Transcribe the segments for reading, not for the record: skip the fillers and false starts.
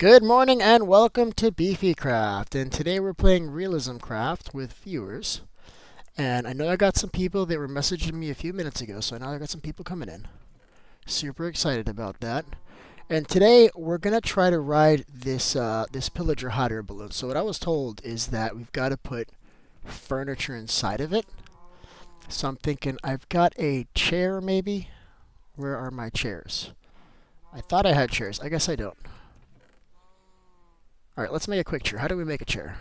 Good morning and welcome to Beefy Craft. And today we're playing Realism Craft with viewers. And I know I got some people that were messaging me a few minutes ago, so I know I got some people coming in. Super excited about that. And today we're gonna try to ride this pillager hot air balloon. So what I was told is that we've got to put furniture inside of it. So I'm thinking I've got a chair maybe. Where are my chairs? I thought I had chairs. I guess I don't. All right, let's make a quick chair. How do we make a chair?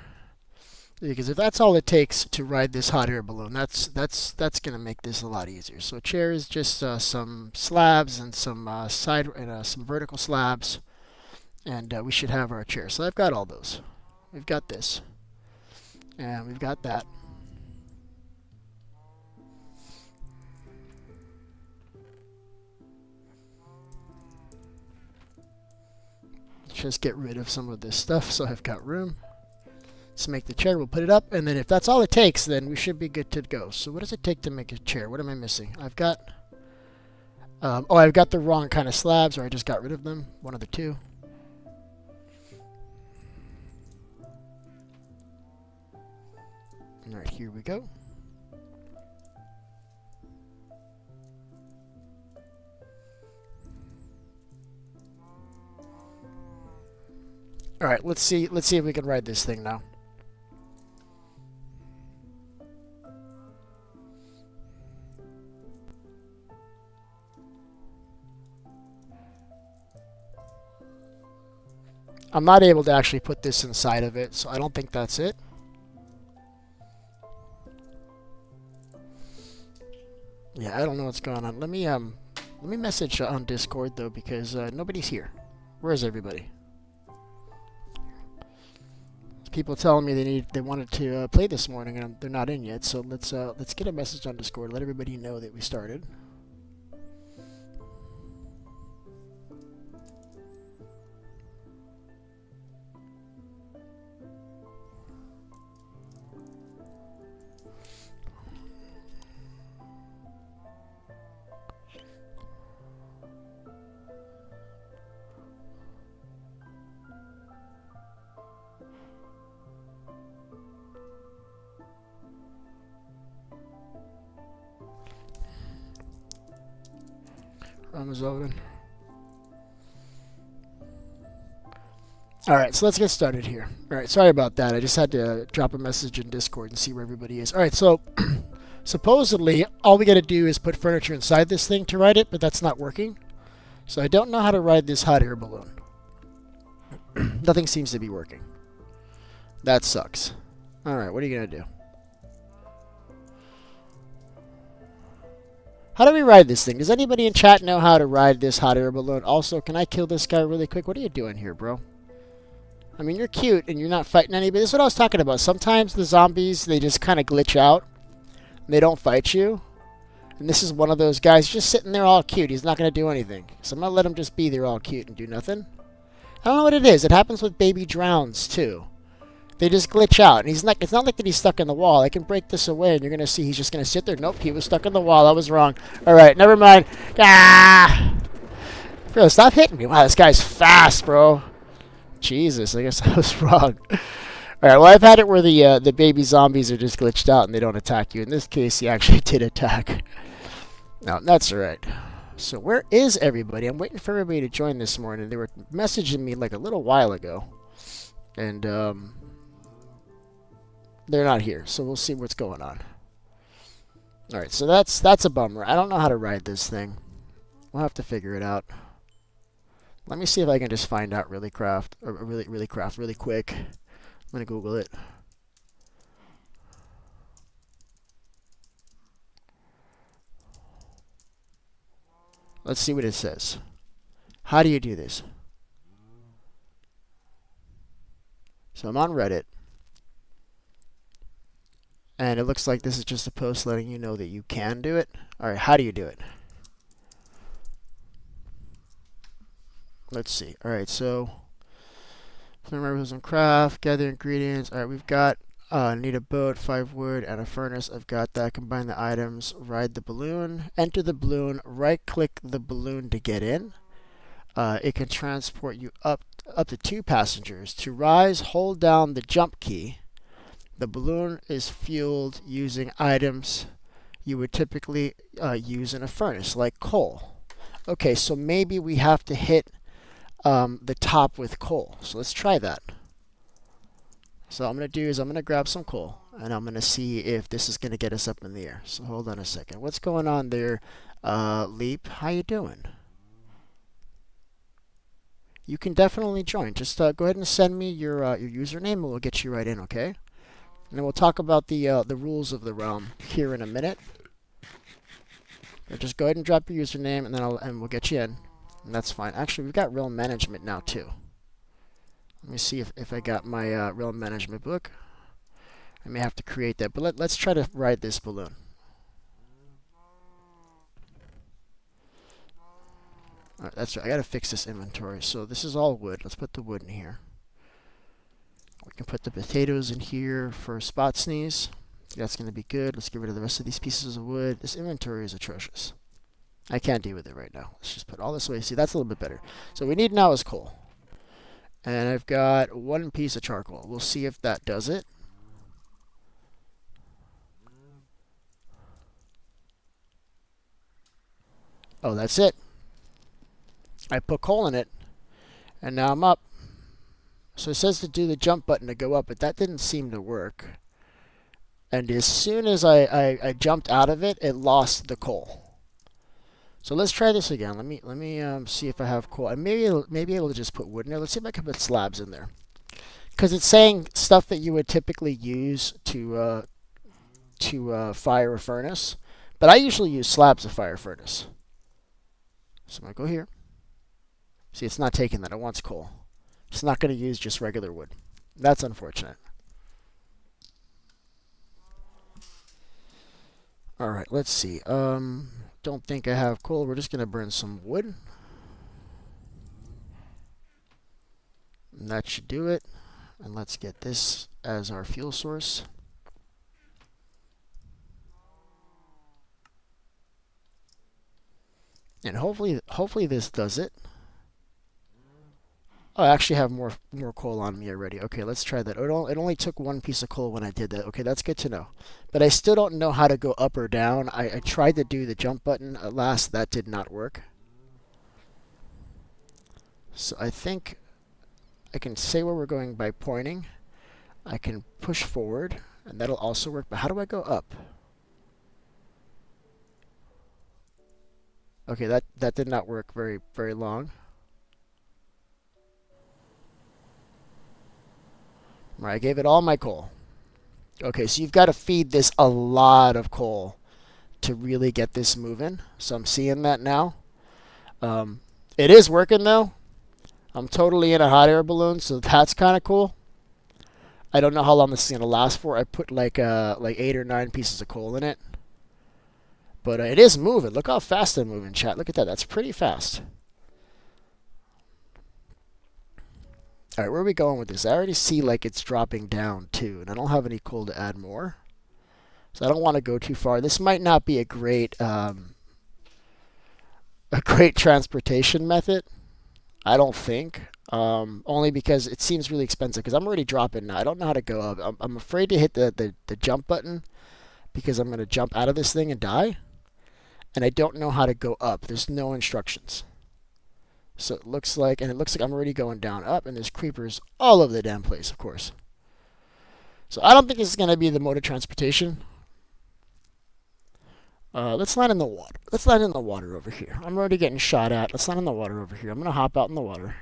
Because if that's all it takes to ride this hot air balloon, that's going to make this a lot easier. So a chair is just some slabs and some some vertical slabs, and we should have our chair. So I've got all those. We've got this, and we've got that. Just get rid of some of this stuff so I've got room. Let's make the chair. We'll put it up, and then if that's all it takes, then we should be good to go. So what does it take to make a chair? What am I missing? I've got I've got the wrong kind of slabs, or I just got rid of them. One of the two. All right, here we go. All right, let's see if we can ride this thing now. I'm not able to actually put this inside of it, so I don't think that's it. Yeah, I don't know what's going on. Let me message on Discord though, because nobody's here. Where is everybody? People telling me they wanted to play this morning and they're not in yet. So let's get a message on Discord. Let everybody know that we started. Ramazoden. Alright, so let's get started here. Alright, sorry about that. I just had to drop a message in Discord and see where everybody is. Alright, so supposedly all we gotta do is put furniture inside this thing to ride it, but that's not working. So I don't know how to ride this hot air balloon. Nothing seems to be working. That sucks. Alright, what are you gonna do? How do we ride this thing? Does anybody in chat know how to ride this hot air balloon? Also, can I kill this guy really quick? What are you doing here, bro? I mean, you're cute and you're not fighting anybody. This is what I was talking about. Sometimes the zombies, they just kind of glitch out. And they don't fight you. And this is one of those guys just sitting there all cute. He's not going to do anything. So I'm going to let him just be there all cute and do nothing. I don't know what it is. It happens with baby drowns, too. They just glitch out. And it's not like that he's stuck in the wall. I can break this away, and you're going to see he's just going to sit there. Nope, he was stuck in the wall. I was wrong. All right, never mind. Ah! Bro, stop hitting me. Wow, this guy's fast, bro. Jesus, I guess I was wrong. All right, well, I've had it where the baby zombies are just glitched out, and they don't attack you. In this case, he actually did attack. No, that's all right. So where is everybody? I'm waiting for everybody to join this morning. They were messaging me like a little while ago. And, they're not here, so we'll see what's going on. Alright, so that's a bummer. I don't know how to ride this thing. We'll have to figure it out. Let me see if I can just find out really quick. I'm gonna Google it. Let's see what it says. How do you do this? So I'm on Reddit. And it looks like this is just a post letting you know that you can do it. Alright, how do you do it? Let's see. Alright, so Realism Craft, gather ingredients. Alright, we've got need a boat, 5 wood, and a furnace. I've got that. Combine the items, ride the balloon, enter the balloon, right click the balloon to get in. it can transport you up to 2 passengers. To rise, hold down the jump key. The balloon is fueled using items you would typically use in a furnace, like coal. Okay, so maybe we have to hit the top with coal. So let's try that. So what I'm going to do is I'm going to grab some coal, and I'm going to see if this is going to get us up in the air. So hold on a second. What's going on there, Leap? How you doing? You can definitely join. Just go ahead and send me your username, and we'll get you right in, okay? And then we'll talk about the rules of the realm here in a minute. But just go ahead and drop your username, and then we'll get you in, and that's fine. Actually, we've got realm management now too. Let me see if I got my realm management book. I may have to create that, but let's try to ride this balloon. All right, that's right. I gotta fix this inventory. So this is all wood. Let's put the wood in here. We can put the potatoes in here for spot sneeze. That's gonna be good. Let's get rid of the rest of these pieces of wood. This inventory is atrocious. I can't deal with it right now. Let's just put all this away. See, that's a little bit better. So what we need now is coal. And I've got 1 piece of charcoal. We'll see if that does it. Oh, that's it. I put coal in it, and now I'm up. So it says to do the jump button to go up, but that didn't seem to work. And as soon as I jumped out of it, it lost the coal. So let's try this again. Let me see if I have coal. I may be able to just put wood in there. Let's see if I can put slabs in there, because it's saying stuff that you would typically use to fire a furnace, but I usually use slabs to fire a furnace. So I'm gonna go here. See, it's not taking that. It wants coal. It's not going to use just regular wood. That's unfortunate. All right, let's see. Don't think I have coal. We're just going to burn some wood. And that should do it. And let's get this as our fuel source. And hopefully this does it. Oh, I actually have more coal on me already. Okay, let's try that. It only took 1 piece of coal when I did that. Okay, that's good to know. But I still don't know how to go up or down. I tried to do the jump button at last. That did not work. So I think I can say where we're going by pointing. I can push forward, and that'll also work. But how do I go up? Okay, that did not work very long. Right, I gave it all my coal. Okay, so you've got to feed this a lot of coal to really get this moving. So I'm seeing that now. It is working though. I'm totally in a hot air balloon, so that's kind of cool. I don't know how long this is gonna last for. I put like 8 or 9 pieces of coal in it, but it is moving. Look how fast I'm moving, chat. Look at that. That's pretty fast. All right, where are we going with this? I already see like it's dropping down too, and I don't have any coal to add more, so I don't want to go too far. This might not be a great transportation method. I don't think, only because it seems really expensive. Because I'm already dropping now. I don't know how to go up. I'm afraid to hit the jump button because I'm gonna jump out of this thing and die, and I don't know how to go up. There's no instructions. So it looks like I'm already going down up, and there's creepers all over the damn place, of course. So I don't think this is going to be the mode of transportation. Let's land in the water. Let's land in the water over here. I'm already getting shot at. Let's land in the water over here. I'm going to hop out in the water.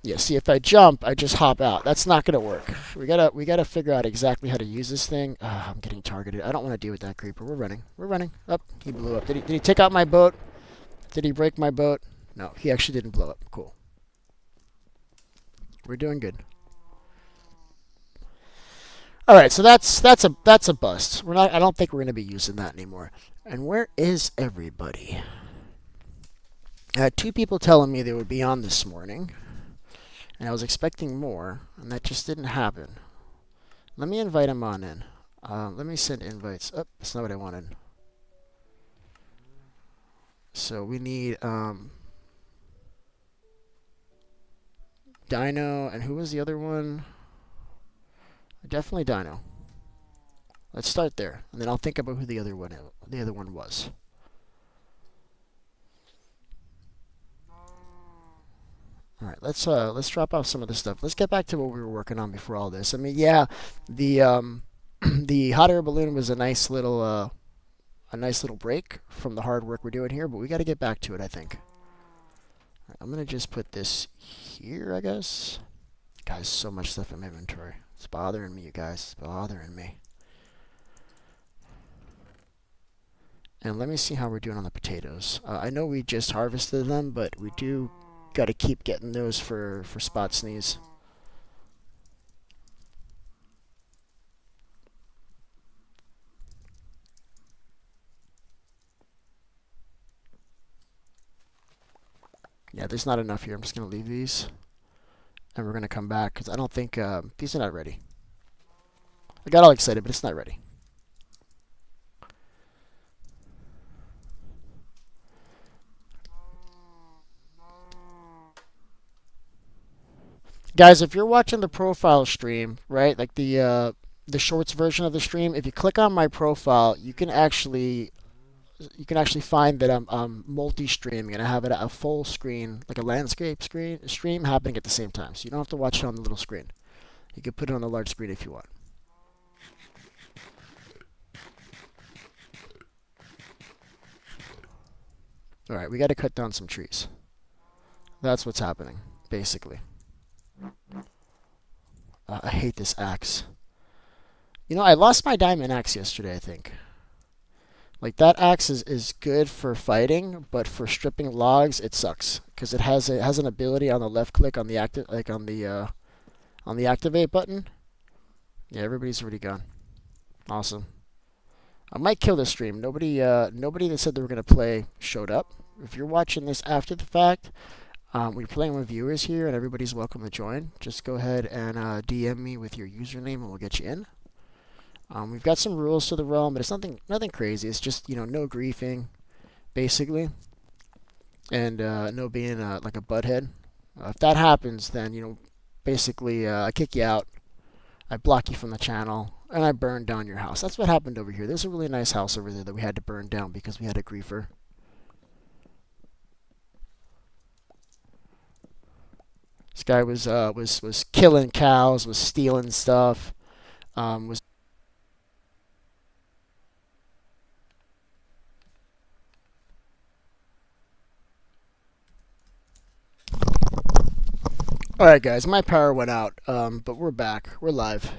Yeah, see, if I jump, I just hop out. That's not going to work. We gotta figure out exactly how to use this thing. I'm getting targeted. I don't want to deal with that creeper. We're running. We're running. Up. He blew up. Did he take out my boat? Did he break my boat? No, he actually didn't blow up. Cool. We're doing good. All right, so that's a bust. I don't think we're going to be using that anymore. And where is everybody? I had 2 people telling me they would be on this morning, and I was expecting more, and that just didn't happen. Let me invite them on in. Let me send invites. Oh, that's not what I wanted. So we need Dino, and who was the other one? Definitely Dino. Let's start there, and then I'll think about who the other one was. All right, let's drop off some of this stuff. Let's get back to what we were working on before all this. I mean, yeah, the the hot air balloon was a nice little break from the hard work we're doing here, but we got to get back to it, I think. All right, I'm gonna just put this here, I guess. Guys, so much stuff in my inventory. It's bothering me, you guys. It's bothering me. And let me see how we're doing on the potatoes. I know we just harvested them, but we do got to keep getting those for spot sneeze. Yeah, there's not enough here. I'm just going to leave these. And we're going to come back because I don't think these are not ready. I got all excited, but it's not ready. Guys, if you're watching the profile stream, right, like the shorts version of the stream, if you click on my profile, you can actually find that I'm multi-streaming and I have it a full screen, like a landscape stream happening at the same time. So you don't have to watch it on the little screen. You can put it on the large screen if you want. All right, we got to cut down some trees. That's what's happening, basically. I hate this axe. You know, I lost my diamond axe yesterday, I think. Like that axe is good for fighting, but for stripping logs, it sucks because it has an ability on the left click on the on the activate button. Yeah, everybody's already gone. Awesome. I might kill this stream. Nobody that said they were gonna play showed up. If you're watching this after the fact, we're playing with viewers here, and everybody's welcome to join. Just go ahead and DM me with your username, and we'll get you in. We've got some rules to the realm, but it's nothing crazy. It's just no griefing, basically, and no being like a butthead. If that happens, then basically I kick you out, I block you from the channel, and I burn down your house. That's what happened over here. There's a really nice house over there that we had to burn down because we had a griefer. This guy was killing cows, was stealing stuff, was. Alright guys, my power went out, but we're back. We're live.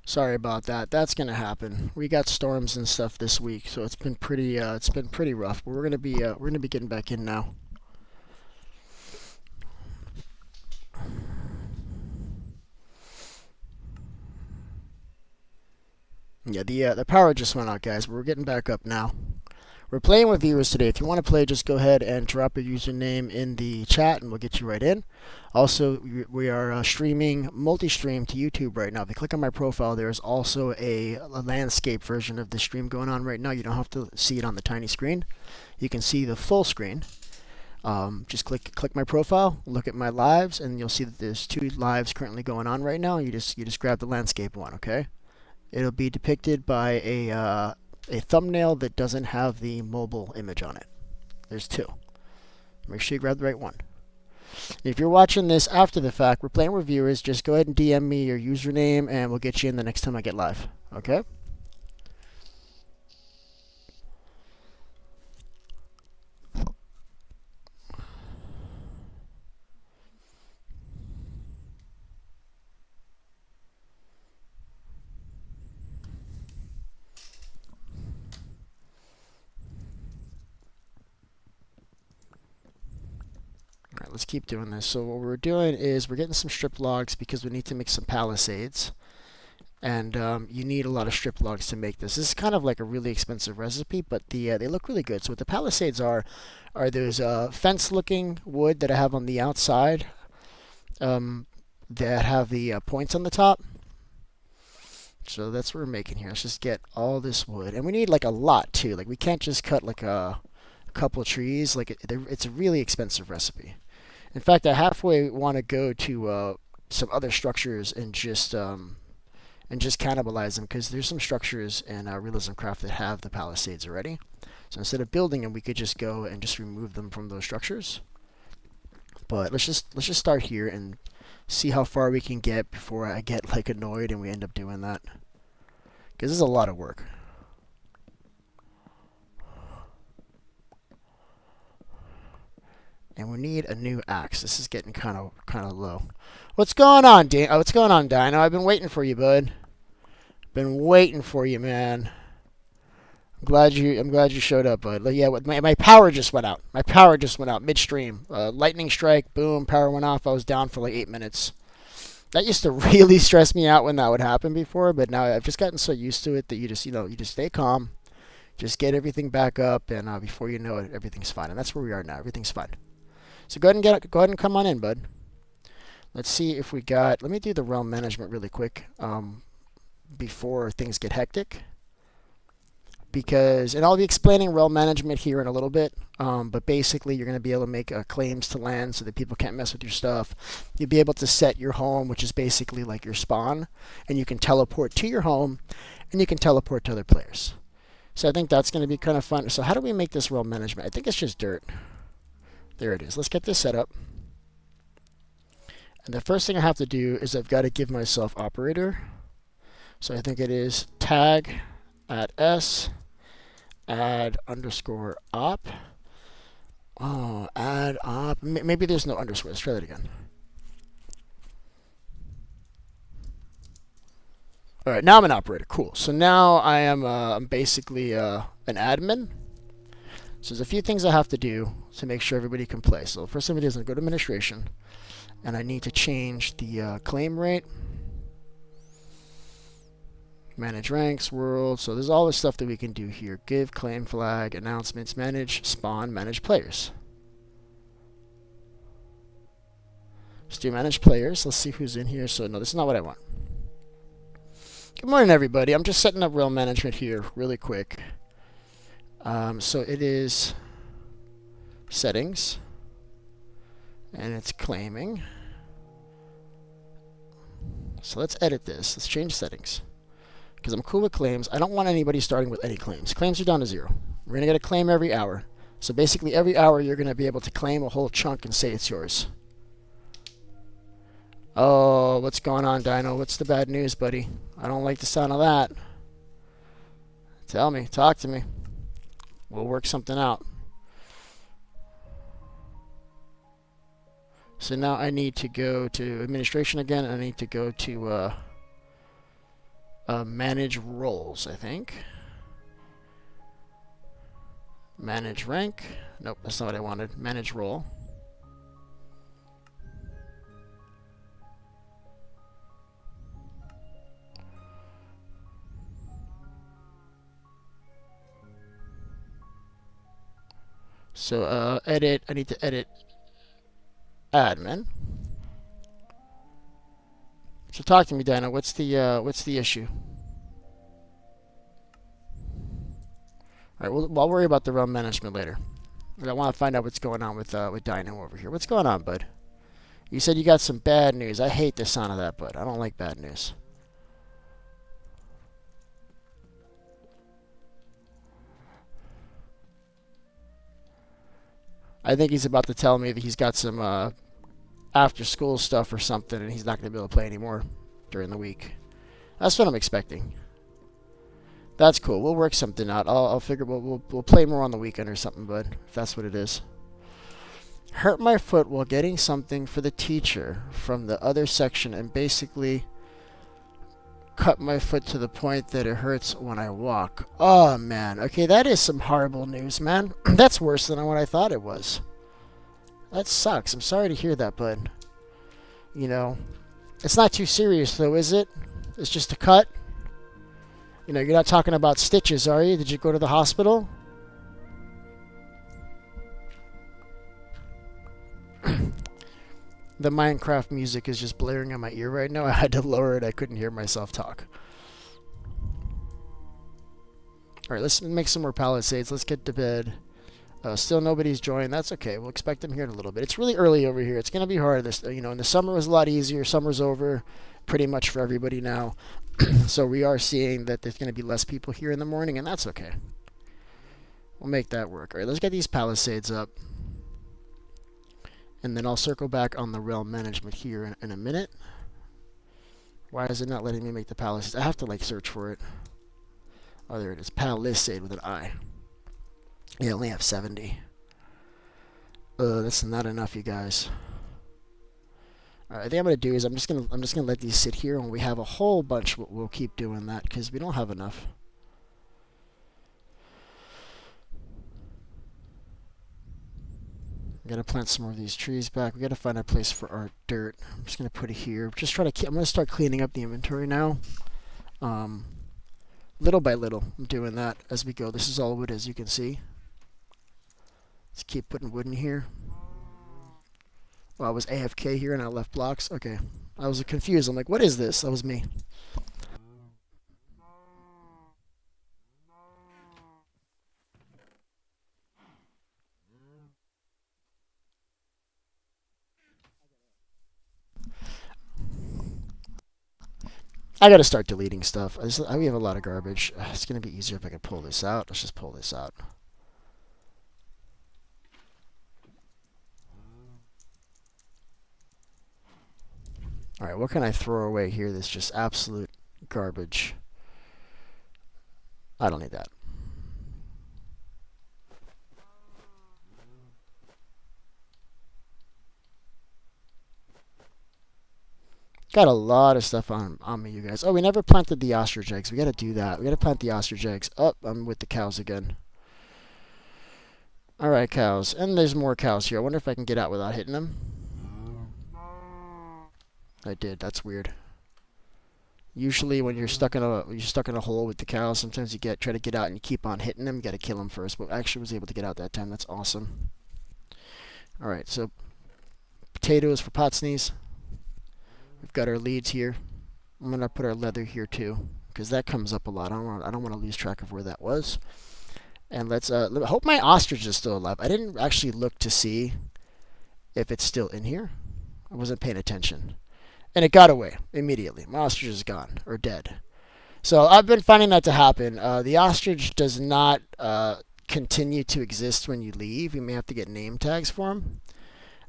Sorry about that. That's gonna happen. We got storms and stuff this week, so it's been pretty rough. But we're gonna be getting back in now. Yeah, the power just went out, guys, but we're getting back up now. We're playing with viewers today. If you want to play, just go ahead and drop your username in the chat, and we'll get you right in. Also, we are streaming multi-stream to YouTube right now. If you click on my profile, there's also a landscape version of the stream going on right now. You don't have to see it on the tiny screen. You can see the full screen. Just click my profile, look at my lives, and you'll see that there's 2 lives currently going on right now. You just grab the landscape one, okay? It'll be depicted by a thumbnail that doesn't have the mobile image on it. There's 2. Make sure you grab the right one. If you're watching this after the fact, we're playing with viewers. Just go ahead and DM me your username, and we'll get you in the next time I get live. Okay? Alright, let's keep doing this. So what we're doing is we're getting some strip logs because we need to make some palisades. And you need a lot of strip logs to make this. This is kind of like a really expensive recipe, but they look really good. So what the palisades are those fence-looking wood that I have on the outside that have the points on the top. So that's what we're making here. Let's just get all this wood. And we need like a lot too. Like we can't just cut like a couple of trees. Like it's a really expensive recipe. In fact, I halfway want to go to some other structures and just cannibalize them, because there's some structures in Realism Craft that have the palisades already. So instead of building them, we could just go and just remove them from those structures. But let's just start here and see how far we can get before I get like annoyed and we end up doing that, because this is a lot of work. And we need a new axe. This is getting kind of low. What's going on, what's going on, Dino? I've been waiting for you, bud. Been waiting for you, man. I'm glad you showed up, bud. Yeah, my power just went out. My power just went out midstream. Lightning strike, boom, power went off. I was down for like 8 minutes. That used to really stress me out when that would happen before, but now I've just gotten so used to it that you just stay calm, just get everything back up, and before you know it, everything's fine. And that's where we are now. Everything's fine. So go ahead and come on in, bud. Let's see if we got. Let me do the realm management really quick before things get hectic. And I'll be explaining realm management here in a little bit, but basically you're going to be able to make claims to land so that people can't mess with your stuff. You'll be able to set your home, which is basically like your spawn, and you can teleport to your home, and you can teleport to other players. So I think that's going to be kind of fun. So how do we make this realm management? I think it's just dirt. There it is. Let's get this set up. And the first thing I have to do is I've got to give myself operator. So I think it is tag add s add underscore op. Oh, add op. Maybe there's no underscore. Let's try that again. All right, now I'm an operator. Cool. So now I'm basically an admin. So there's a few things I have to do to make sure everybody can play. So first thing I do is I go to administration, and I need to change the claim rate. Manage ranks, world. So there's all the stuff that we can do here. Give, claim, flag, announcements, manage, spawn, manage players. Let's do manage players. Let's see who's in here. So no, this is not what I want. Good morning, everybody. I'm just setting up realm management here really quick. So it is settings, and it's claiming. So let's edit this. Let's change settings, because I'm cool with claims. I don't want anybody starting with any claims. Claims are down to 0. We're going to get a claim every hour. So basically every hour you're going to be able to claim a whole chunk and say it's yours. Oh, what's going on, Dino? What's the bad news, buddy? I don't like the sound of that. Tell me. Talk to me. We'll work something out. So now I need to go to administration again. I need to go to manage roles, I think. Manage rank. Nope, that's not what I wanted. Manage role. So edit. I need to edit admin. So talk to me, Dino. What's the issue? All right, I'll worry about the realm management later. I want to find out what's going on with Dino over here. What's going on, bud? You said you got some bad news. I hate the sound of that, bud. I don't like bad news. I think he's about to tell me that he's got some after-school stuff or something, and he's not going to be able to play anymore during the week. That's what I'm expecting. That's cool. We'll work something out. I'll figure. We'll play more on the weekend or something, bud. If that's what it is. Hurt my foot while getting something for the teacher from the other section, and basically cut my foot to the point that it hurts when I walk. Oh, man. Okay, that is some horrible news, man. That's worse than what I thought it was. That sucks. I'm sorry to hear that, bud. You know, it's not too serious, though, is it? It's just a cut. You know, you're not talking about stitches, are you? Did you go to the hospital? The Minecraft music is just blaring in my ear right now. I had to lower it. I couldn't hear myself talk. Alright, let's make some more palisades. Let's get to bed. Still nobody's joined. That's okay. We'll expect them here in a little bit. It's really early over here. It's going to be hard. This, in the summer was a lot easier. Summer's over pretty much for everybody now. So we are seeing that there's going to be less people here in the morning, and that's okay. We'll make that work. All right, let's get these palisades up. And then I'll circle back on the realm management here in a minute. Why is it not letting me make the palisades? I have to, search for it. Oh, there it is. Palisade with an I. Yeah, I only have 70. That's not enough, you guys. All right, I think I'm gonna do is I'm just gonna let these sit here. When we have a whole bunch, we'll keep doing that because we don't have enough. We gotta plant some more of these trees back. We gotta find a place for our dirt. I'm just gonna put it here. Just try to. I'm gonna start cleaning up the inventory now. Little by little, I'm doing that as we go. This is all wood, as you can see. Let's keep putting wood in here. Well, I was AFK here and I left blocks. Okay. I was confused. I'm like, what is this? That was me. I gotta start deleting stuff. We have a lot of garbage. It's gonna be easier if I can pull this out. Let's just pull this out. Alright, what can I throw away here that's just absolute garbage? I don't need that. Got a lot of stuff on me, you guys. Oh, we never planted the ostrich eggs. We gotta do that. We gotta plant the ostrich eggs. Oh, I'm with the cows again. Alright, cows. And there's more cows here. I wonder if I can get out without hitting them. I did. That's weird. Usually, when you're stuck in a hole with the cows, sometimes you try to get out and you keep on hitting them. You got to kill them first. But I actually was able to get out that time. That's awesome. All right, so potatoes for pot sneeze. We've got our leads here. I'm gonna put our leather here too, because that comes up a lot. I don't want to lose track of where that was. And let's hope my ostrich is still alive. I didn't actually look to see if it's still in here. I wasn't paying attention. And it got away immediately. My ostrich is gone or dead. So I've been finding that to happen. The ostrich does not continue to exist when you leave. You may have to get name tags for him.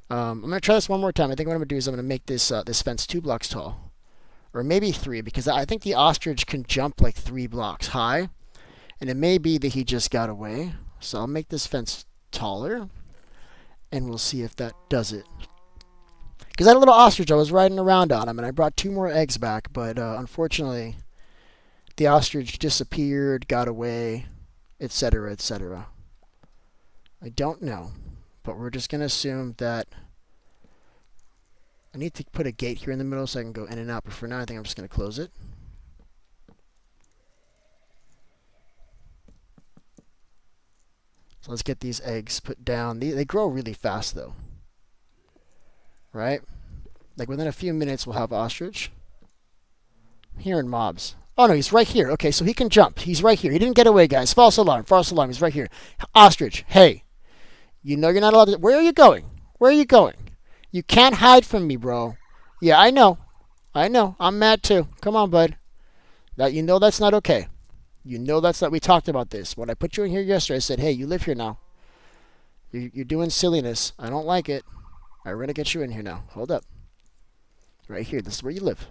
I'm going to try this one more time. I think what I'm going to do is I'm going to make this fence 2 blocks tall. Or maybe 3, because I think the ostrich can jump like 3 blocks high. And it may be that he just got away. So I'll make this fence taller. And we'll see if that does it. Because I had a little ostrich I was riding around on him, and I brought 2 more eggs back, but unfortunately, the ostrich disappeared, got away, etc., etc. I don't know, but we're just going to assume that I need to put a gate here in the middle so I can go in and out, but for now I think I'm just going to close it. So let's get these eggs put down. They grow really fast, though. Right? Like within a few minutes we'll have ostrich. I'm hearing mobs. Oh no, he's right here. Okay, so he can jump. He's right here. He didn't get away, guys. False alarm. False alarm. He's right here. Ostrich, hey. You know you're not allowed to... Where are you going? Where are you going? You can't hide from me, bro. Yeah, I know. I know. I'm mad too. Come on, bud. You know that's not okay. You know that's not... We talked about this. When I put you in here yesterday, I said, hey, you live here now. You're doing silliness. I don't like it. Alright, we're going to get you in here now. Hold up. Right here. This is where you live.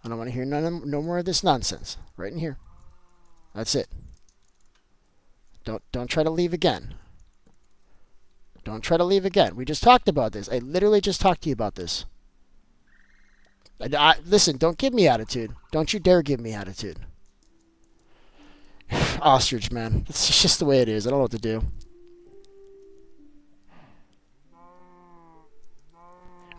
I don't want to hear no more of this nonsense. Right in here. That's it. Don't try to leave again. Don't try to leave again. We just talked about this. I literally just talked to you about this. Listen, don't give me attitude. Don't you dare give me attitude. Ostrich, man. It's just the way it is. I don't know what to do.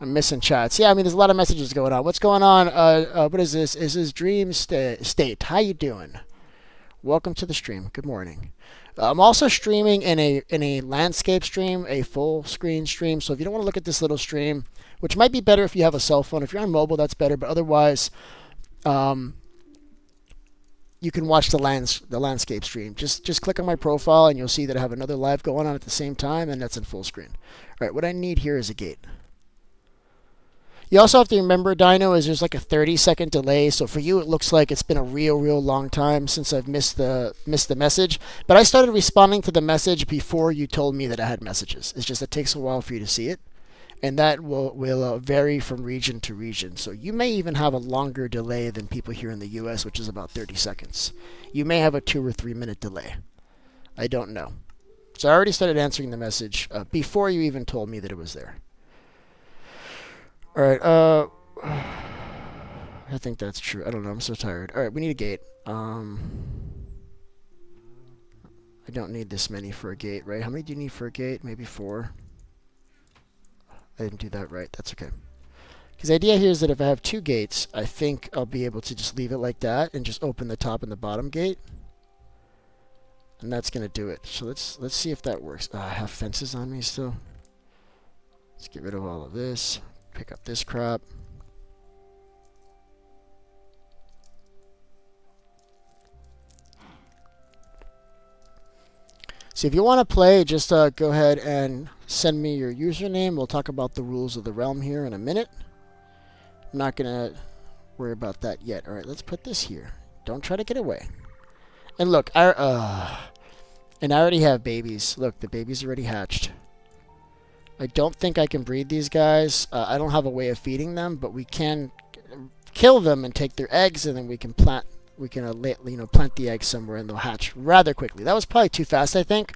I'm missing chats. Yeah, I mean, there's a lot of messages going on. What's going on? What is this? Is this Dream State? How you doing? Welcome to the stream. Good morning. I'm also streaming in a landscape stream, a full screen stream. So if you don't want to look at this little stream, which might be better if you have a cell phone. If you're on mobile, that's better. But otherwise, you can watch the landscape stream. Just click on my profile and you'll see that I have another live going on at the same time, and that's in full screen. All right, what I need here is a gate. You also have to remember, Dino, is there's like a 30-second delay. So for you, it looks like it's been a real long time since I've missed the message. But I started responding to the message before you told me that I had messages. It's just it takes a while for you to see it, and that will vary from region to region. So you may even have a longer delay than people here in the U.S., which is about 30 seconds. You may have a 2 or 3 minute delay. I don't know. So I already started answering the message before you even told me that it was there. All right, I think that's true. I don't know. I'm so tired. All right, we need a gate. I don't need this many for a gate, right? How many do you need for a gate? Maybe 4. I didn't do that right. That's okay. Because the idea here is that if I have 2 gates, I think I'll be able to just leave it like that and just open the top and the bottom gate. And that's going to do it. So let's see if that works. I have fences on me still. Let's get rid of all of this. Pick up this crap. So if you want to play, just go ahead and send me your username. We'll talk about the rules of the realm here in a minute. I'm not going to worry about that yet. All right, let's put this here. Don't try to get away. And look, I already have babies. Look, the baby's already hatched. I don't think I can breed these guys. I don't have a way of feeding them, but we can kill them and take their eggs, and then we can plant the eggs somewhere, and they'll hatch rather quickly. That was probably too fast, I think.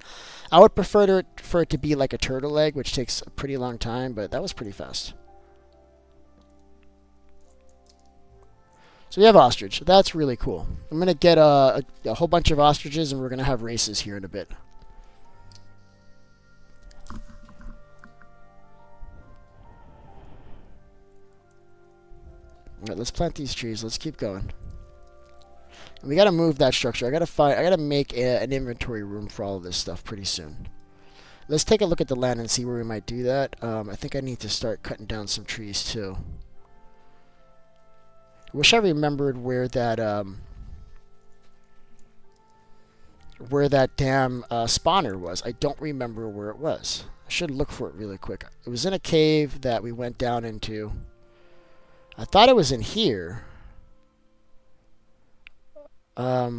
I would prefer for it to be like a turtle egg, which takes a pretty long time, but that was pretty fast. So we have ostrich. That's really cool. I'm going to get a whole bunch of ostriches, and we're going to have races here in a bit. All right, let's plant these trees. Let's keep going. And we got to move that structure. I got to make an inventory room for all of this stuff pretty soon. Let's take a look at the land and see where we might do that. I think I need to start cutting down some trees too. I wish I remembered where that damn spawner was. I don't remember where it was. I should look for it really quick. It was in a cave that we went down into. I thought it was in here. Let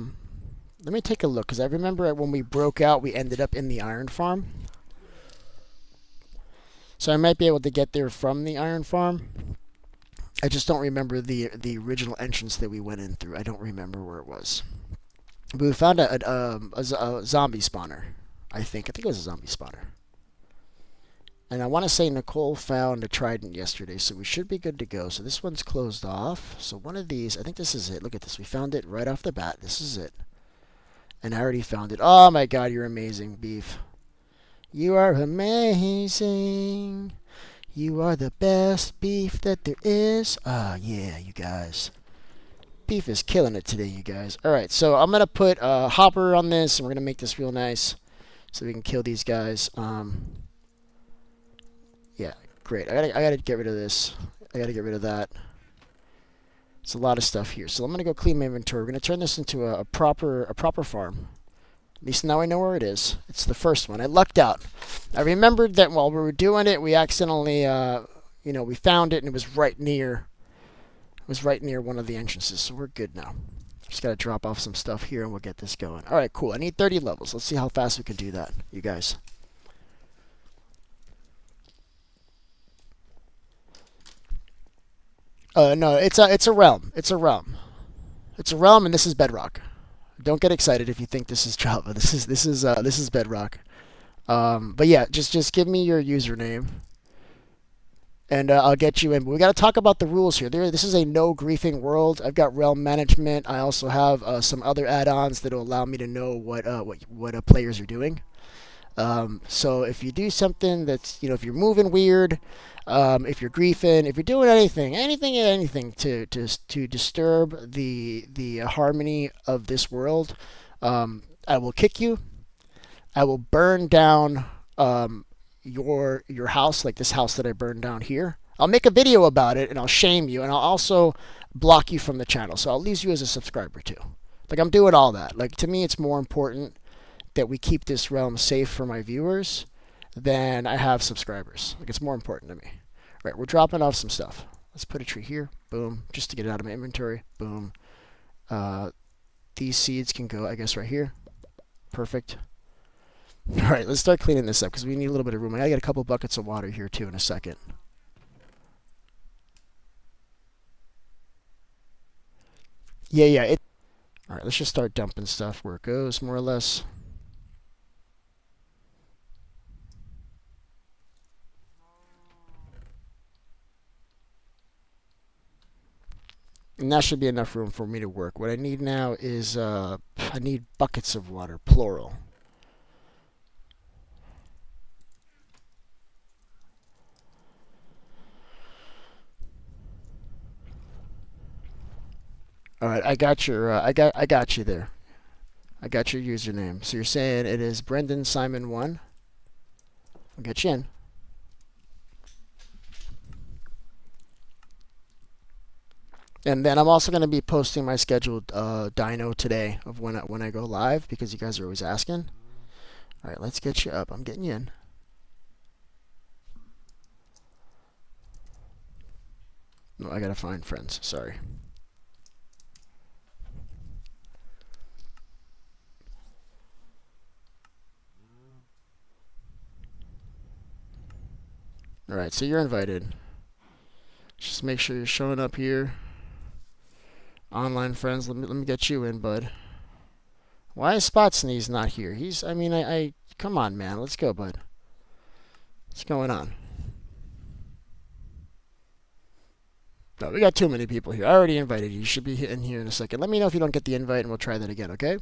me take a look, because I remember when we broke out, we ended up in the iron farm. So I might be able to get there from the iron farm. I just don't remember the original entrance that we went in through. I don't remember where it was. But we found a zombie spawner, I think. I think it was a zombie spawner. And I want to say Nicole found a trident yesterday, so we should be good to go. So this one's closed off. So one of these, I think this is it. Look at this. We found it right off the bat. This is it. And I already found it. Oh my god, you're amazing, Beef. You are amazing. You are the best beef that there is. Ah, yeah, you guys. Beef is killing it today, you guys. Alright, so I'm going to put a hopper on this, and we're going to make this real nice so we can kill these guys. Yeah, great. I gotta get rid of this. I gotta get rid of that. It's a lot of stuff here. So I'm gonna go clean my inventory. We're gonna turn this into a proper farm. At least now I know where it is. It's the first one. I lucked out. I remembered that while we were doing it, we accidentally, we found it, and it was right near. It was right near one of the entrances. So we're good now. Just gotta drop off some stuff here, and we'll get this going. All right, cool. I need 30 levels. Let's see how fast we can do that, you guys. No, it's a realm. It's a realm. It's a realm, and this is bedrock. Don't get excited if you think this is Java. This is bedrock. But yeah, just give me your username, and I'll get you in. But we got to talk about the rules here. This is a no griefing world. I've got realm management. I also have some other add-ons that will allow me to know what players are doing. So if you do something that's, if you're moving weird, if you're griefing, if you're doing anything to disturb the harmony of this world, I will kick you. I will burn down your house, like this house that I burned down here. I'll make a video about it, and I'll shame you, and I'll also block you from the channel. So I'll lose you as a subscriber too. Like, I'm doing all that. Like, to me, it's more important that we keep this realm safe for my viewers than I have subscribers. Like, it's more important to me. Right, we're dropping off some stuff. Let's put a tree here. Boom. Just to get it out of my inventory. Boom. These seeds can go, I guess, right here. Perfect. All right, let's start cleaning this up because we need a little bit of room. I gotta get a couple buckets of water here too in a second. Yeah. All right, let's just start dumping stuff where it goes, more or less. And that should be enough room for me to work. What I need now is, I need buckets of water, plural. All right, I got your, I got you there. I got your username. So you're saying it is Brendan Simon 1. I'll get you in. And then I'm also going to be posting my scheduled dyno today of when I go live because you guys are always asking. All right, let's get you up. I'm getting you in. No, I got to find friends. Sorry. All right, so you're invited. Just make sure you're showing up here. Online friends, let me get you in, bud. Why is Spot Sneeze not here? I come on, man. Let's go, bud. What's going on? No, we got too many people here. I already invited you. You should be in here in a second. Let me know if you don't get the invite, and we'll try that again, okay?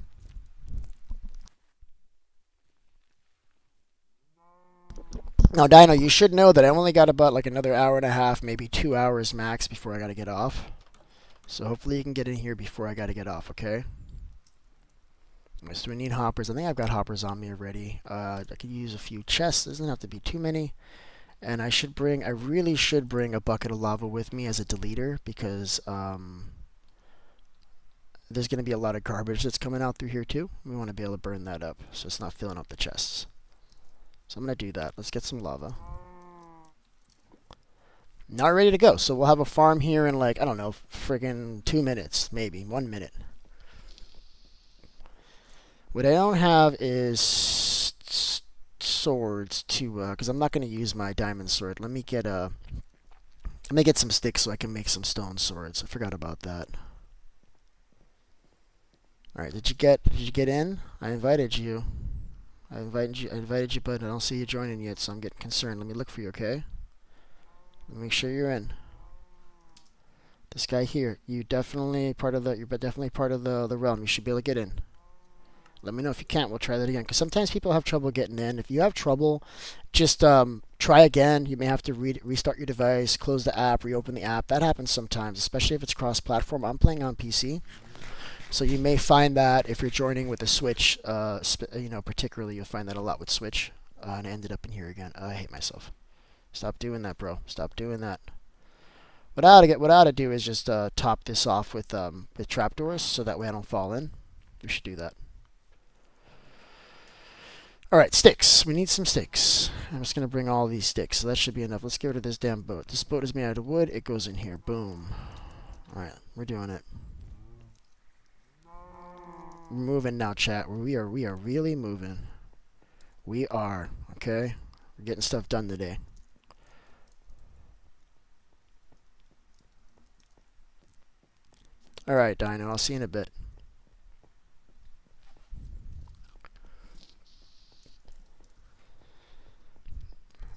Now, Dino, you should know that I only got about like another hour and a half, maybe 2 hours max before I got to get off. So hopefully you can get in here before I got to get off, okay? So we need hoppers. I think I've got hoppers on me already. I could use a few chests. Doesn't have to be too many. And I really should bring a bucket of lava with me as a deleter because there's going to be a lot of garbage that's coming out through here too. We want to be able to burn that up so it's not filling up the chests. So I'm going to do that. Let's get some lava. Now we're ready to go. So we'll have a farm here in like, I don't know, friggin' 2 minutes, maybe 1 minute. What I don't have is swords to, because I'm not going to use my diamond sword. Let me get some sticks so I can make some stone swords. I forgot about that. All right, did you get in? I invited you. I invited you, but I don't see you joining yet, so I'm getting concerned. Let me look for you, okay? Make sure you're in. This guy here, you're definitely part of the realm. You should be able to get in. Let me know if you can't. We'll try that again. Because sometimes people have trouble getting in. If you have trouble, just try again. You may have to restart your device, close the app, reopen the app. That happens sometimes, especially if it's cross-platform. I'm playing on PC. So you may find that if you're joining with a Switch, particularly you'll find that a lot with Switch. And I ended up in here again. I hate myself. Stop doing that, bro. Stop doing that. What I ought to do is just top this off with trapdoors so that way I don't fall in. We should do that. All right, sticks. We need some sticks. I'm just going to bring all these sticks, so that should be enough. Let's get rid of this damn boat. This boat is made out of wood. It goes in here. Boom. All right, we're doing it. We're moving now, chat. We are really moving. We are, okay? We're getting stuff done today. All right, Dino. I'll see you in a bit.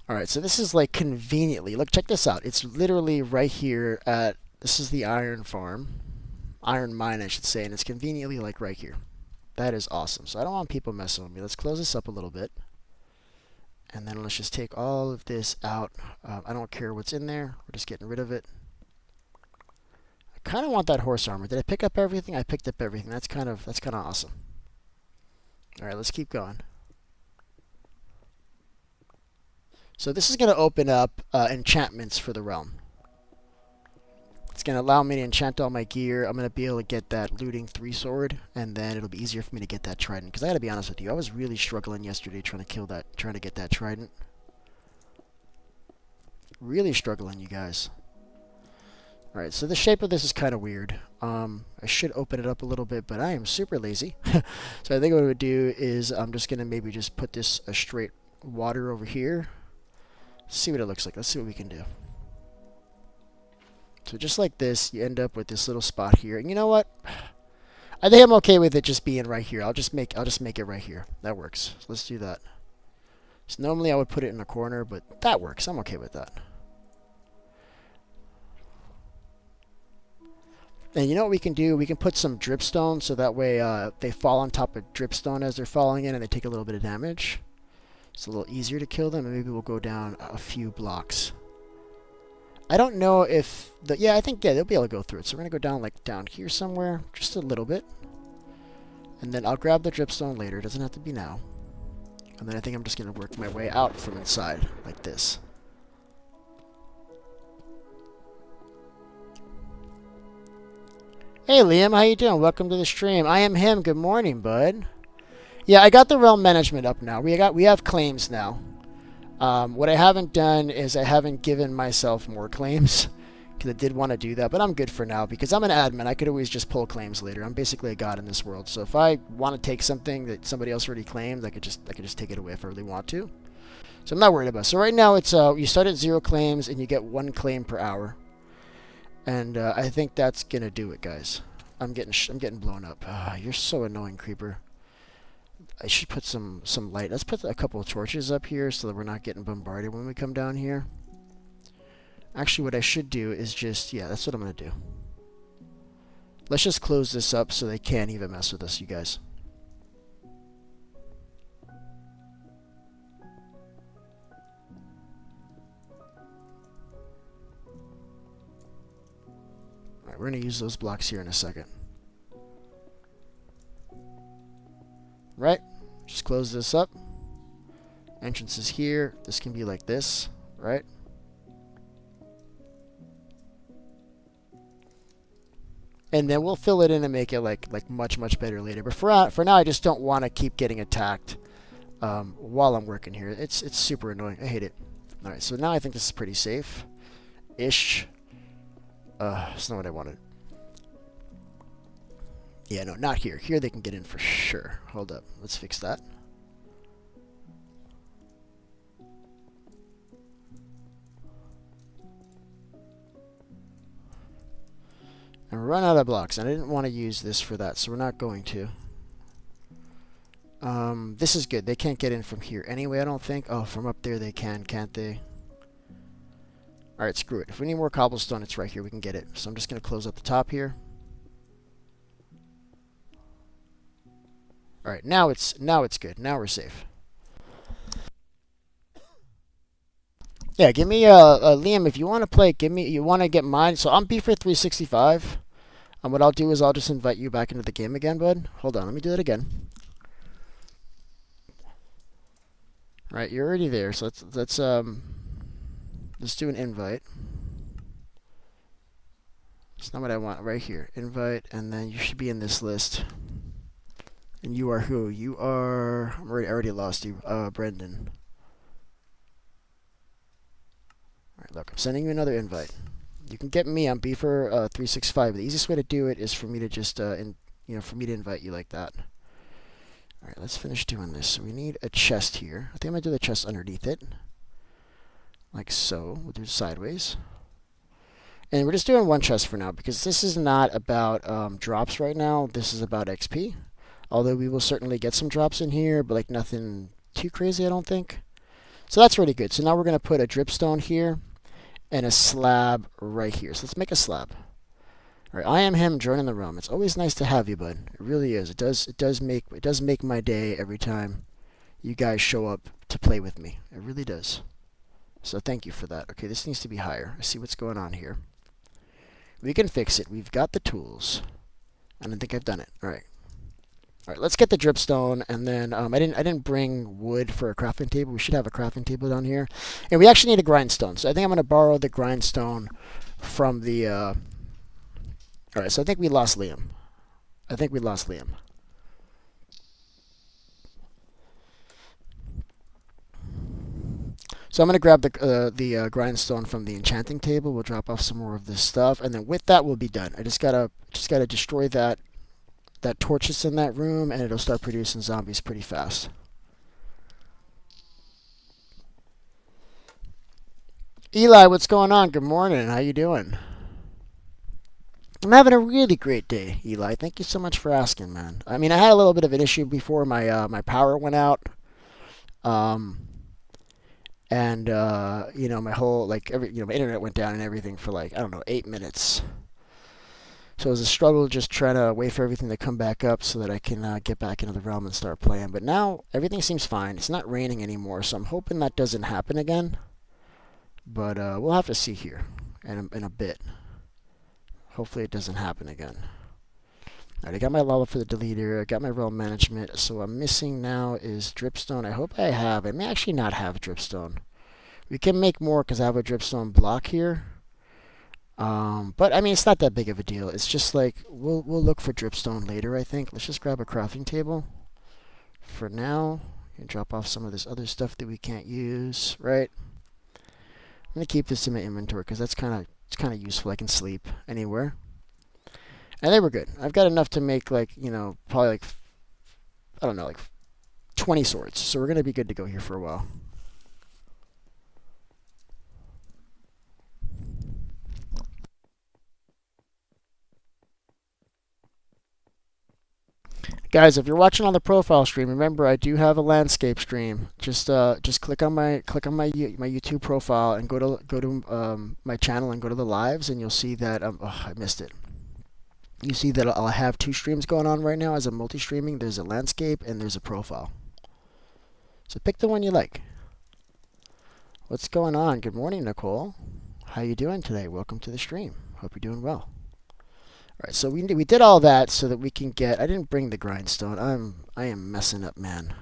All right, so this is like conveniently. Look, check this out. It's literally right here at. This is the iron farm, iron mine, I should say, and it's conveniently like right here. That is awesome. So I don't want people messing with me. Let's close this up a little bit, and then let's just take all of this out. I don't care what's in there. We're just getting rid of it. Kind of want that horse armor. Did I pick up everything? I picked up everything. That's kind of awesome. All right, let's keep going. So this is going to open up enchantments for the realm. going to allow me to enchant all my gear. I'm going to be able to get that looting 3 sword, and then it'll be easier for me to get that trident. Because I got to be honest with you, I was really struggling yesterday trying to get that trident. Really struggling, you guys. Alright, so the shape of this is kind of weird. I should open it up a little bit, but I am super lazy. So I think what I would do is I'm just going to maybe just put this a straight water over here. See what it looks like. Let's see what we can do. So just like this, you end up with this little spot here. And you know what? I think I'm okay with it just being right here. I'll just make it right here. That works. So let's do that. So normally I would put it in a corner, but that works. I'm okay with that. And you know what we can do? We can put some dripstone so that way they fall on top of dripstone as they're falling in and they take a little bit of damage. It's a little easier to kill them, and maybe we'll go down a few blocks. I don't know if yeah, I think they'll be able to go through it. So we're gonna go down like down here somewhere, just a little bit. And then I'll grab the dripstone later. It doesn't have to be now. And then I think I'm just gonna work my way out from inside like this. Hey Liam, how you doing? Welcome to the stream. I am him. Good morning, bud. Yeah, I got the realm management up now. We have claims now. What I haven't done is I haven't given myself more claims because I did want to do that, but I'm good for now because I'm an admin. I could always just pull claims later. I'm basically a god in this world. So if I want to take something that somebody else already claimed, I could just take it away if I really want to. So I'm not worried about it. So right now it's you start at 0 claims and you get 1 claim per hour. And I think that's gonna do it, guys. I'm getting blown up. You're so annoying, creeper. I should put some light. Let's put a couple of torches up here so that we're not getting bombarded when we come down here. Actually, what I should do is just that's what I'm gonna do. Let's just close this up so they can't even mess with us, you guys. We're going to use those blocks here in a second. Right? Just close this up. Entrance is here. This can be like this, right? And then we'll fill it in and make it like much better later. But for now, I just don't want to keep getting attacked while I'm working here. It's super annoying. I hate it. All right, so now I think this is pretty safe-ish. That's not what I wanted. Yeah, no, not here. Here they can get in for sure. Hold up. Let's fix that. And we're running out of blocks, and I didn't want to use this for that, so we're not going to. This is good. They can't get in from here anyway, I don't think. Oh, from up there they can, can't they? Alright, screw it. If we need more cobblestone, it's right here. We can get it. So I'm just going to close up the top here. Alright, now it's good. Now we're safe. Yeah, give me Liam, if you want to play, you want to get mine. So I'm B for 365. And what I'll do is I'll just invite you back into the game again, bud. Hold on, let me do that again. Alright, you're already there. So let's do an invite. It's not what I want. Right here. Invite, and then you should be in this list. And you are who? You are... I already lost you. Brendan. Alright, look. I'm sending you another invite. You can get me on B for 365. The easiest way to do it is for me to just, for me to invite you like that. Alright, let's finish doing this. So we need a chest here. I think I'm going to do the chest underneath it. Like so. We'll do it sideways. And we're just doing one chest for now because this is not about drops right now. This is about XP. Although we will certainly get some drops in here, but like nothing too crazy, I don't think. So that's really good. So now we're going to put a dripstone here and a slab right here. So let's make a slab. All right, I am him joining the realm. It's always nice to have you, bud. It really is. It does make my day every time you guys show up to play with me. It really does. So thank you for that. Okay, this needs to be higher. I see what's going on here. We can fix it. We've got the tools. And I think I've done it. All right. All right, let's get the dripstone, and then I didn't bring wood for a crafting table. We should have a crafting table down here. And we actually need a grindstone. So I think I'm going to borrow the grindstone from the All right, so I think we lost Liam. I think we lost Liam. So I'm going to grab the grindstone from the enchanting table. We'll drop off some more of this stuff, and then with that we'll be done. I just gotta destroy that torch that's in that room, and it'll start producing zombies pretty fast. Eli, what's going on? Good morning. How you doing? I'm having a really great day, Eli. Thank you so much for asking, man. I mean, I had a little bit of an issue before my power went out. Um, and you know, my whole my internet went down and everything for like, I don't know, 8 minutes. So it was a struggle just trying to wait for everything to come back up so that I can get back into the realm and start playing. But now everything seems fine. It's not raining anymore, so I'm hoping that doesn't happen again. But we'll have to see here in a bit. Hopefully it doesn't happen again. Alright, I got my lava for the deleter. I got my realm management. So I'm missing now is dripstone. I hope I have. I may actually not have dripstone. We can make more because I have a dripstone block here. But I mean, it's not that big of a deal. It's just like we'll look for dripstone later, I think. Let's just grab a crafting table for now and drop off some of this other stuff that we can't use, right? I'm gonna keep this in my inventory because it's kind of useful. I can sleep anywhere. And then we're good. I've got enough to make like, probably like, I don't know, like 20 swords. So we're gonna be good to go here for a while. Guys, if you're watching on the profile stream, remember I do have a landscape stream. Just click on my my YouTube profile and go to my channel and go to the lives, and you'll see that I missed it. You see that I'll have 2 streams going on right now as a multi-streaming. There's a landscape and there's a profile. So pick the one you like. What's going on? Good morning, Nicole. How you doing today? Welcome to the stream. Hope you're doing well. Alright, so we did all that so that we can get... I didn't bring the grindstone. I am messing up, man.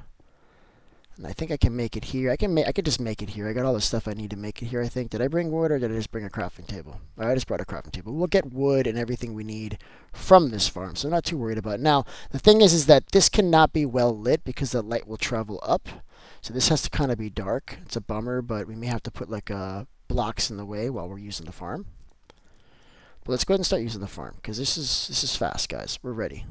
And I think I can make it here. I could just make it here. I got all the stuff I need to make it here, I think. Did I bring wood or did I just bring a crafting table? I just brought a crafting table. We'll get wood and everything we need from this farm, so I'm not too worried about it. Now, the thing is that this cannot be well lit because the light will travel up. So this has to kind of be dark. It's a bummer, but we may have to put like blocks in the way while we're using the farm. But let's go ahead and start using the farm because this is fast, guys. We're ready.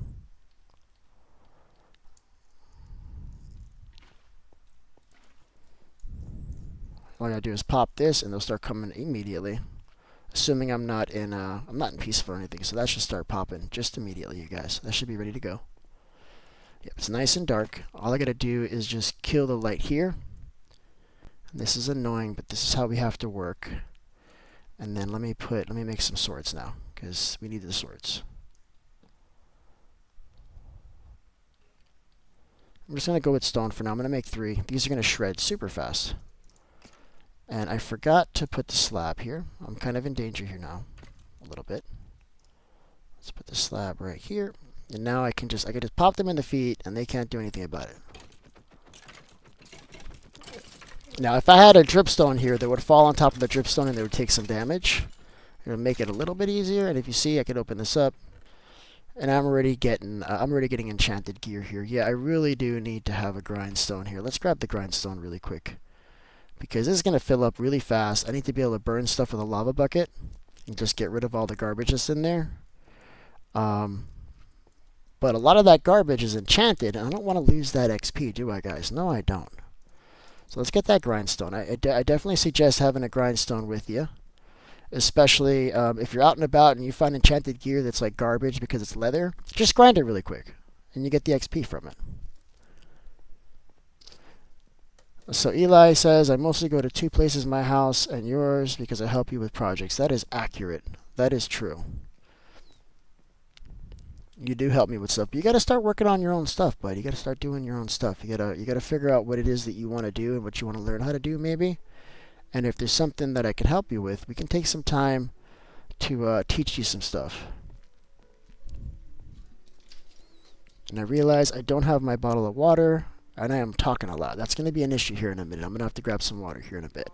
All I gotta do is pop this, and they'll start coming immediately. Assuming I'm not in peaceful or anything, so that should start popping just immediately, you guys. That should be ready to go. Yep, it's nice and dark. All I gotta do is just kill the light here. And this is annoying, but this is how we have to work. And then let me make some swords now, because we need the swords. I'm just gonna go with stone for now. I'm gonna make 3. These are gonna shred super fast. And I forgot to put the slab here. I'm kind of in danger here now, a little bit. Let's put the slab right here. And now I can just pop them in the feet, and they can't do anything about it. Now, if I had a dripstone here, they would fall on top of the dripstone and they would take some damage. It would make it a little bit easier. And if you see, I can open this up, and I'm already getting enchanted gear here. Yeah, I really do need to have a grindstone here. Let's grab the grindstone really quick, because this is going to fill up really fast. I need to be able to burn stuff with a lava bucket and just get rid of all the garbage that's in there. But a lot of that garbage is enchanted, and I don't want to lose that XP, do I, guys? No, I don't. So let's get that grindstone. I definitely suggest having a grindstone with you, especially if you're out and about and you find enchanted gear that's like garbage because it's leather. Just grind it really quick, and you get the XP from it. So Eli says, I mostly go to 2 places, my house and yours, because I help you with projects. That is accurate. That is true. You do help me with stuff. But you got to start working on your own stuff, bud. You got to start doing your own stuff. You got to figure out what it is that you want to do and what you want to learn how to do, maybe. And if there's something that I can help you with, we can take some time to teach you some stuff. And I realize I don't have my bottle of water, and I am talking a lot. That's going to be an issue here in a minute. I'm going to have to grab some water here in a bit.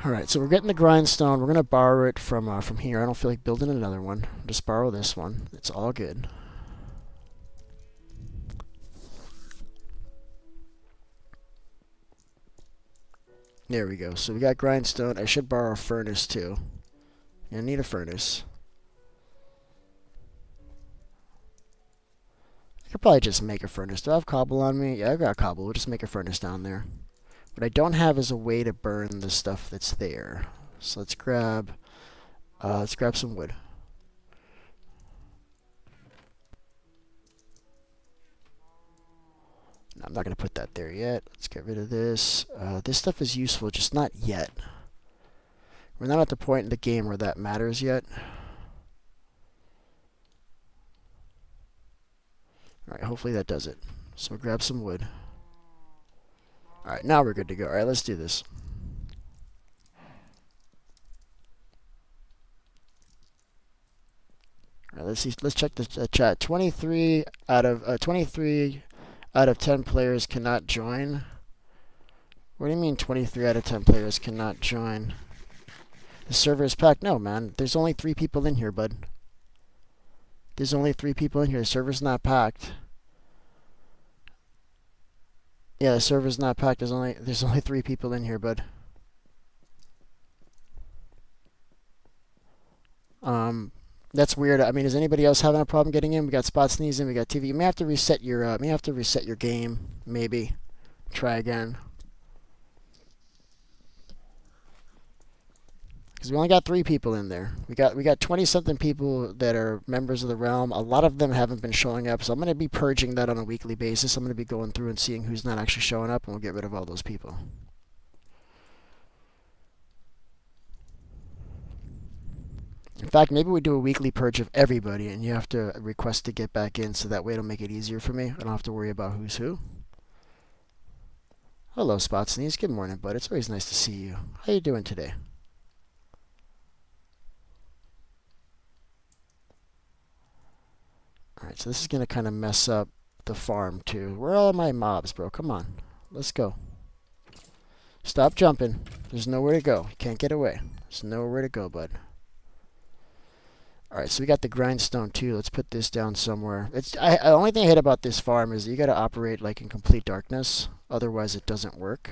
Alright, so we're getting the grindstone. We're going to borrow it from here. I don't feel like building another one. Just borrow this one. It's all good. There we go. So we got grindstone. I should borrow a furnace too. I need a furnace. I could probably just make a furnace. Do I have cobble on me? Yeah, I've got cobble. We'll just make a furnace down there. What I don't have is a way to burn the stuff that's there. So let's grab some wood. No, I'm not going to put that there yet. Let's get rid of this. This stuff is useful, just not yet. We're not at the point in the game where that matters yet. Alright, hopefully that does it. So grab some wood. Alright, now we're good to go. Alright, let's do this. Alright, let's see. Let's check the chat. 23 out of 10 players cannot join. What do you mean 23 out of 10 players cannot join? The server is packed. No, man. There's only 3 people in here, bud. There's only 3 people in here. The server's not packed. Yeah, the server's not packed. There's only 3 people in here, bud. That's weird. I mean, is anybody else having a problem getting in? We got Spot sneezing. We got TV. You may have to reset your. Game. Maybe. Try again. Because we only got 3 people in there. We got 20-something people that are members of the realm. A lot of them haven't been showing up, so I'm going to be purging that on a weekly basis. I'm going to be going through and seeing who's not actually showing up, and we'll get rid of all those people. In fact, maybe we do a weekly purge of everybody, and you have to request to get back in, so that way it'll make it easier for me. I don't have to worry about who's who. Hello, Spot Sneeze. Good morning, bud. It's always nice to see you. How you doing today? Alright, so this is going to kind of mess up the farm, too. Where are all my mobs, bro? Come on. Let's go. Stop jumping. There's nowhere to go. You can't get away. There's nowhere to go, bud. Alright, so we got the grindstone too. Let's put this down somewhere. The only thing I hate about this farm is that you got to operate like in complete darkness. Otherwise it doesn't work.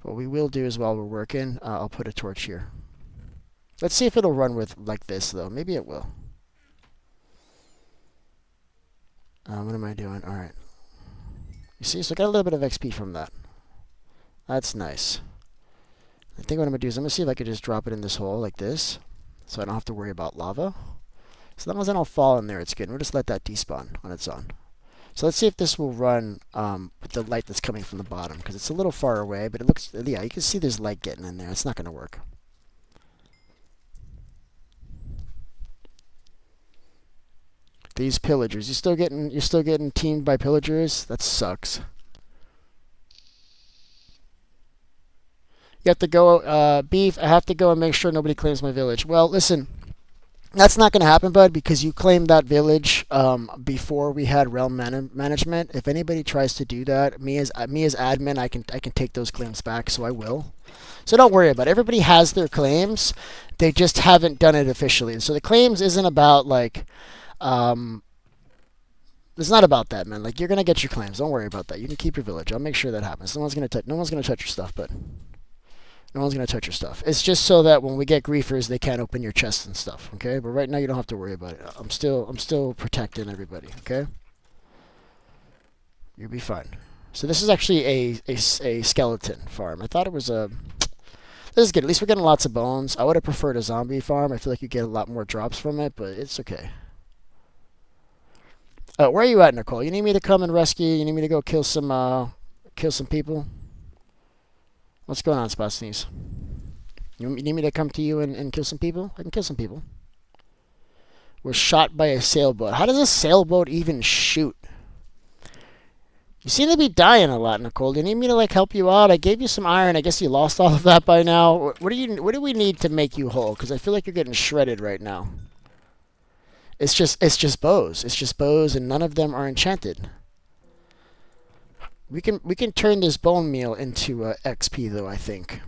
What we will do is while we're working, I'll put a torch here. Let's see if it'll run with like this though. Maybe it will. What am I doing? Alright. You see, so I got a little bit of XP from that. That's nice. I think what I'm going to do is I'm going to see if I could just drop it in this hole like this. So I don't have to worry about lava. As long as I don't fall in there, it's good. We'll just let that despawn on its own. So let's see if this will run with the light that's coming from the bottom, because it's a little far away, but it looks, yeah, you can see there's light getting in there. It's not going to work. These pillagers, you're still getting teamed by pillagers? That sucks. You have to go, Beef, I have to go and make sure nobody claims my village. Well, listen, that's not going to happen, bud, because you claimed that village before we had realm management. If anybody tries to do that, me as admin, I can take those claims back, so I will. So don't worry about it. Everybody has their claims. They just haven't done it officially. So the claims isn't about, like, it's not about that, man. Like, you're going to get your claims. Don't worry about that. You can keep your village. I'll make sure that happens. No one's going to touch your stuff, but... No one's going to touch your stuff. It's just so that when we get griefers, they can't open your chests and stuff, okay? But right now, you don't have to worry about it. I'm still protecting everybody, okay? You'll be fine. So this is actually a skeleton farm. I thought it was a... This is good. At least we're getting lots of bones. I would have preferred a zombie farm. I feel like you get a lot more drops from it, but it's okay. Where are you at, Nicole? You need me to come and rescue? You need me to go kill some people? What's going on, Spot Sneeze? You need me to come to you and kill some people? I can kill some people. We're shot by a sailboat. How does a sailboat even shoot? You seem to be dying a lot, Nicole. Do you need me to like help you out? I gave you some iron. I guess you lost all of that by now. What do we need to make you whole? Because I feel like you're getting shredded right now. It's just bows. It's just bows, and none of them are enchanted. We can turn this bone meal into XP though, I think.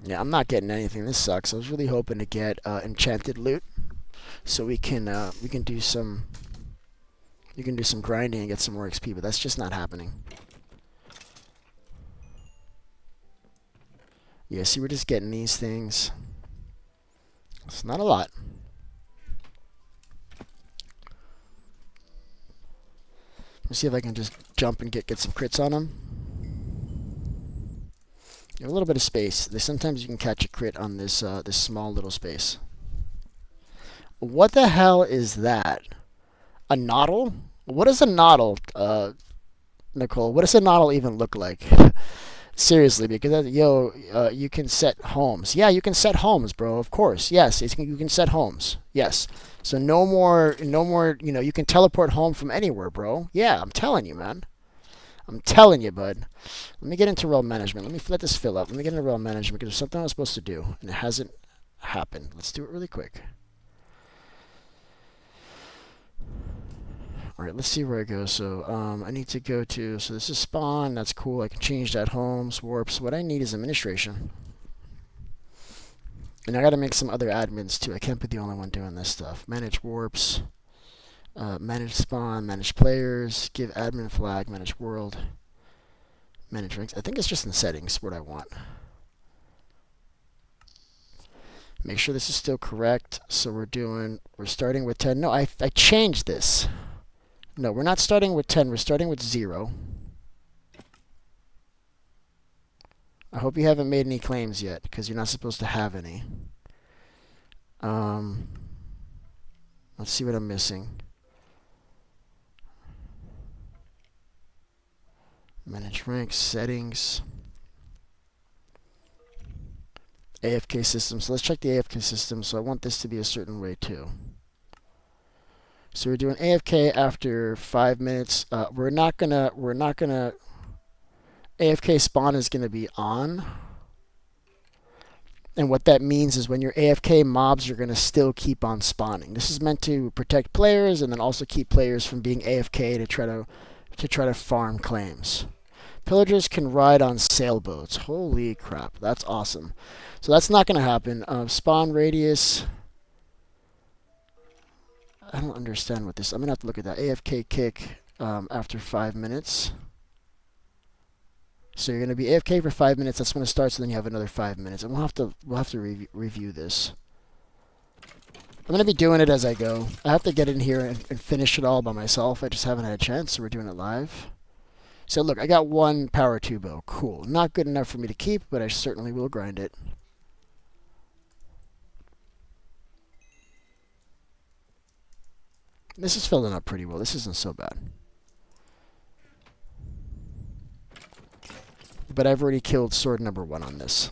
Yeah, I'm not getting anything. This sucks. I was really hoping to get enchanted loot, so we can do some grinding and get some more XP, but that's just not happening. Yeah, see, we're just getting these things. It's not a lot. Let's see if I can just jump and get some crits on them. You have a little bit of space. Sometimes you can catch a crit on this this small little space. What the hell is that? A noddle? What is a noddle, Nicole? What does a noddle even look like? Seriously, because you can set homes. Yeah, you can set homes, bro. Of course, yes, you can set homes. Yes. So no more. You know, you can teleport home from anywhere, bro. Yeah, I'm telling you, man. I'm telling you, bud. Let me get into role management. Let me let this fill up. Let me get into role management because there's something I was supposed to do and it hasn't happened. Let's do it really quick. All right, let's see where I go. So I need to go to, so this is spawn. That's cool. I can change that homes, warps. What I need is administration. And I got to make some other admins too. I can't be the only one doing this stuff. Manage warps, manage spawn, manage players, give admin flag, manage world, manage ranks. I think it's just in settings what I want. Make sure this is still correct. So we're starting with 10. No, I changed this. No, we're not starting with 10. We're starting with 0. I hope you haven't made any claims yet, because you're not supposed to have any. Let's see what I'm missing. Manage ranks, settings. AFK system. So let's check the AFK system. So I want this to be a certain way too. So we're doing AFK after 5 minutes. We're not gonna. AFK spawn is gonna be on. And what that means is when you're AFK, mobs are gonna still keep on spawning. This is meant to protect players and then also keep players from being AFK to try to farm claims. Pillagers can ride on sailboats. Holy crap, that's awesome. So that's not gonna happen. Spawn radius. I don't understand what this. I'm gonna have to look at that. AFK kick after 5 minutes. So you're gonna be AFK for 5 minutes. That's when it starts, and then you have another 5 minutes. And we'll have to review this. I'm gonna be doing it as I go. I have to get in here and finish it all by myself. I just haven't had a chance, so we're doing it live. So look, I got 1 power 2 bow. Cool. Not good enough for me to keep, but I certainly will grind it. This is filling up pretty well. This isn't so bad. But I've already killed sword number 1 on this.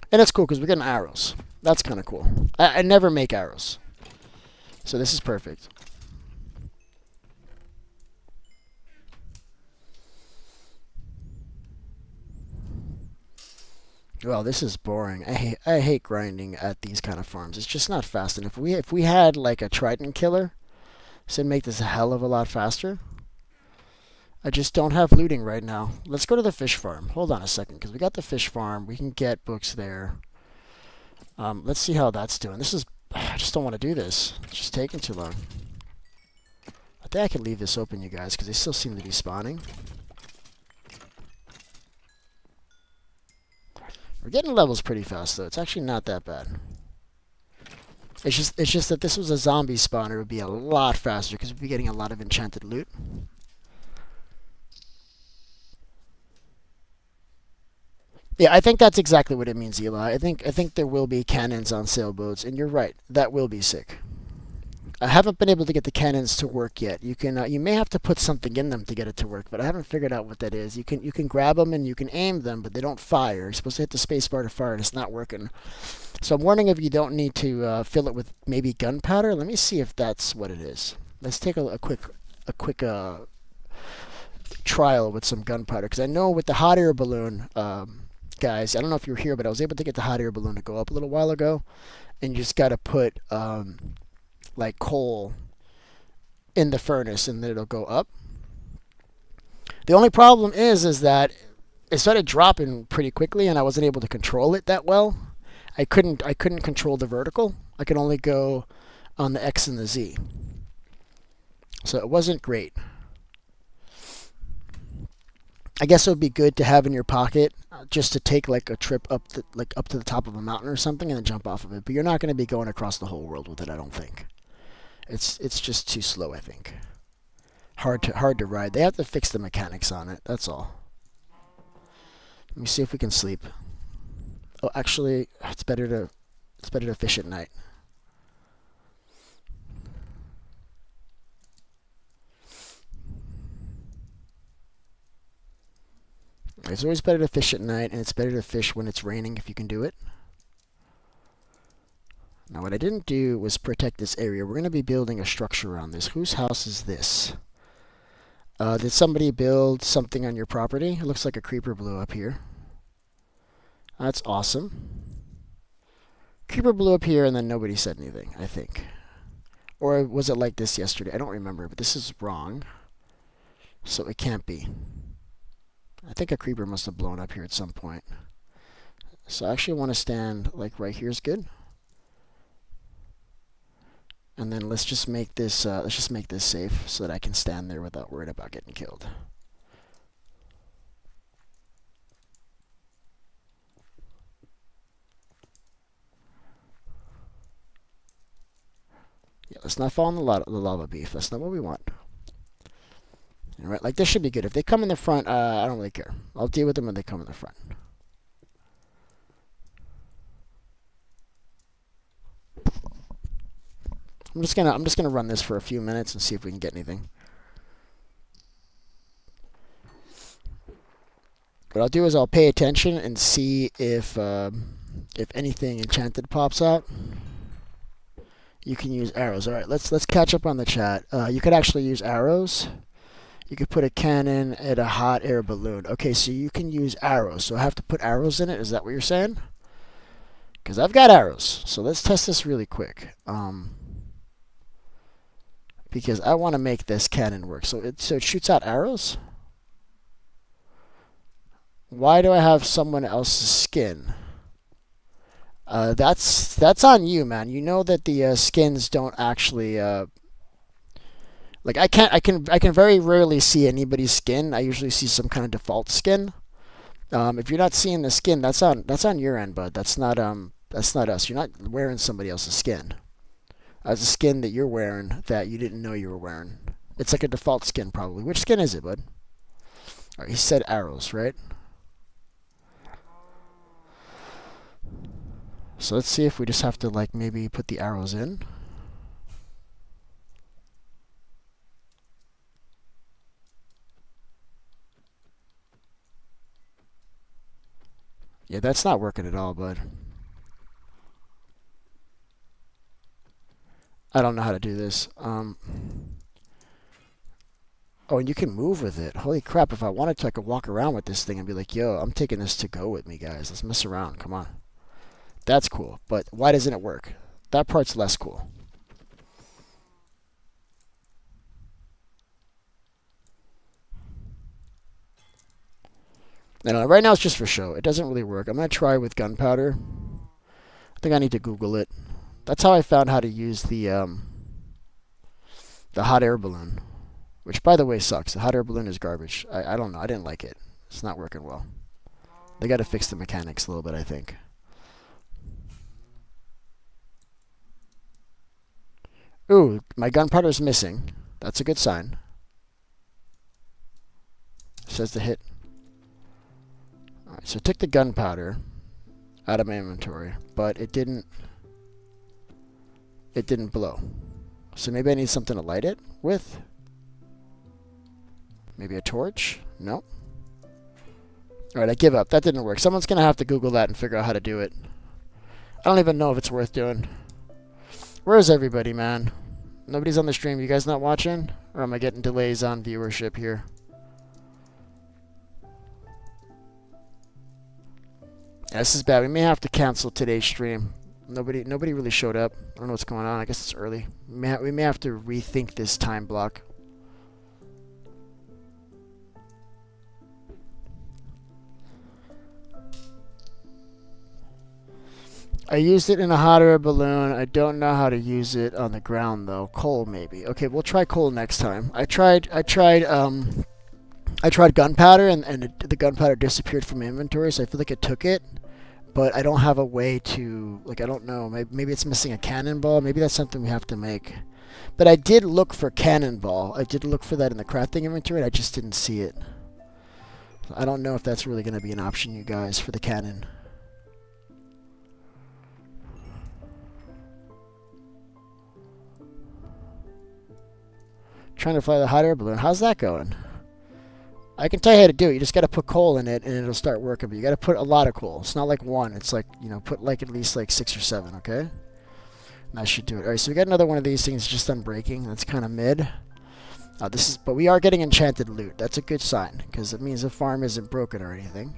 And it's cool because we're getting arrows. That's kind of cool. I never make arrows. So this is perfect. Well, this is boring. I hate grinding at these kind of farms. It's just not fast enough. If we had like a trident killer, this would make this a hell of a lot faster. I just don't have looting right now. Let's go to the fish farm. Hold on a second, because we got the fish farm. We can get books there. Let's see how that's doing. I just don't want to do this. It's just taking too long. I think I can leave this open, you guys, because they still seem to be spawning. We're getting levels pretty fast, though. It's actually not that bad. It's just that this was a zombie spawner, it would be a lot faster because we'd be getting a lot of enchanted loot. Yeah, I think that's exactly what it means, Eli. I think there will be cannons on sailboats, and you're right. That will be sick. I haven't been able to get the cannons to work yet. You may have to put something in them to get it to work, but I haven't figured out what that is. You can grab them and you can aim them, but they don't fire. You're supposed to hit the space bar to fire, and it's not working. So I'm warning if you don't need to fill it with maybe gunpowder. Let me see if that's what it is. Let's take a quick trial with some gunpowder, because I know with the hot air balloon, guys, I don't know if you were here, but I was able to get the hot air balloon to go up a little while ago, and you just got to put like coal in the furnace and then it'll go up. The only problem is that it started dropping pretty quickly, and I wasn't able to control it that well. I couldn't control the vertical. I could only go on the X and the Z. So it wasn't great. I guess it would be good to have in your pocket just to take like a trip up to the top of a mountain or something and then jump off of it. But you're not going to be going across the whole world with it, I don't think. It's just too slow, I think. Hard to ride. They have to fix the mechanics on it. That's all. Let me see if we can sleep. Oh, actually, it's better to fish at night. It's always better to fish at night, and it's better to fish when it's raining if you can do it. Now, what I didn't do was protect this area. We're going to be building a structure around this. Whose house is this? Did somebody build something on your property? It looks like a creeper blew up here. That's awesome. Creeper blew up here, and then nobody said anything, I think. Or was it like this yesterday? I don't remember, but this is wrong. So it can't be. I think a creeper must have blown up here at some point. So I actually want to stand like right here is good. And then let's just make this safe so that I can stand there without worrying about getting killed. Yeah, let's not fall in the lava beef. That's not what we want. All right, like this should be good. If they come in the front, I don't really care. I'll deal with them when they come in the front. I'm just gonna run this for a few minutes and see if we can get anything. What I'll do is I'll pay attention and see if anything enchanted pops out. You can use arrows. All right, let's catch up on the chat. You could actually use arrows. You could put a cannon at a hot air balloon. Okay, so you can use arrows. So I have to put arrows in it. Is that what you're saying? Because I've got arrows. So let's test this really quick. Because I want to make this cannon work. So it shoots out arrows. Why do I have someone else's skin? That's on you, man. You know that the skins don't actually like I can very rarely see anybody's skin. I usually see some kind of default skin. If you're not seeing the skin, that's on your end, bud. That's not us. You're not wearing somebody else's skin. It's a skin that you're wearing that you didn't know you were wearing. It's like a default skin, probably. Which skin is it, bud? All right, he said arrows, right? So let's see if we just have to like maybe put the arrows in. Yeah, that's not working at all, bud. I don't know how to do this. Oh, and you can move with it. Holy crap, if I wanted to, I could walk around with this thing and be like, yo, I'm taking this to go with me, guys. Let's mess around. Come on. That's cool. But why doesn't it work? That part's less cool. And right now it's just for show. It doesn't really work. I'm going to try with gunpowder. I think I need to Google it. That's how I found how to use the hot air balloon. Which, by the way, sucks. The hot air balloon is garbage. I don't know. I didn't like it. It's not working well. They got to fix the mechanics a little bit, I think. Ooh, my gunpowder's missing. That's a good sign. It says to hit. Alright, so I took the gunpowder out of my inventory, but it didn't blow. So maybe I need something to light it with. Maybe a torch? No. Alright, I give up. That didn't work. Someone's going to have to Google that and figure out how to do it. I don't even know if it's worth doing. Where is everybody, man? Nobody's on the stream. You guys not watching? Or am I getting delays on viewership here? Yeah, this is bad. We may have to cancel today's stream. Nobody really showed up. I don't know what's going on. I guess it's early. We may have to rethink this time block. I used it in a hot air balloon. I don't know how to use it on the ground though. Coal maybe. Okay, we'll try coal next time. I tried gunpowder and the gunpowder disappeared from my inventory, so I feel like it took it. But I don't have a way to, like, I don't know. Maybe it's missing a cannonball. Maybe that's something we have to make. But I did look for cannonball. I did look for that in the crafting inventory, and I just didn't see it. I don't know if that's really going to be an option, you guys, for the cannon. Trying to fly the hot air balloon. How's that going? I can tell you how to do it. You just got to put coal in it, and it'll start working. But you got to put a lot of coal. It's not like one. It's like, you know, put like at least like 6 or 7, okay? And that should do it. All right, so we got another one of these things just done breaking. That's kind of mid. But we are getting enchanted loot. That's a good sign, because it means the farm isn't broken or anything.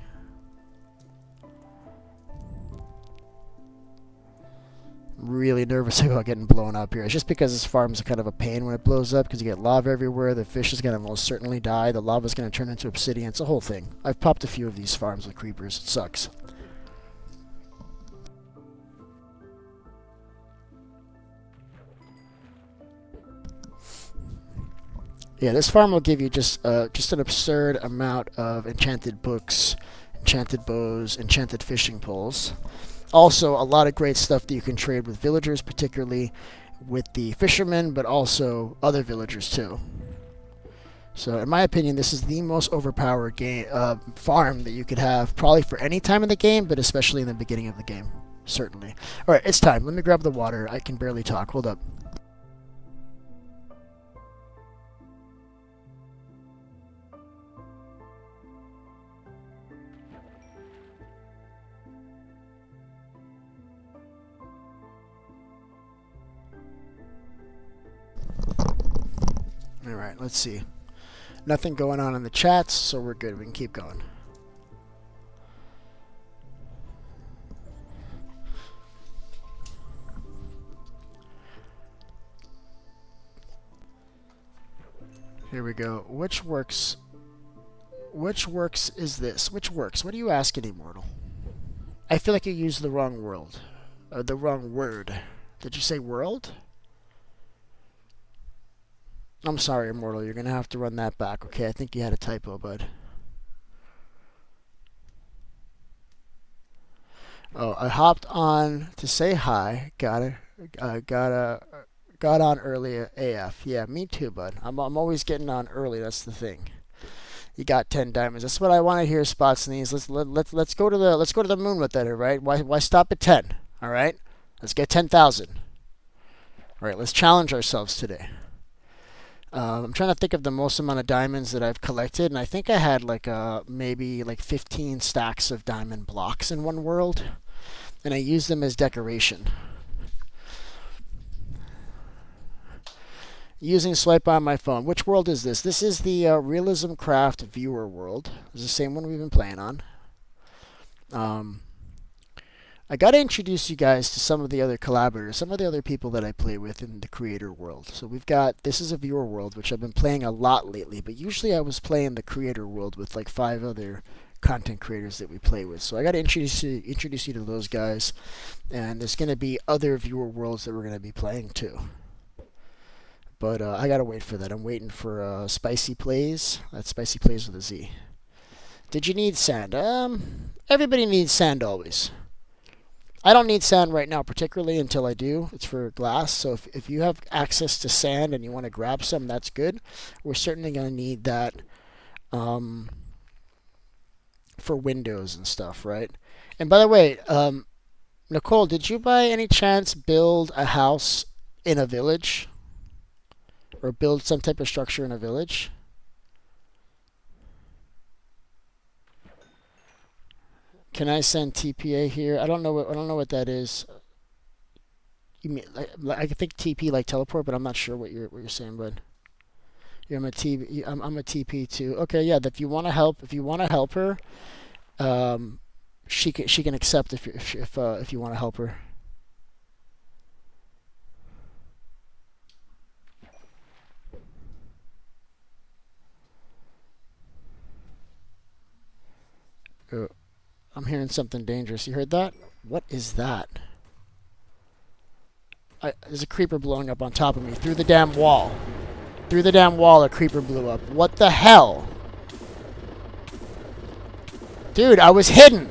Really nervous about getting blown up here. It's just because this farm's kind of a pain when it blows up, because you get lava everywhere. The fish is going to most certainly die. The lava's going to turn into obsidian. It's a whole thing. I've popped a few of these farms with creepers. It sucks. Yeah, this farm will give you just an absurd amount of enchanted books, enchanted bows, enchanted fishing poles. Also, a lot of great stuff that you can trade with villagers, particularly with the fishermen, but also other villagers too. So, in my opinion, this is the most overpowered farm that you could have, probably for any time in the game, but especially in the beginning of the game. Certainly. All right, it's time. Let me grab the water. I can barely talk. Hold up. All right, let's see. Nothing going on in the chats, so we're good. We can keep going. Here we go. Which works is this? Which works? What are you asking, Immortal? I feel like you used the wrong the wrong word. Did you say world? I'm sorry, Immortal. You're going to have to run that back, okay? I think you had a typo, bud. Oh, I hopped on to say hi. Got on early AF. Yeah, me too, bud. I'm always getting on early. That's the thing. You got 10 diamonds. That's what I want to hear, Spots and these. Let's go to the moon with that, all right? Why stop at 10? All right? Let's get 10,000. All right, let's challenge ourselves today. I'm trying to think of the most amount of diamonds that I've collected, and I think I had like maybe like 15 stacks of diamond blocks in one world, and I used them as decoration. Using swipe on my phone. Which world is this? This is the Realism Craft viewer world. It's the same one we've been playing on. I got to introduce you guys to some of the other collaborators, some of the other people that I play with in the creator world. So this is a viewer world, which I've been playing a lot lately, but usually I was playing the creator world with like 5 other content creators that we play with. So I got to introduce you to those guys, and there's going to be other viewer worlds that we're going to be playing too. But I got to wait for that. I'm waiting for Spicy Plays. That's Spicy Plays with a Z. Did you need sand? Everybody needs sand always. I don't need sand right now particularly until I do. It's for glass. So if you have access to sand and you want to grab some, that's good. We're certainly going to need that for windows and stuff, right? And by the way, Nicole, did you by any chance build a house in a village? Or build some type of structure in a village? Can I send TPA here? I don't know what that is. You mean I think TP like teleport, but I'm not sure what you're saying, bud. Yeah, I'm a TP too. Okay, yeah. If you want to help her, she can accept if you want to help her. I'm hearing something dangerous. You heard that? What is that? There's a creeper blowing up on top of me through the damn wall. Through the damn wall, a creeper blew up. What the hell? Dude, I was hidden.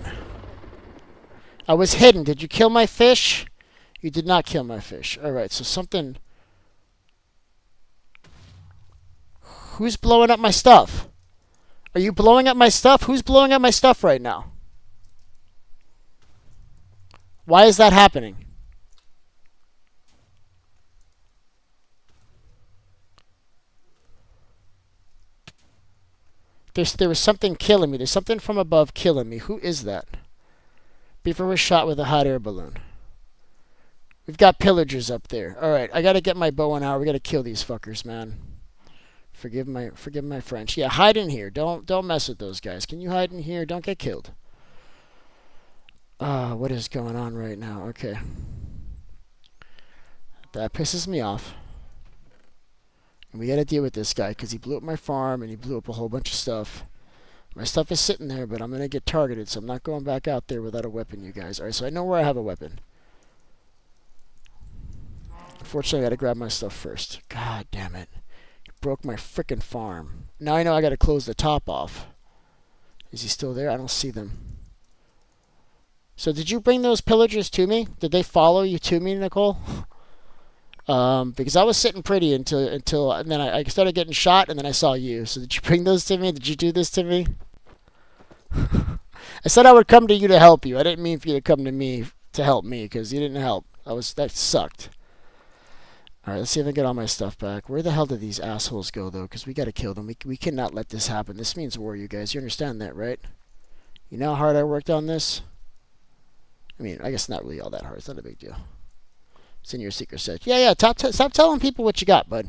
I was hidden. Did you kill my fish? You did not kill my fish. Alright, so something... Who's blowing up my stuff? Are you blowing up my stuff? Who's blowing up my stuff right now? Why is that happening? There was something killing me. There's something from above killing me. Who is that? Beaver was shot with a hot air balloon. We've got pillagers up there. Alright, I gotta get my bow and arrow. We gotta kill these fuckers, man. Forgive my French. Yeah, hide in here. Don't mess with those guys. Can you hide in here? Don't get killed. What is going on right now? Okay. That pisses me off. And we gotta deal with this guy because he blew up my farm and he blew up a whole bunch of stuff. My stuff is sitting there, but I'm gonna get targeted, so I'm not going back out there without a weapon, you guys. Alright, so I know where I have a weapon. Unfortunately, I gotta grab my stuff first. God damn it. He broke my frickin' farm. Now I know I gotta close the top off. Is he still there? I don't see them. So did you bring those pillagers to me? Did they follow you to me, Nicole? Because I was sitting pretty until and then I started getting shot, and then I saw you. So did you bring those to me? Did you do this to me? I said I would come to you to help you. I didn't mean for you to come to me to help me, because you didn't help. That sucked. Alright, let's see if I can get all my stuff back. Where the hell did these assholes go, though? Because we gotta kill them. We cannot let this happen. This means war, you guys. You understand that, right? You know how hard I worked on this? I mean, I guess not really all that hard. It's not a big deal. It's in your secret set. Yeah, stop telling people what you got, bud.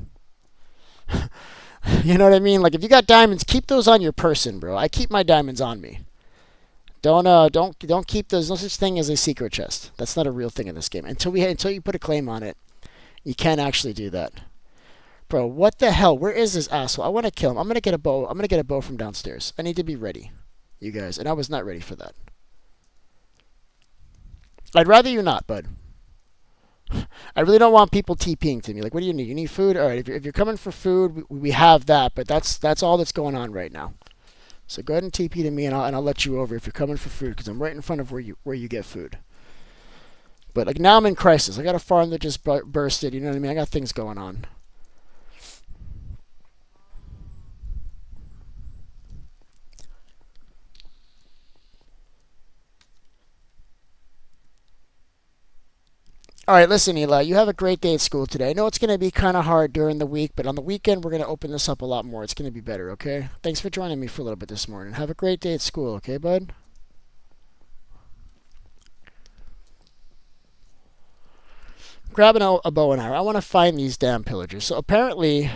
You know what I mean? Like, if you got diamonds, keep those on your person, bro. I keep my diamonds on me. Don't keep those. No such thing as a secret chest. That's not a real thing in this game. Until you put a claim on it, you can't actually do that. Bro, what the hell? Where is this asshole? I want to kill him. I'm gonna get a bow. I'm gonna get a bow from downstairs. I need to be ready, you guys. And I was not ready for that. I'd rather you not, bud. I really don't want people TPing to me. Like, what do you need? You need food? All right, if you're coming for food, we have that, but that's all that's going on right now. So go ahead and TP to me, and I'll let you over if you're coming for food, because I'm right in front of where you get food. But like now I'm in crisis. I got a farm that just bursted. You know what I mean? I got things going on. All right, listen, Eli, you have a great day at school today. I know it's going to be kind of hard during the week, but on the weekend, we're going to open this up a lot more. It's going to be better, okay? Thanks for joining me for a little bit this morning. Have a great day at school, okay, bud? Grabbing a bow and arrow. I want to find these damn pillagers. So apparently,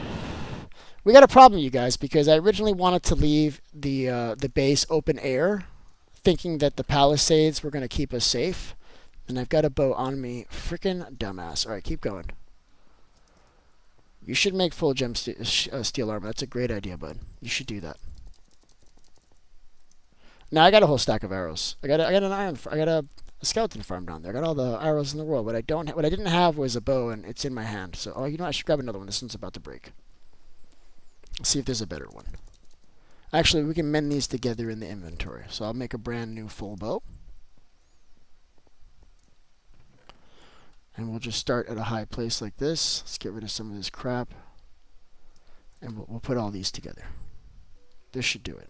we got a problem, you guys, because I originally wanted to leave the base open air, thinking that the palisades were going to keep us safe. And I've got a bow on me. Freaking dumbass. Alright, keep going. You should make full gem steel armor. That's a great idea, bud. You should do that. Now I got a whole stack of arrows. I got a skeleton farm down there. I got all the arrows in the world. What I didn't have was a bow, and it's in my hand. So, oh, you know, I should grab another one. This one's about to break. Let's see if there's a better one. Actually, we can mend these together in the inventory. So I'll make a brand new full bow. And we'll just start at a high place like this. Let's get rid of some of this crap. And we'll put all these together. This should do it.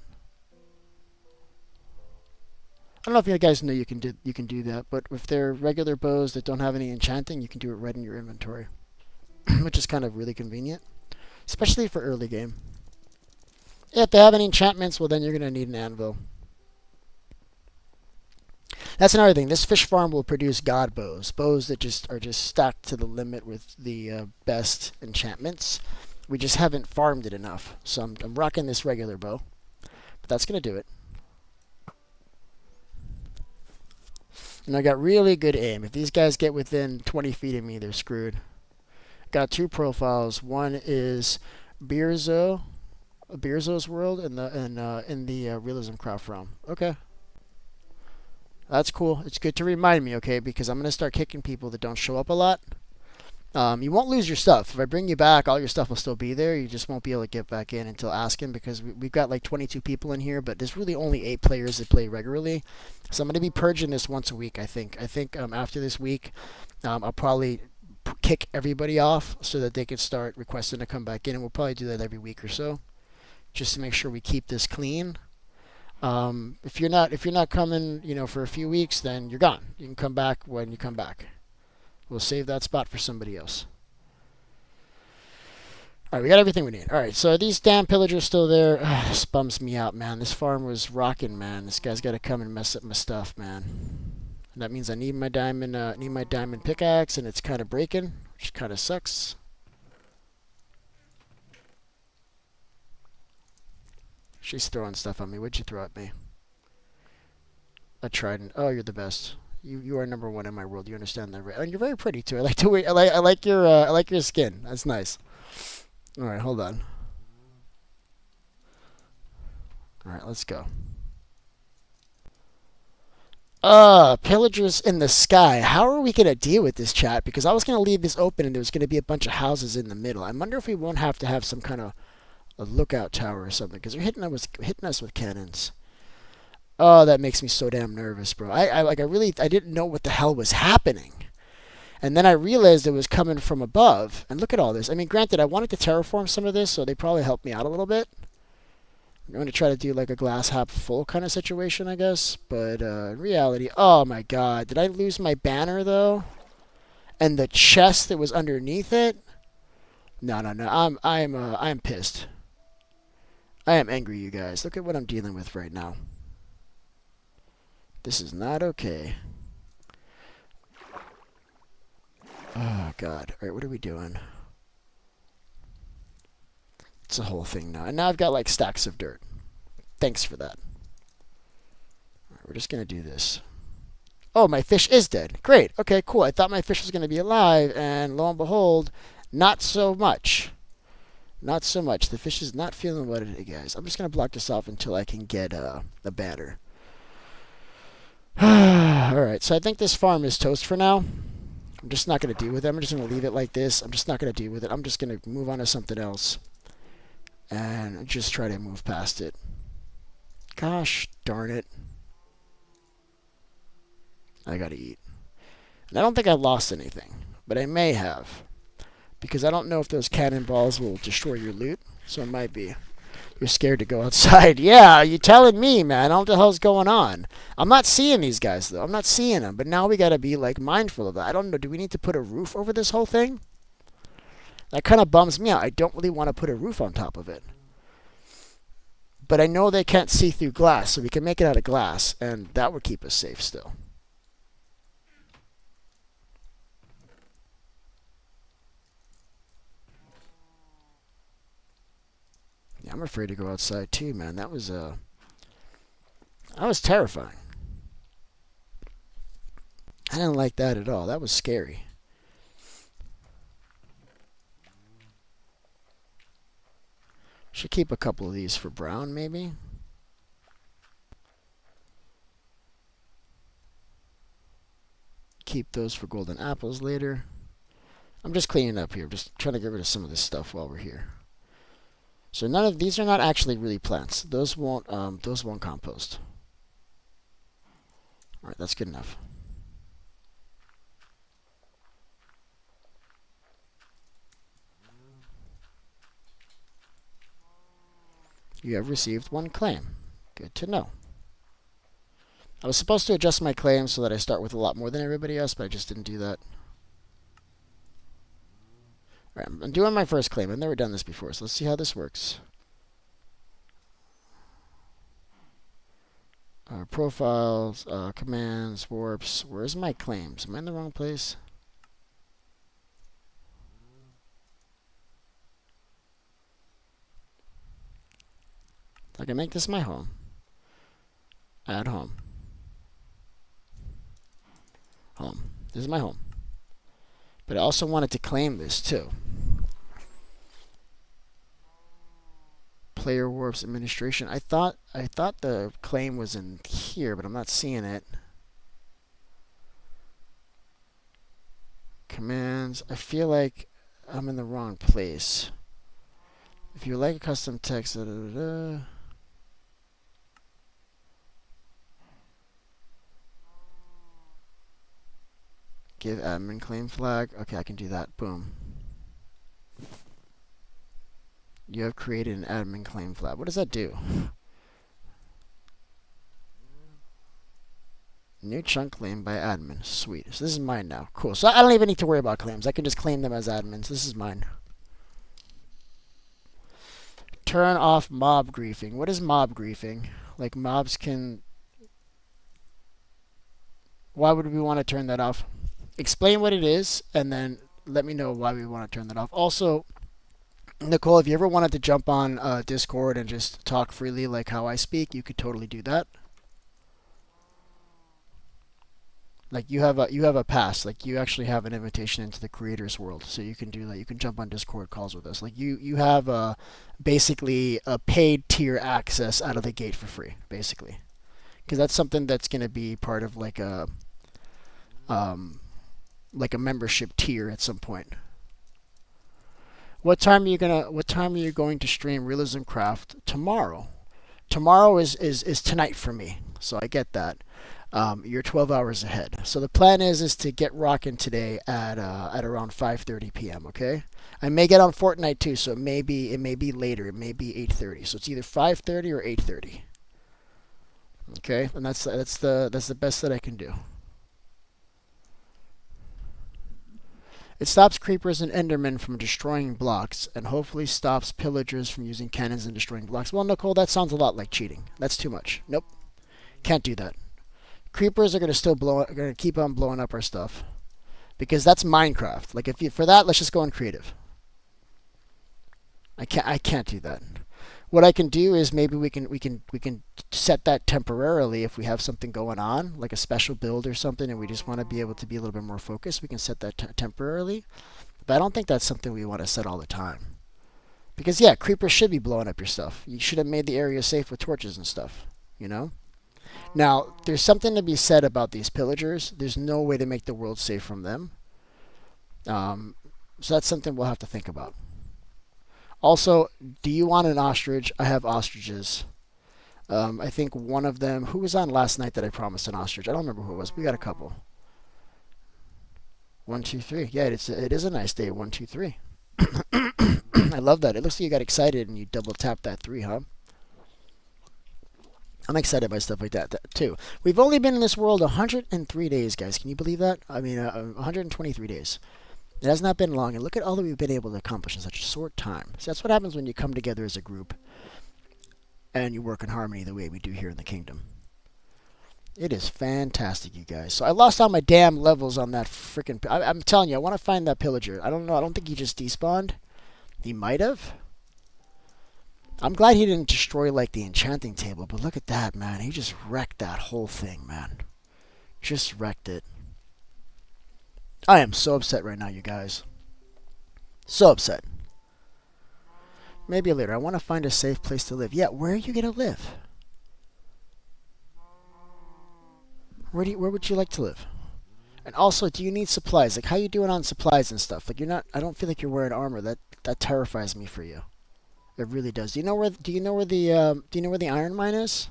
I don't know if you guys know you can do that, but if they're regular bows that don't have any enchanting, you can do it right in your inventory. Which is kind of really convenient. Especially for early game. If they have any enchantments, well then you're going to need an anvil. That's another thing. This fish farm will produce god bows. Bows that are just stacked to the limit with the best enchantments. We just haven't farmed it enough. So I'm rocking this regular bow. But that's going to do it. And I got really good aim. If these guys get within 20 feet of me, they're screwed. Got two profiles. One is Beerzo's world, and in the Realism Craft realm. Okay. That's cool. It's good to remind me, okay, because I'm going to start kicking people that don't show up a lot. You won't lose your stuff. If I bring you back, all your stuff will still be there. You just won't be able to get back in until asking, because we've got like 22 people in here, but there's really only 8 players that play regularly. So I'm going to be purging this once a week, I think. After this week, I'll probably kick everybody off so that they can start requesting to come back in, and we'll probably do that every week or so, just to make sure we keep this clean. If you're not coming, for a few weeks, then you're gone. You can come back when you come back. We'll save that spot for somebody else. All right, we got everything we need. All right, so are these damn pillagers still there? This bums me out, man. This farm was rocking, man. This guy's got to come and mess up my stuff, man. And that means I need my diamond pickaxe, and it's kind of breaking, which kind of sucks. She's throwing stuff at me. What'd you throw at me? A trident. Oh, you're the best. You are number one in my world. You understand that, right? And you're very pretty too. I like your skin. That's nice. All right, hold on. All right, let's go. Pillagers in the sky. How are we gonna deal with this, chat? Because I was gonna leave this open and there was gonna be a bunch of houses in the middle. I wonder if we won't have to have some kind of a lookout tower or something, because they're hitting us with cannons. Oh, that makes me so damn nervous, bro. I didn't know what the hell was happening. And then I realized it was coming from above. And look at all this. I mean, granted, I wanted to terraform some of this, so they probably helped me out a little bit. I'm going to try to do like a glass half full kind of situation, I guess. But in reality, oh my god. Did I lose my banner, though? And the chest that was underneath it? No. I'm pissed. I am angry, you guys. Look at what I'm dealing with right now. This is not okay. Oh, God. All right, what are we doing? It's a whole thing now. And now I've got, like, stacks of dirt. Thanks for that. All right, we're just going to do this. Oh, my fish is dead. Great. Okay, cool. I thought my fish was going to be alive, and lo and behold, not so much. Not so much. The fish is not feeling well today, guys. I'm just going to block this off until I can get a banner. Alright, so I think this farm is toast for now. I'm just not going to deal with it. I'm just going to leave it like this. I'm just not going to deal with it. I'm just going to move on to something else. And just try to move past it. Gosh darn it. I got to eat. And I don't think I lost anything. But I may have. Because I don't know if those cannonballs will destroy your loot. So it might be. You're scared to go outside. Yeah, you telling me, man. I don't know what the hell's going on. I'm not seeing these guys, though. I'm not seeing them. But now we got to be, like, mindful of that. I don't know. Do we need to put a roof over this whole thing? That kind of bums me out. I don't really want to put a roof on top of it. But I know they can't see through glass, so we can make it out of glass. And that would keep us safe still. Yeah, I'm afraid to go outside too, man. That was terrifying. I didn't like that at all. That was scary. Should keep a couple of these for brown, maybe. Keep those for golden apples later. I'm just cleaning up here. Just trying to get rid of some of this stuff while we're here. So none of these are not actually really plants. Those won't compost. All right, that's good enough. You have received 1 claim. Good to know. I was supposed to adjust my claims so that I start with a lot more than everybody else, but I just didn't do that. Alright, I'm doing my first claim. I've never done this before, so let's see how this works. Profiles, commands, warps. Where's my claims? Am I in the wrong place? I can make this my home. Add home. Home. This is my home. But I also wanted to claim this too. Player warps administration. I thought the claim was in here, but I'm not seeing it. Commands. I feel like I'm in the wrong place. If you like a custom text, give admin claim flag. Okay, I can do that. Boom. You have created an admin claim flag. What does that do? New chunk claimed by admin. Sweet. So this is mine now. Cool. So I don't even need to worry about claims. I can just claim them as admins. This is mine. Turn off mob griefing. What is mob griefing? Like mobs can... Why would we want to turn that off? Explain what it is, and then let me know why we want to turn that off. Also, Nicole, if you ever wanted to jump on Discord and just talk freely like how I speak, you could totally do that. Like you have a pass, like you actually have an invitation into the creators world, so you can do that. You can jump on Discord calls with us. Like you have basically a paid tier access out of the gate for free, basically, because that's something that's going to be part of like a membership tier at some point. What time are you going to stream Realism Craft tomorrow? Tomorrow is tonight for me, so I get that. You're 12 hours ahead. So the plan is to get rocking today at around 5:30 p.m. Okay, I may get on Fortnite too, so it may be later. It may be 8:30. So it's either 5:30 or 8:30. Okay, and that's the best that I can do. It stops creepers and endermen from destroying blocks, and hopefully stops pillagers from using cannons and destroying blocks. Well, Nicole, that sounds a lot like cheating. That's too much. Nope, can't do that. Creepers are gonna keep on blowing up our stuff, because that's Minecraft. Like for that, let's just go in creative. I can't do that. What I can do is maybe we can set that temporarily if we have something going on, like a special build or something, and we just want to be able to be a little bit more focused. We can set that temporarily, but I don't think that's something we want to set all the time. Because yeah, creepers should be blowing up your stuff. You should have made the area safe with torches and stuff. You know. Now, there's something to be said about these pillagers. There's no way to make the world safe from them. So that's something we'll have to think about. Also, do you want an ostrich? I have ostriches. I think one of them... Who was on last night that I promised an ostrich? I don't remember who it was. We got a couple. 1, 2, 3. Yeah, it is a nice day. 1, 2, 3. I love that. It looks like you got excited and you double tapped that 3, huh? I'm excited by stuff like that too. We've only been in this world 103 days, guys. Can you believe that? I mean, 123 days. It has not been long, and look at all that we've been able to accomplish in such a short time. So that's what happens when you come together as a group and you work in harmony the way we do here in the kingdom. It is fantastic, you guys. So I lost all my damn levels on that freaking... I'm telling you, I want to find that pillager. I don't know. I don't think he just despawned. He might have. I'm glad he didn't destroy like the enchanting table, but look at that, man. He just wrecked that whole thing, man. Just wrecked it. I am so upset right now, you guys. So upset. Maybe later. I want to find a safe place to live. Yeah, where are you going to live? Where would you like to live? And also, do you need supplies? Like, how you doing on supplies and stuff? Like, you're not... I don't feel like you're wearing armor. That terrifies me for you. It really does. Do you know where the iron mine is?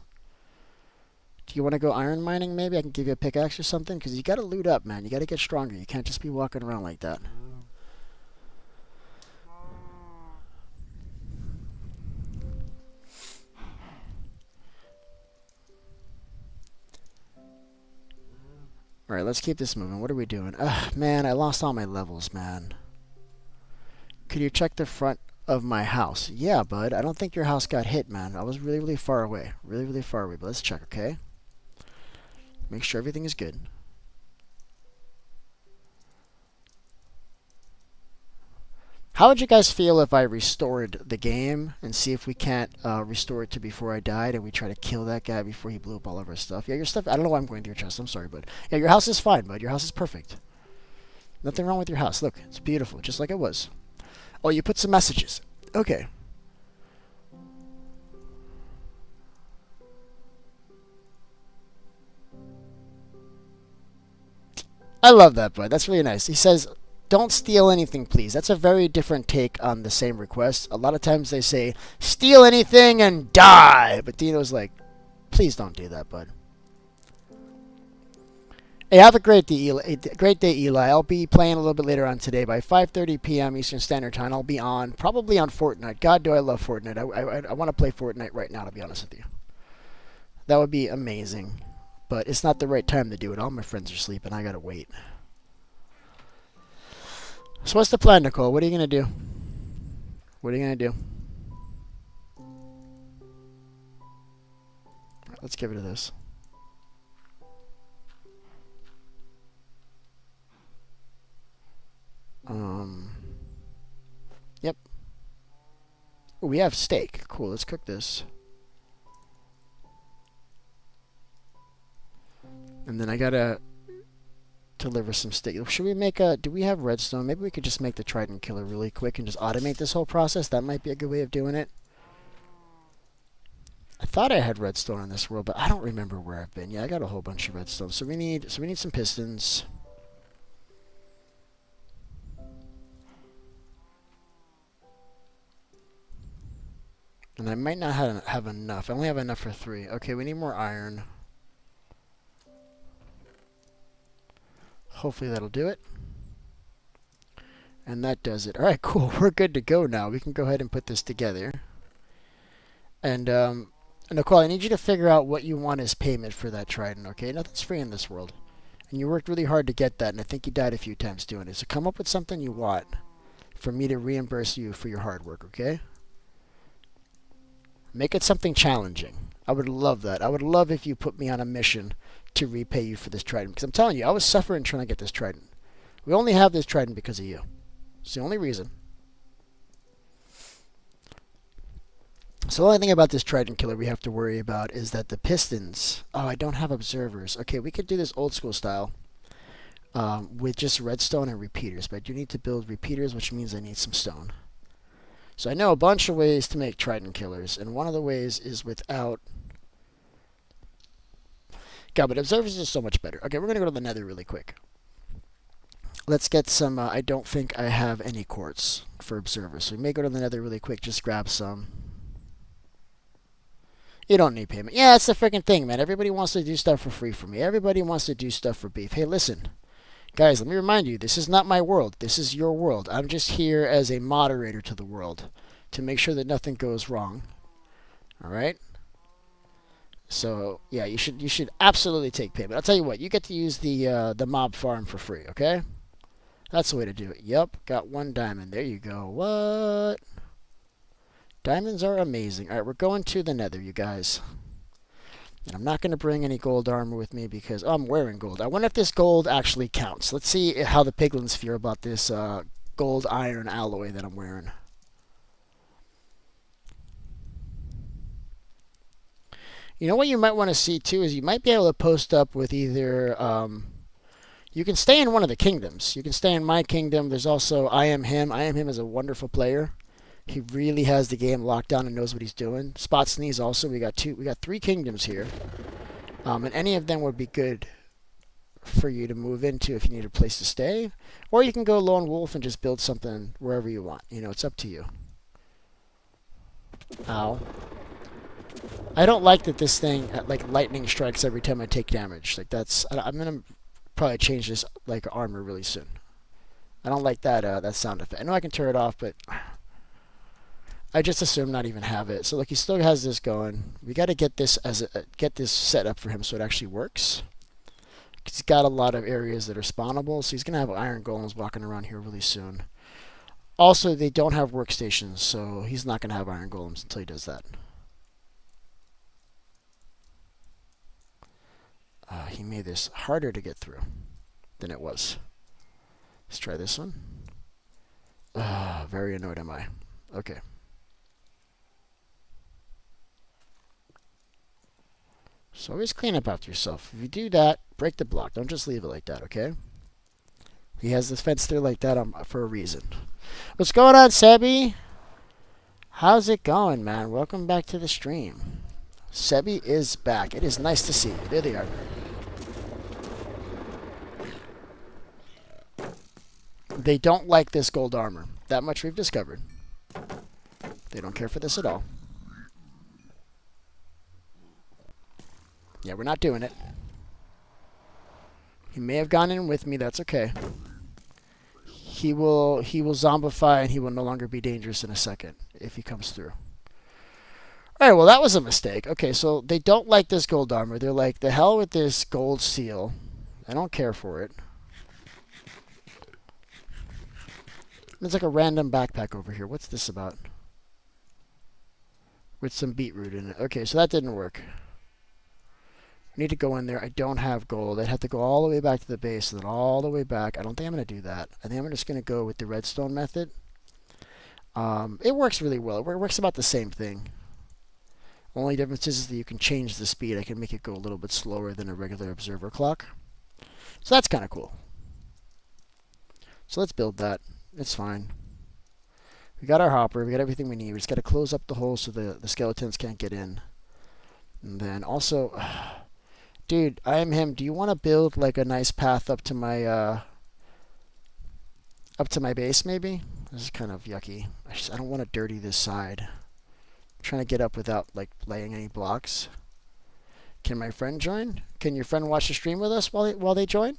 Do you want to go iron mining? Maybe I can give you a pickaxe or something. Because you got to loot up, man. You got to get stronger. You can't just be walking around like that. All right, let's keep this moving. What are we doing? Ugh, man, I lost all my levels, man. Could you check the front of my house? Yeah, bud. I don't think your house got hit, man. I was really, really far away. Really, really far away. But let's check, okay? Make sure everything is good. How would you guys feel if I restored the game and see if we can't restore it to before I died and we try to kill that guy before he blew up all of our stuff? Yeah, your stuff... I don't know why I'm going through your chest. I'm sorry, bud. Yeah, your house is fine, bud. Your house is perfect. Nothing wrong with your house. Look, it's beautiful, just like it was. Oh, you put some messages. Okay. I love that, bud. That's really nice. He says, don't steal anything, please. That's a very different take on the same request. A lot of times they say, steal anything and die. But Dino's like, please don't do that, bud. Hey, have a great day, Eli. Great day, Eli. I'll be playing a little bit later on today. By 5:30 p.m. Eastern Standard Time, I'll be on, probably on Fortnite. God, do I love Fortnite. I want to play Fortnite right now, to be honest with you. That would be amazing. But it's not the right time to do it. All my friends are sleeping. I gotta wait. So what's the plan, Nicole? What are you going to do? What are you going to do? Let's get rid of this. Yep. Ooh, we have steak. Cool, let's cook this. And then I gotta deliver some steak. Should we make a... Do we have redstone? Maybe we could just make the trident killer really quick and just automate this whole process. That might be a good way of doing it. I thought I had redstone in this world, but I don't remember where I've been. Yeah, I got a whole bunch of redstone. So we need some pistons. And I might not have enough. I only have enough for 3. Okay, we need more iron. Hopefully that'll do it. And that does it. Alright, cool. We're good to go now. We can go ahead and put this together. And, Nicole, I need you to figure out what you want as payment for that trident, okay? Nothing's free in this world. And you worked really hard to get that, and I think you died a few times doing it. So come up with something you want for me to reimburse you for your hard work, okay? Make it something challenging. I would love that. I would love if you put me on a mission to repay you for this trident. Because I'm telling you, I was suffering trying to get this trident. We only have this trident because of you. It's the only reason. So the only thing about this trident killer we have to worry about is that the pistons... Oh, I don't have observers. Okay, we could do this old school style with just redstone and repeaters. But I do need to build repeaters, which means I need some stone. So I know a bunch of ways to make trident killers. And one of the ways is without... God, but observers is so much better. Okay, we're going to go to the nether really quick. Let's get some... I don't think I have any quartz for observers. So we may go to the nether really quick. Just grab some. You don't need payment. Yeah, that's the freaking thing, man. Everybody wants to do stuff for free for me. Everybody wants to do stuff for beef. Hey, listen. Guys, let me remind you, this is not my world. This is your world. I'm just here as a moderator to the world to make sure that nothing goes wrong. All right? So, yeah, you should absolutely take payment. I'll tell you what, you get to use the mob farm for free, okay? That's the way to do it. Yep, got 1 diamond. There you go. What? Diamonds are amazing. All right, we're going to the nether, you guys. And I'm not going to bring any gold armor with me because... Oh, I'm wearing gold. I wonder if this gold actually counts. Let's see how the piglins feel about this gold iron alloy that I'm wearing. You know what you might want to see too is you might be able to post up with either... you can stay in one of the kingdoms. You can stay in my kingdom. There's also I Am Him. I Am Him is a wonderful player. He really has the game locked down and knows what he's doing. Spot Sneeze also. We got 3 kingdoms here. And any of them would be good for you to move into if you need a place to stay. Or you can go Lone Wolf and just build something wherever you want. You know, it's up to you. Ow. I don't like that this thing, like, lightning strikes every time I take damage. Like, that's... I'm going to probably change this, like, armor really soon. I don't like that, that sound effect. I know I can turn it off, but... I just assume not even have it. So look, he still has this going. We got to get this get this set up for him so it actually works. He's got a lot of areas that are spawnable, so he's gonna have iron golems walking around here really soon. Also, they don't have workstations, so he's not gonna have iron golems until he does that. He made this harder to get through than it was. Let's try this one. Very annoyed am I. Okay. So always clean up after yourself. If you do that, break the block. Don't just leave it like that, okay? He has this fence there like that for a reason. What's going on, Sebi? How's it going, man? Welcome back to the stream. Sebi is back. It is nice to see you. There they are. They don't like this gold armor. That much we've discovered. They don't care for this at all. Yeah, we're not doing it. He may have gone in with me. That's okay. He will zombify and he will no longer be dangerous in a second if he comes through. All right, well, that was a mistake. Okay, so they don't like this gold armor. They're like, the hell with this gold seal. I don't care for it. There's like a random backpack over here. What's this about? With some beetroot in it. Okay, so that didn't work. I need to go in there. I don't have gold. I'd have to go all the way back to the base and then all the way back. I don't think I'm going to do that. I think I'm just going to go with the redstone method. It works really well. It works about the same thing. Only difference is that you can change the speed. I can make it go a little bit slower than a regular observer clock. So that's kind of cool. So let's build that. It's fine. We got our hopper. We got everything we need. We just got to close up the hole so the skeletons can't get in. And then also... dude, I am him. Do you want to build like a nice path up to my base maybe? This is kind of yucky. I don't want to dirty this side. I'm trying to get up without like laying any blocks. Can my friend join? Can your friend watch the stream with us while they join?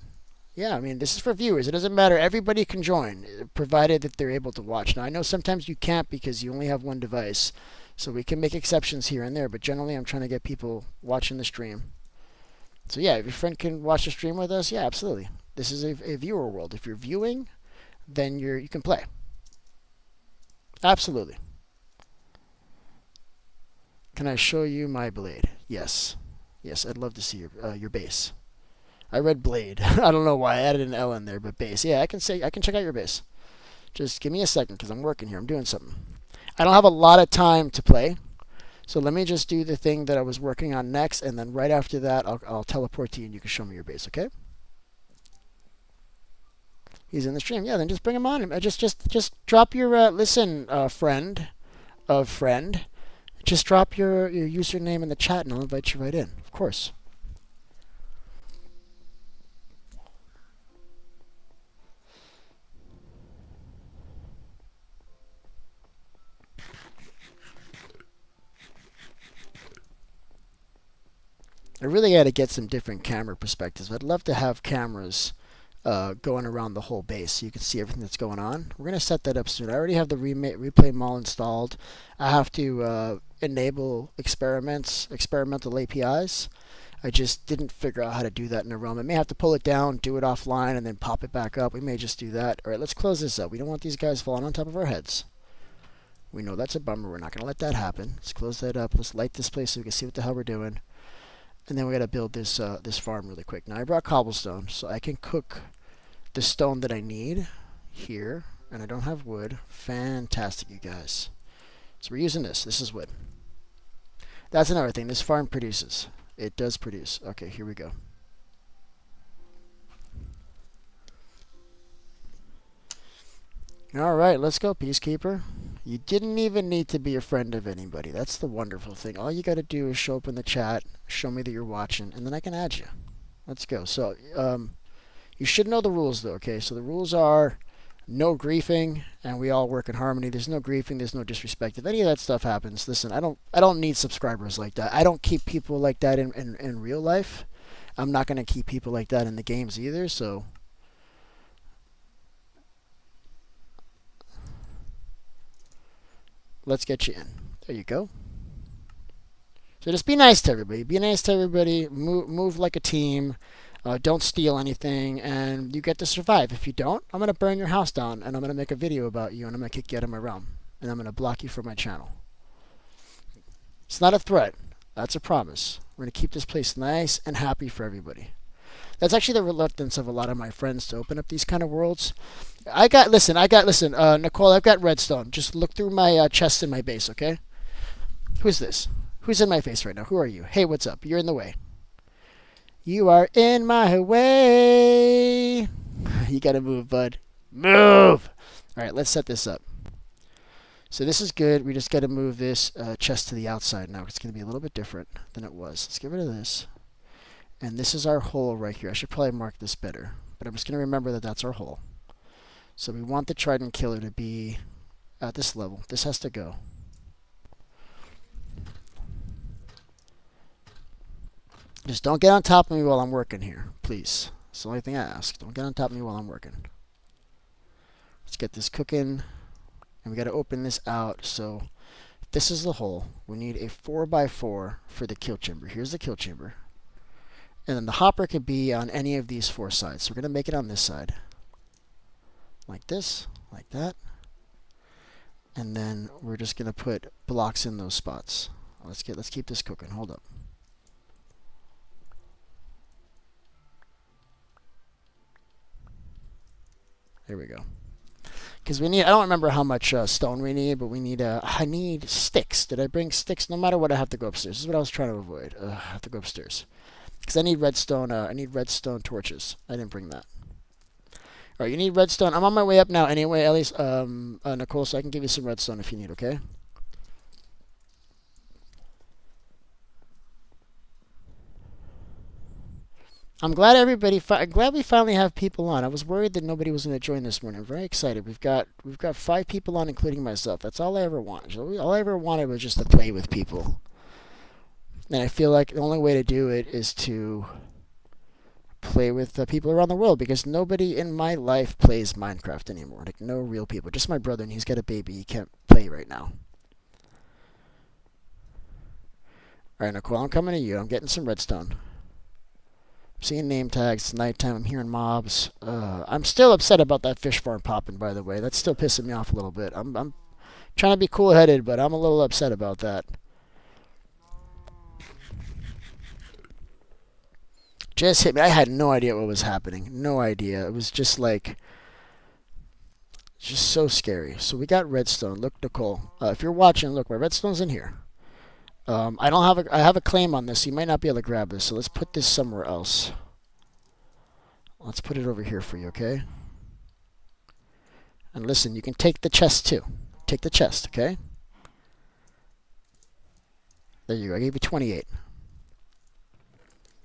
Yeah, I mean, this is for viewers. It doesn't matter. Everybody can join, provided that they're able to watch. Now, I know sometimes you can't because you only have one device, so we can make exceptions here and there, but generally I'm trying to get people watching the stream. So yeah, if your friend can watch the stream with us, yeah, absolutely. This is a viewer world. If you're viewing, then you can play. Absolutely. Can I show you my blade? Yes. Yes, I'd love to see your base. I read blade. I don't know why I added an L in there, but base. Yeah, I can check out your base. Just give me a second because I'm working here. I'm doing something. I don't have a lot of time to play. So let me just do the thing that I was working on next, and then right after that, I'll teleport to you, and you can show me your base, okay? He's in the stream. Yeah, then just bring him on. Just drop your friend of friend. Just drop your username in the chat, and I'll invite you right in. Of course. I really got to get some different camera perspectives. I'd love to have cameras going around the whole base so you can see everything that's going on. We're going to set that up soon. I already have the replay mall installed. I have to enable experimental APIs. I just didn't figure out how to do that in a realm. I may have to pull it down, do it offline, and then pop it back up. We may just do that. All right, let's close this up. We don't want these guys falling on top of our heads. We know that's a bummer. We're not going to let that happen. Let's close that up. Let's light this place so we can see what the hell we're doing. And then we got to build this this farm really quick. Now I brought cobblestone, so I can cook the stone that I need here. And I don't have wood. Fantastic, you guys. So we're using this. This is wood. That's another thing. This farm produces. It does produce. Okay, here we go. All right, let's go, Peacekeeper. You didn't even need to be a friend of anybody. That's the wonderful thing. All you got to do is show up in the chat, show me that you're watching, and then I can add you. Let's go. So, you should know the rules, though, okay? So the rules are no griefing, and we all work in harmony. There's no griefing. There's no disrespect. If any of that stuff happens, listen, I don't need subscribers like that. I don't keep people like that in real life. I'm not going to keep people like that in the games either, so... let's get you in. There you go. So just be nice to everybody. Be nice to everybody. Move like a team. Don't steal anything, and you get to survive. If you don't, I'm going to burn your house down, and I'm going to make a video about you, and I'm going to kick you out of my realm, and I'm going to block you from my channel. It's not a threat. That's a promise. We're going to keep this place nice and happy for everybody. That's actually the reluctance of a lot of my friends to open up these kind of worlds. Listen, Nicole, I've got redstone. Just look through my chest in my base, okay? Who's this? Who's in my face right now? Who are you? Hey, what's up? You're in the way. You are in my way. You gotta move, bud. Move! Alright, let's set this up. So this is good. We just gotta move this chest to the outside now. It's gonna be a little bit different than it was. Let's get rid of this. And this is our hole right here. I should probably mark this better. But I'm just gonna remember that that's our hole. So we want the trident killer to be at this level. This has to go. Just don't get on top of me while I'm working here, please. That's the only thing I ask. Don't get on top of me while I'm working. Let's get this cooking. And we got to open this out. So this is the hole. We need a 4x4 for the kill chamber. Here's the kill chamber. And then the hopper could be on any of these 4 sides. So we're going to make it on this side. Like this, like that. And then we're just going to put blocks in those spots. Let's keep this cooking. Hold up. There we go. Because we need, I don't remember how much stone we need, but we need, I need sticks. Did I bring sticks? No matter what, I have to go upstairs. This is what I was trying to avoid. I have to go upstairs. Because I need redstone torches. I didn't bring that. Alright, you need redstone. I'm on my way up now anyway, at least, Nicole, so I can give you some redstone if you need, okay? I'm glad glad we finally have people on. I was worried that nobody was going to join this morning. I'm very excited. We've got 5 people on, including myself. That's all I ever wanted. All I ever wanted was just to play with people. And I feel like the only way to do it is to play with people around the world, because nobody in my life plays Minecraft anymore. Like, no real people. Just my brother, and he's got a baby. He can't play right now. Alright, Nicole, I'm coming to you. I'm getting some redstone. Seeing name tags. It's nighttime. I'm hearing mobs. I'm still upset about that fish farm popping, by the way. That's still pissing me off a little bit. I'm trying to be cool-headed, but I'm a little upset about that. Just hit me. I had no idea what was happening. No idea. It was just like, just so scary. So we got redstone. Look, Nicole. If you're watching, look, my redstone's in here. I have a claim on this, so you might not be able to grab this. So let's put this somewhere else. Let's put it over here for you, okay? And listen, you can take the chest too. Take the chest, okay? There you go. I gave you 28.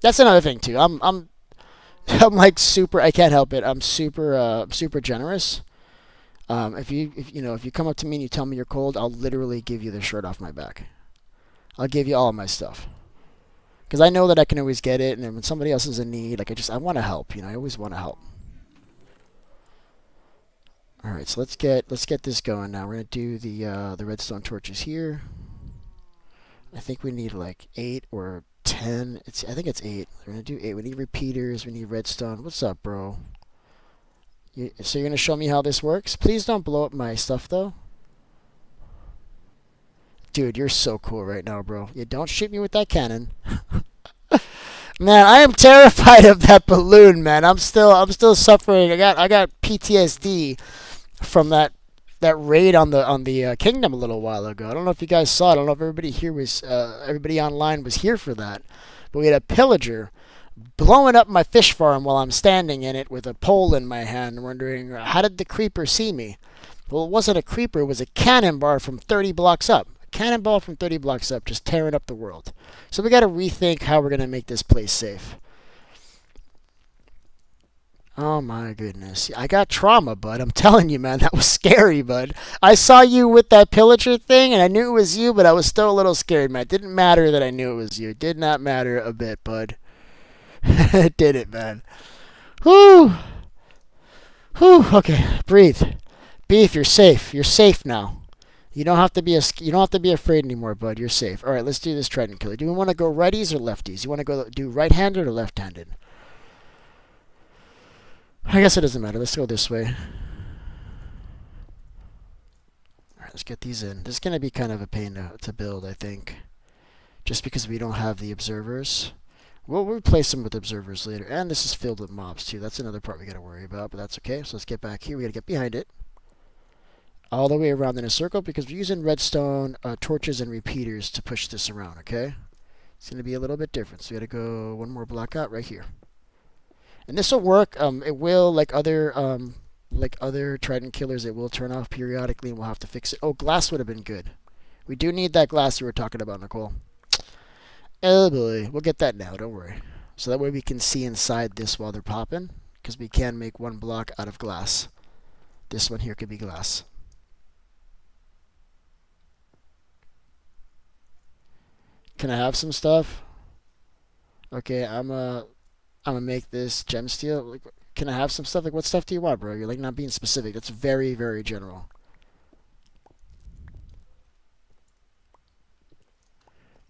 That's another thing too. I'm like super. I can't help it. I'm super generous. If you come up to me and you tell me you're cold, I'll literally give you the shirt off my back. I'll give you all of my stuff. Because I know that I can always get it, and then when somebody else is in need, like I want to help. I always want to help. All right, so let's get this going now. We're gonna do the redstone torches here. I think we need like 8 or 10. I think it's 8. We're gonna do 8. We need repeaters. We need redstone. What's up, bro? So you're gonna show me how this works? Please don't blow up my stuff though. Dude, you're so cool right now, bro. Yeah, don't shoot me with that cannon. Man, I am terrified of that balloon, man. I'm still suffering. I got PTSD from that raid on the kingdom a little while ago. I don't know if you guys saw it. I don't know if everybody online was here for that. But we had a pillager blowing up my fish farm while I'm standing in it with a pole in my hand, wondering how did the creeper see me? Well, it wasn't a creeper. It was a cannonball from 30 blocks up. Cannonball from 30 blocks up, just tearing up the world. So we got to rethink how we're going to make this place safe. Oh my goodness. I got trauma, bud. I'm telling you, man, that was scary, bud. I saw you with that pillager thing, and I knew it was you, but I was still a little scared, man. It didn't matter that I knew it was you. It did not matter a bit, bud. It didn't, man. Whew. Whew. Okay, breathe. Beef, you're safe. You're safe now. You don't have to be afraid anymore, bud. You're safe. All right, let's do this trident killer. Do we want to go righties or lefties? You want to do right-handed or left-handed? I guess it doesn't matter. Let's go this way. All right, let's get these in. This is going to be kind of a pain to build, I think, just because we don't have the observers. We'll replace them with observers later. And this is filled with mobs, too. That's another part we got to worry about, but that's okay. So let's get back here. We got to get behind it. All the way around in a circle, because we're using redstone, torches, and repeaters to push this around, okay? It's going to be a little bit different. So we got to go one more block out right here. And this will work. It will, like other trident killers, it will turn off periodically, and we'll have to fix it. Oh, glass would have been good. We do need that glass you were talking about, Nicole. Oh boy, we'll get that now, don't worry. So that way we can see inside this while they're popping, because we can make one block out of glass. This one here could be glass. Can I have some stuff? Okay, I'm gonna make this gem steel. Like, can I have some stuff? Like, what stuff do you want, bro? You're like not being specific. That's very, very general.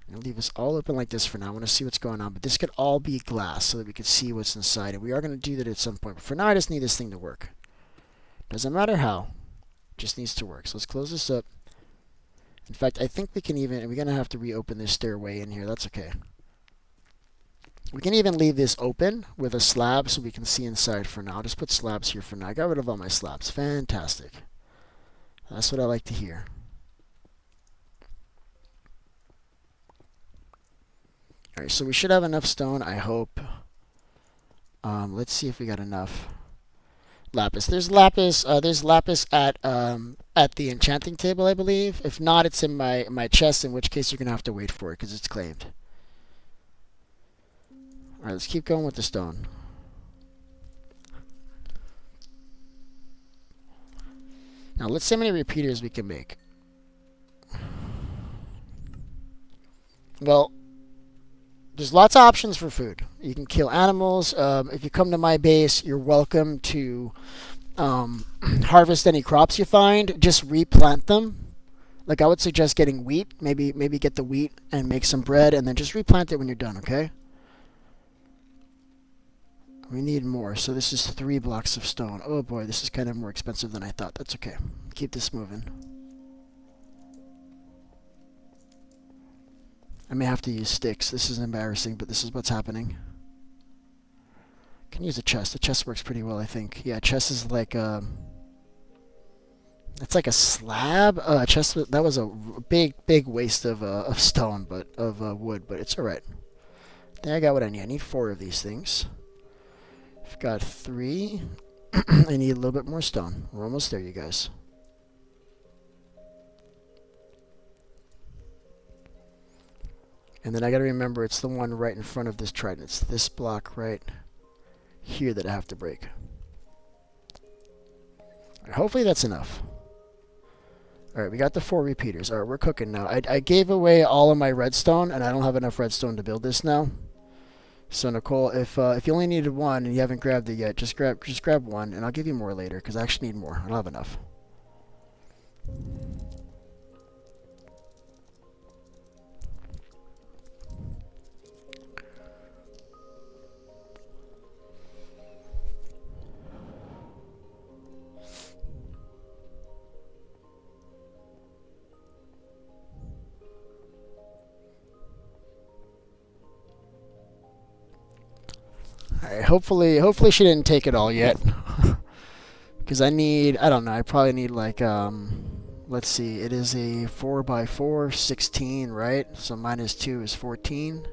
I'm gonna leave this all open like this for now. I want to see what's going on, but this could all be glass so that we can see what's inside. And we are gonna do that at some point. But for now, I just need this thing to work. Doesn't matter how. It just needs to work. So let's close this up. In fact, I think we can even. We're gonna have to reopen this stairway in here. That's okay. We can even leave this open with a slab so we can see inside for now. I'll just put slabs here for now. I got rid of all my slabs. Fantastic. That's what I like to hear. Alright, so we should have enough stone, I hope. Let's see if we got enough lapis. There's lapis at the enchanting table, I believe. If not, it's in my chest, in which case you're gonna have to wait for it because it's claimed. Alright, let's keep going with the stone. Now let's see how many repeaters we can make. Well, there's lots of options for food. You can kill animals. If you come to my base, you're welcome to harvest any crops you find. Just replant them. Like, I would suggest getting wheat. Maybe get the wheat and make some bread, and then just replant it when you're done, okay? We need more. So this is 3 blocks of stone. Oh boy, this is kind of more expensive than I thought. That's okay. Keep this moving. I may have to use sticks. This is embarrassing, but this is what's happening. Can use a chest. The chest works pretty well, I think. Yeah, chest is like it's like a slab. Chest. That was a big waste of stone, but of wood. But it's all right. I think I got what I need. I need 4 of these things. I've got 3. I need a little bit more stone. We're almost there, you guys. And then I gotta remember it's the one right in front of this trident. It's this block right here that I have to break. Right, hopefully that's enough. Alright, we got the 4 repeaters. Alright, we're cooking now. I gave away all of my redstone, and I don't have enough redstone to build this now. So Nicole, if you only needed 1 and you haven't grabbed it yet, just grab 1, and I'll give you more later, because I actually need more. I don't have enough. Alright, hopefully she didn't take it all yet. Because I don't know, I probably need like, let's see, it is a 4x4, 16, right? So minus 2 is 14.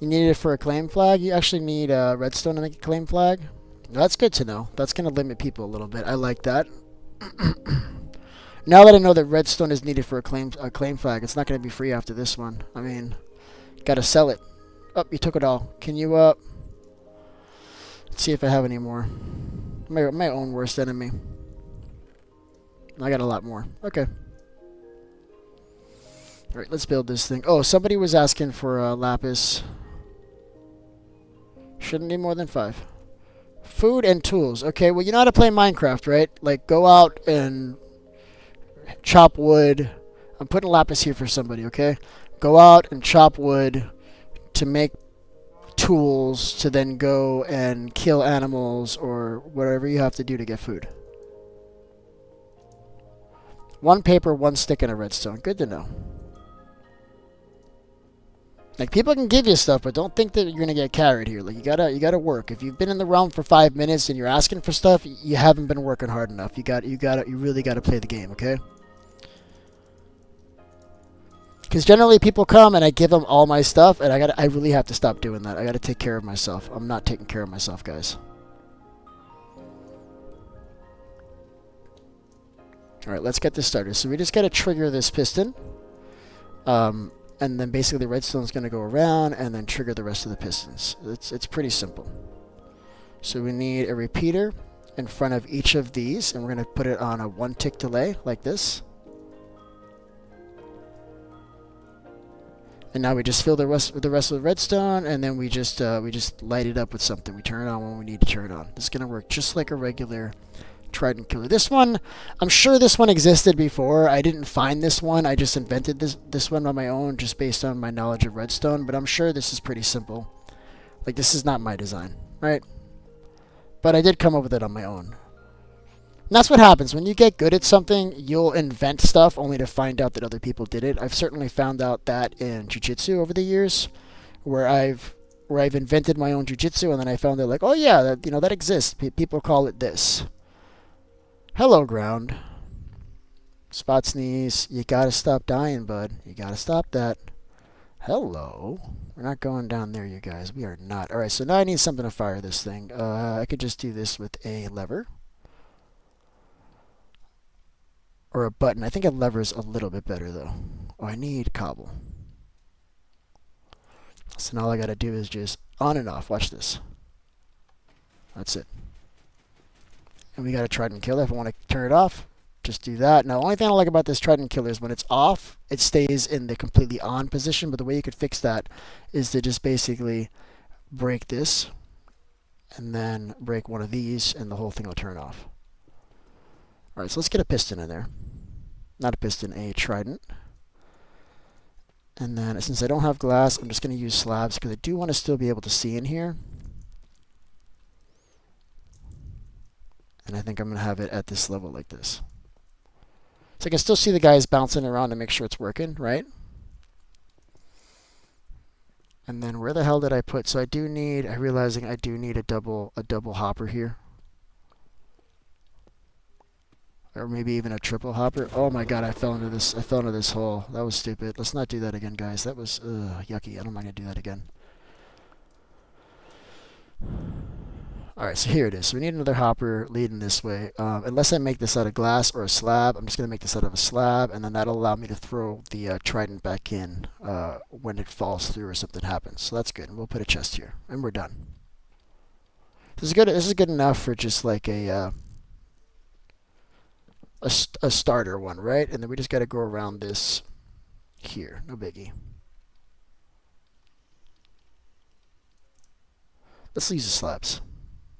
You need it for a claim flag? You actually need redstone to make a claim flag? That's good to know. That's going to limit people a little bit. I like that. Now that I know that redstone is needed for a claim flag, it's not going to be free after this one. I mean, gotta sell it. Oh, you took it all. Can you, let's see if I have any more. My own worst enemy. I got a lot more. Okay. Alright, let's build this thing. Oh, somebody was asking for lapis. Shouldn't need more than 5. Food and tools. Okay, well, you know how to play Minecraft, right? Like, go out and chop wood. I'm putting lapis here for somebody, okay? Go out and chop wood to make tools to then go and kill animals or whatever you have to do to get food. 1 paper, 1 stick, and a redstone. Good to know. Like, people can give you stuff, but don't think that you're gonna get carried here. Like, you gotta work. If you've been in the realm for 5 minutes and you're asking for stuff, you haven't been working hard enough. You really gotta play the game, okay? Because generally people come and I give them all my stuff, and I really have to stop doing that. I gotta take care of myself. I'm not taking care of myself, guys. Alright, let's get this started. So we just gotta trigger this piston. And then basically the redstone's gonna go around and then trigger the rest of the pistons. It's pretty simple. So we need a repeater in front of each of these, and we're going to put it on a 1 tick delay like this. And now we just fill the rest with redstone, and then we just light it up with something. We turn it on when we need to turn it on. This is going to work just like a regular trident killer. This one, I'm sure this one existed before. I didn't find this one. I just invented this one on my own just based on my knowledge of redstone, but I'm sure this is pretty simple. Like, this is not my design, right? But I did come up with it on my own. And that's what happens. When you get good at something, you'll invent stuff only to find out that other people did it. I've certainly found out that in jiu-jitsu over the years, where I've invented my own jiu-jitsu, and then I found out, like, oh yeah, that exists. People call it this. Hello, ground. Spot sneeze. You gotta stop dying, bud. You gotta stop that. Hello. We're not going down there, you guys. We are not. All right, so now I need something to fire this thing. I could just do this with a lever. Or a button. I think a lever is a little bit better, though. Oh, I need cobble. So now all I got to do is just on and off. Watch this. That's it. And we got to trident killer. If I want to turn it off, just do that. Now, the only thing I like about this trident killer is when it's off, it stays in the completely on position. But the way you could fix that is to just basically break this and then break one of these, and the whole thing will turn off. All right, so let's get a piston in there. Not a piston, a trident. And then since I don't have glass, I'm just going to use slabs because I do want to still be able to see in here. And I think I'm going to have it at this level like this. So I can still see the guys bouncing around to make sure it's working, right? And then where the hell did I put? So I'm realizing I do need a double hopper here. Or maybe even a triple hopper. Oh my god, I fell into this hole. That was stupid. Let's not do that again, guys. That was yucky. I don't mind to do that again. Alright, so here it is. So we need another hopper leading this way. Unless I make this out of glass or a slab, I'm just going to make this out of a slab, and then that'll allow me to throw the trident back in when it falls through or something happens. So that's good. And we'll put a chest here. And we're done. This is good enough for just like a starter one, right? And then we just got to go around this here. No biggie. Let's use the slabs.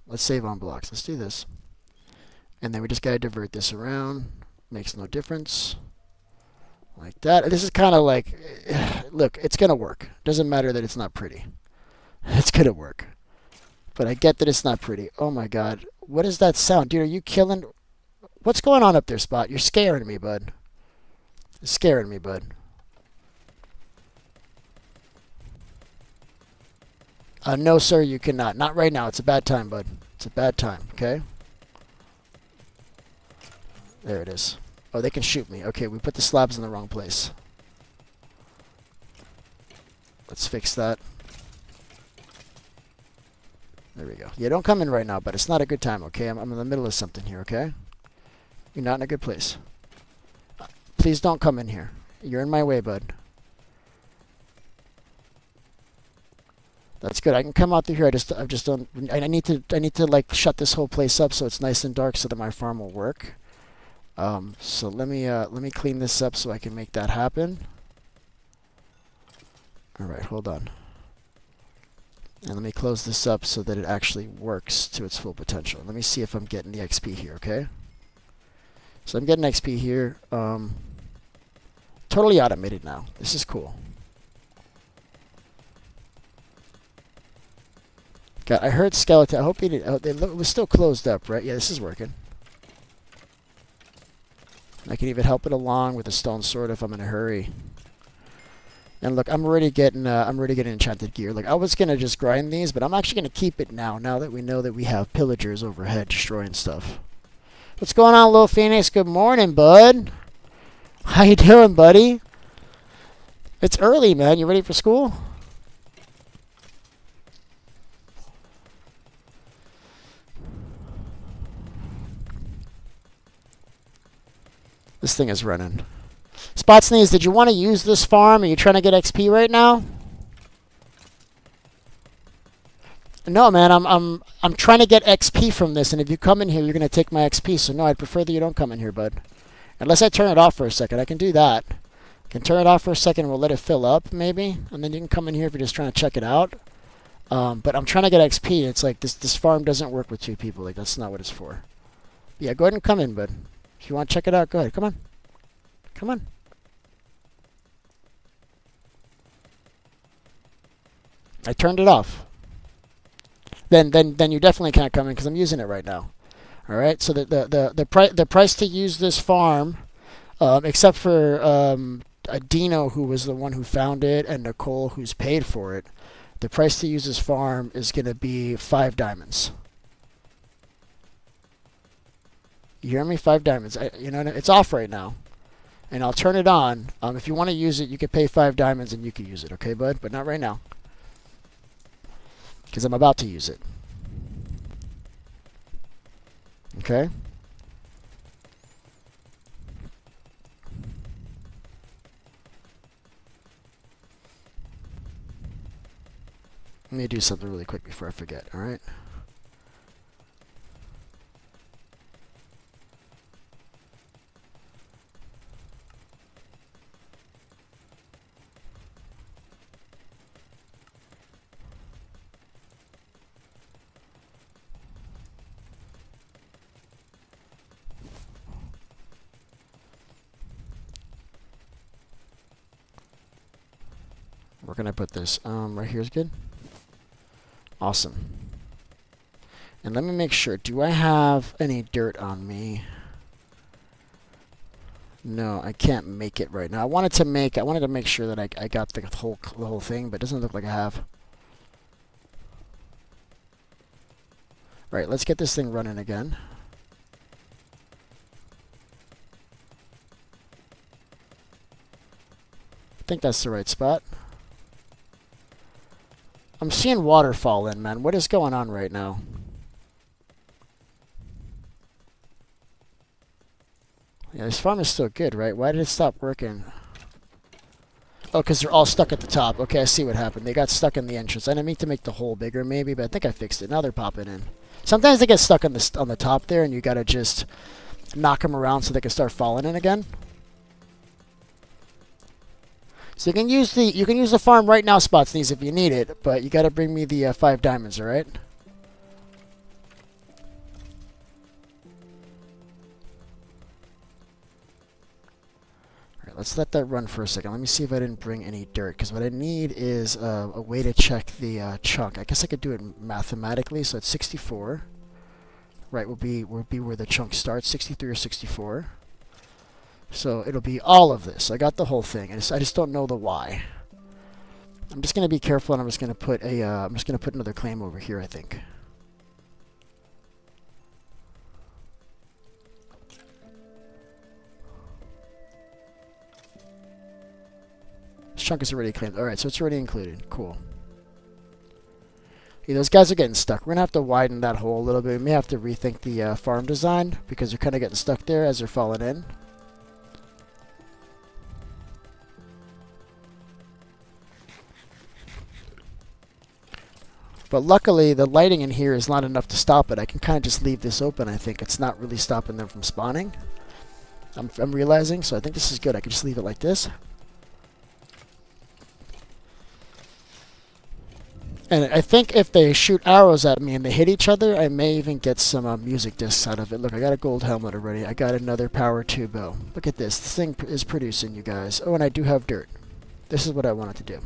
Let's save on blocks. Let's do this. And then we just got to divert this around. Makes no difference. Like that. This is kind of like, look, it's going to work. Doesn't matter that it's not pretty. It's going to work. But I get that it's not pretty. Oh my god. What is that sound? Dude, are you killing... What's going on up there, Spot? You're scaring me, bud. You're scaring me, bud. No, sir, you cannot. Not right now. It's a bad time, bud. It's a bad time, okay? There it is. Oh, they can shoot me. Okay, we put the slabs in the wrong place. Let's fix that. There we go. Yeah, don't come in right now, but it's not a good time, okay? I'm in the middle of something here, okay? You're not in a good place. Please don't come in here. You're in my way, bud. That's good. I can come out through here. I need to like shut this whole place up so it's nice and dark so that my farm will work. So let me clean this up so I can make that happen. All right, hold on. And let me close this up so that it actually works to its full potential. Let me see if I'm getting the XP here, okay? So I'm getting XP here. Totally automated now. This is cool. God, I heard skeleton. I hope he didn't. Oh, it was still closed up, right? Yeah, this is working. I can even help it along with a stone sword if I'm in a hurry. And look, I'm already getting enchanted gear. Like I was gonna just grind these, but I'm actually gonna keep it now. Now that we know that we have pillagers overhead destroying stuff. What's going on, little Phoenix? Good morning, bud. How you doing, buddy? It's early, man. You ready for school? This thing is running. Spot Sneeze, did you want to use this farm? Are you trying to get XP right now? No, man, I'm trying to get XP from this, and if you come in here, you're gonna take my XP. So no, I'd prefer that you don't come in here, bud. Unless I turn it off for a second, I can do that. I can turn it off for a second. We'll let it fill up, maybe, and then you can come in here if you're just trying to check it out. But I'm trying to get XP. It's like this farm doesn't work with two people. Like that's not what it's for. Yeah, go ahead and come in, bud. If you want to check it out, go ahead. Come on, come on. I turned it off. Then you definitely can't come in because I'm using it right now. All right. So the price to use this farm, except for Dino, who was the one who found it, and Nicole, who's paid for it, the price to use this farm is going to be 5 diamonds. You hear me? 5 diamonds. You know, it's off right now, and I'll turn it on. If you want to use it, you can pay 5 diamonds and you can use it. Okay, bud? But not right now. Because I'm about to use it. Okay? Let me do something really quick before I forget, alright? Where can I put this? Right here is good. Awesome. And let me make sure. Do I have any dirt on me? No, I can't make it right now. I wanted to make sure that I got the whole thing, but it doesn't look like I have. Right, let's get this thing running again. I think that's the right spot. I'm seeing water fall in, man. What is going on right now? Yeah, this farm is still good, right? Why did it stop working? Oh, because they're all stuck at the top. Okay, I see what happened. They got stuck in the entrance. I didn't mean to make the hole bigger, maybe, but I think I fixed it. Now they're popping in. Sometimes they get stuck on the top there, and you gotta just knock them around so they can start falling in again. So you can use the farm right now spots these if you need it, but you got to bring me the 5 diamonds, all right? All right, let's let that run for a second. Let me see if I didn't bring any dirt, because what I need is a way to check the chunk. I guess I could do it mathematically, so it's 64. Right, will be where the chunk starts, 63 or 64. So it'll be all of this. I got the whole thing. I just don't know the why. I'm just gonna be careful, and I'm just gonna put another claim over here, I think. This chunk is already claimed. All right, so it's already included. Cool. Yeah, those guys are getting stuck. We're gonna have to widen that hole a little bit. We may have to rethink the farm design because they're kind of getting stuck there as they're falling in. But luckily, the lighting in here is not enough to stop it. I can kind of just leave this open, I think. It's not really stopping them from spawning. I'm realizing, so I think this is good. I can just leave it like this. And I think if they shoot arrows at me and they hit each other, I may even get some music discs out of it. Look, I got a gold helmet already. I got another power 2 bow. Look at this. This thing is producing, you guys. Oh, and I do have dirt. This is what I wanted to do.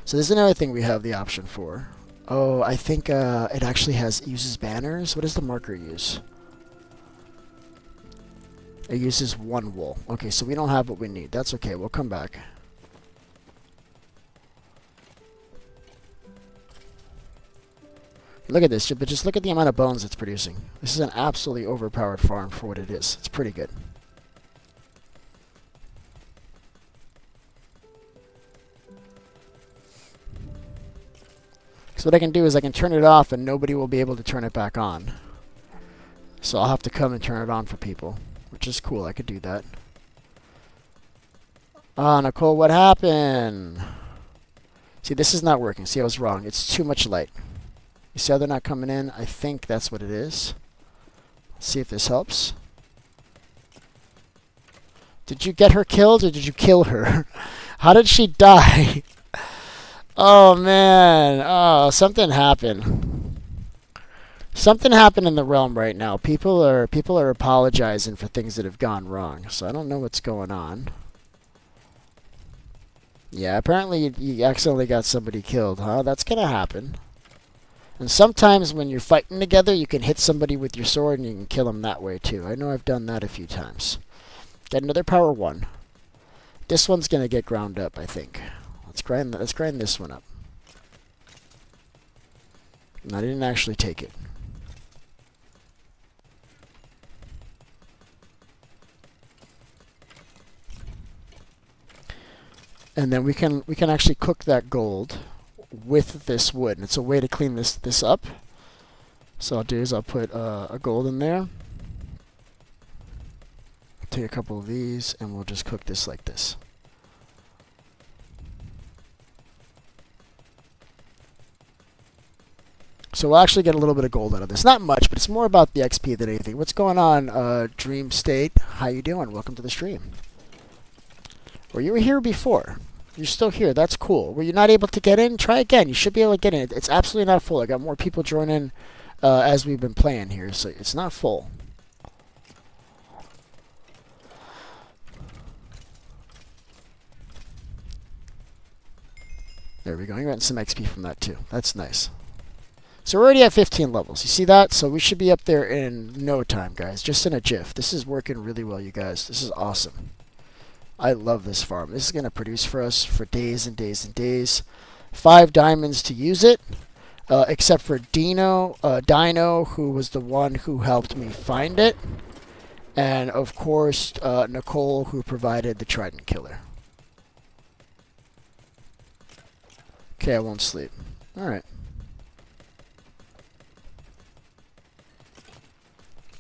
So there's another thing we have the option for. Oh, I think it actually uses banners. What does the marker use? It uses 1 wool. Okay, so we don't have what we need. That's okay. We'll come back. Look at this, but just look at the amount of bones it's producing. This is an absolutely overpowered farm for what it is. It's pretty good. So what I can do is I can turn it off and nobody will be able to turn it back on. So I'll have to come and turn it on for people, which is cool. I could do that. Ah, Nicole, what happened? See, this is not working. See, I was wrong. It's too much light. You see how they're not coming in? I think that's what it is. Let's see if this helps. Did you get her killed or did you kill her? How did she die? Oh man. Oh, something happened. Something happened in the realm right now. People are apologizing for things that have gone wrong. So I don't know what's going on. Yeah, apparently you accidentally got somebody killed, huh? That's gonna happen. And sometimes when you're fighting together, you can hit somebody with your sword and you can kill them that way too. I know I've done that a few times. Got another power 1. This one's gonna get ground up, I think. Let's grind this one up. And I didn't actually take it. And then we can actually cook that gold with this wood. And it's a way to clean this up. So I'll do is I'll put a gold in there. Take a couple of these and we'll just cook this like this. So we'll actually get a little bit of gold out of this. Not much, but it's more about the XP than anything. What's going on, Dream State? How you doing? Welcome to the stream. Well, you were here before. You're still here. That's cool. Were you not able to get in? Try again. You should be able to get in. It's absolutely not full. I got more people joining as we've been playing here, so it's not full. There we go. You're getting some XP from that too. That's nice. So we're already at 15 levels. You see that? So we should be up there in no time, guys. Just in a jiff. This is working really well, you guys. This is awesome. I love this farm. This is going to produce for us for days and days and days. 5 diamonds to use it, except for Dino, who was the one who helped me find it. And, of course, Nicole, who provided the Trident Killer. Okay, I won't sleep. All right.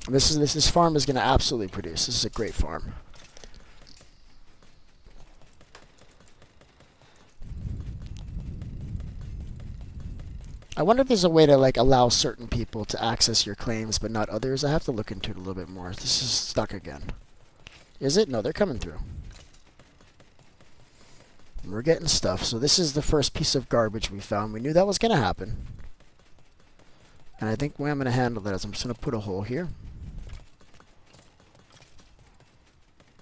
This farm is going to absolutely produce. This is a great farm. I wonder if there's a way to like allow certain people to access your claims but not others. I have to look into it a little bit more. This is stuck again. Is it? No, they're coming through. We're getting stuff. So this is the first piece of garbage we found. We knew that was going to happen. And I think the way I'm going to handle that is I'm just going to put a hole here.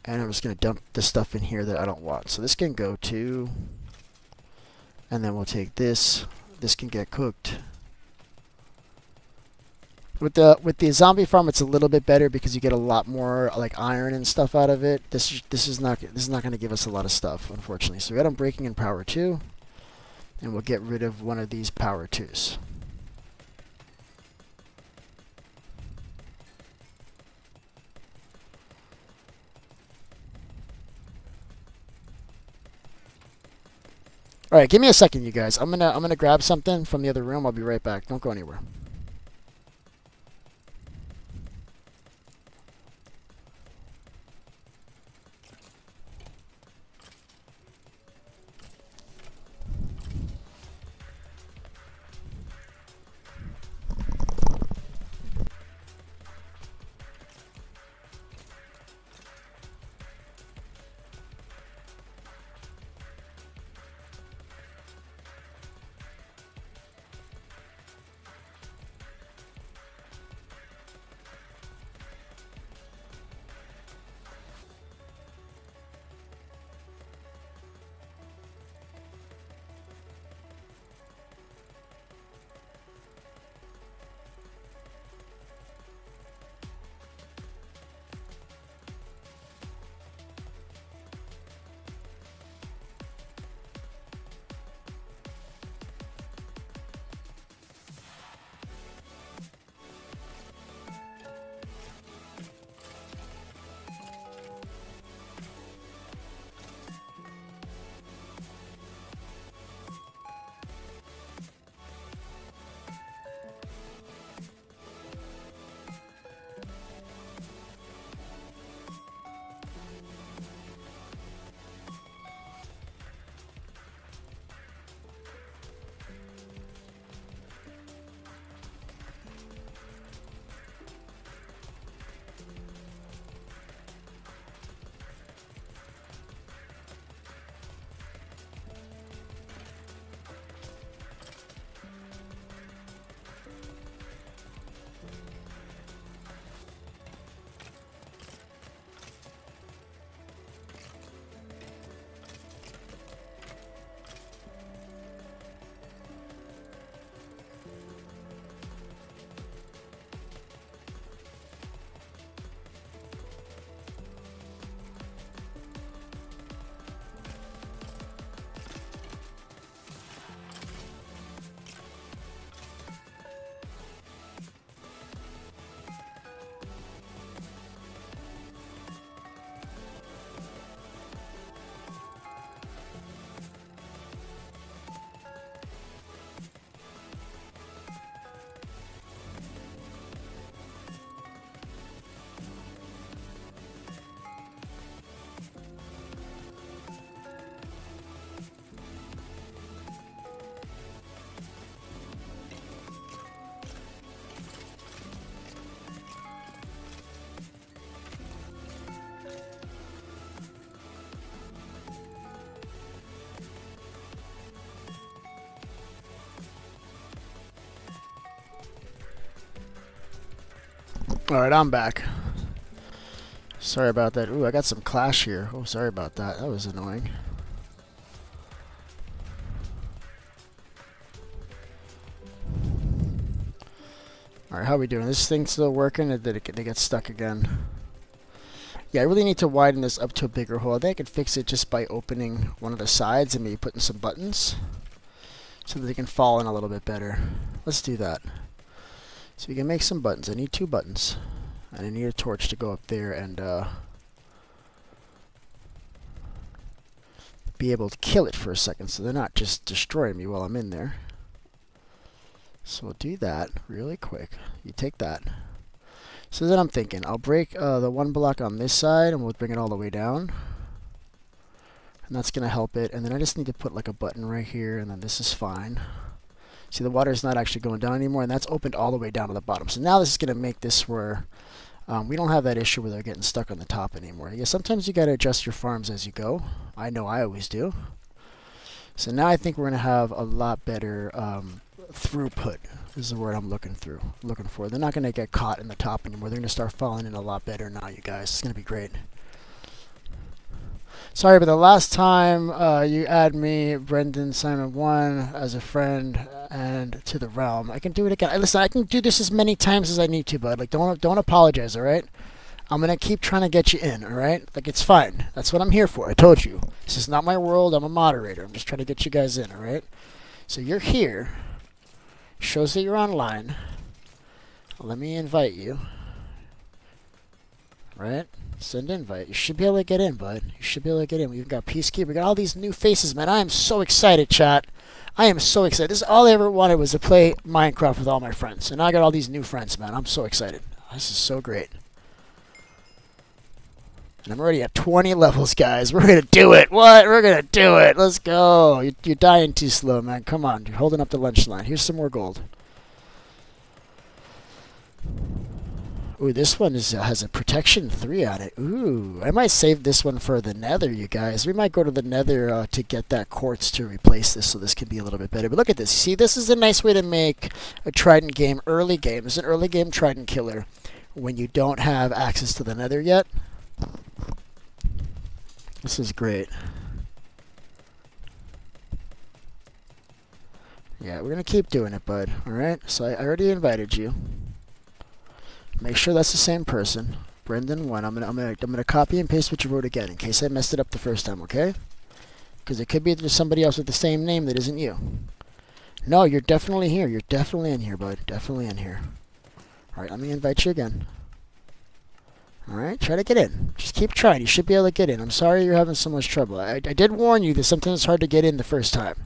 And I'm just going to dump the stuff in here that I don't want. So this can go to... And then we'll take this. This can get cooked. With the zombie farm, it's a little bit better because you get a lot more like iron and stuff out of it. This is not going to give us a lot of stuff, unfortunately. So we got them breaking in power 2, and we'll get rid of one of these power 2s. All right, give me a second, you guys. I'm gonna grab something from the other room. I'll be right back. Don't go anywhere. Alright, I'm back. Sorry about that. Ooh, I got some clash here. Oh, sorry about that. That was annoying. Alright, how are we doing? This thing still working, or did it get stuck again? Yeah, I really need to widen this up to a bigger hole. I think I could fix it just by opening one of the sides and maybe putting some buttons so that they can fall in a little bit better. Let's do that. So we can make some buttons. I need 2 buttons. And I need a torch to go up there and be able to kill it for a second so they're not just destroying me while I'm in there. So we'll do that really quick. You take that. So then I'm thinking, I'll break the 1 block on this side and we'll bring it all the way down. And that's going to help it. And then I just need to put like a button right here, and then this is fine. See, the water is not actually going down anymore, and that's opened all the way down to the bottom. So now this is going to make this where we don't have that issue where they're getting stuck on the top anymore. Yeah, sometimes you got to adjust your farms as you go. I know I always do. So now I think we're going to have a lot better throughput is the word I'm looking for. They're not going to get caught in the top anymore. They're going to start falling in a lot better now, you guys. It's going to be great. Sorry, but the last time you add me, Brendan Simon 1, as a friend and to the realm, I can do it again. Listen, I can do this as many times as I need to, bud. Like, don't apologize, all right? I'm going to keep trying to get you in, all right? Like, it's fine. That's what I'm here for. I told you. This is not my world. I'm a moderator. I'm just trying to get you guys in, all right? So you're here. Shows that you're online. Let me invite you. Right? Send invite. You should be able to get in, bud. You should be able to get in. We've got Peacekeeper. We got all these new faces, man. I am so excited, chat. I am so excited. This is all I ever wanted, was to play Minecraft with all my friends. And now I got all these new friends, man. I'm so excited. This is so great. And I'm already at 20 levels, guys. We're going to do it. What? We're going to do it. Let's go. You're dying too slow, man. Come on. You're holding up the lunch line. Here's some more gold. Ooh, this one has a protection 3 on it. Ooh, I might save this one for the nether, you guys. We might go to the nether to get that quartz to replace this, so this can be a little bit better. But look at this. See, this is a nice way to make a trident game early game. It's an early game trident killer when you don't have access to the nether yet. This is great. Yeah, we're going to keep doing it, bud. Alright? So I already invited you. Make sure that's the same person. Brendan 1. I'm gonna copy and paste what you wrote again in case I messed it up the first time, okay? Because it could be there's somebody else with the same name that isn't you. No, you're definitely here. You're definitely in here, bud. Definitely in here. Alright, let me invite you again. Alright, try to get in. Just keep trying. You should be able to get in. I'm sorry you're having so much trouble. I did warn you that sometimes it's hard to get in the first time.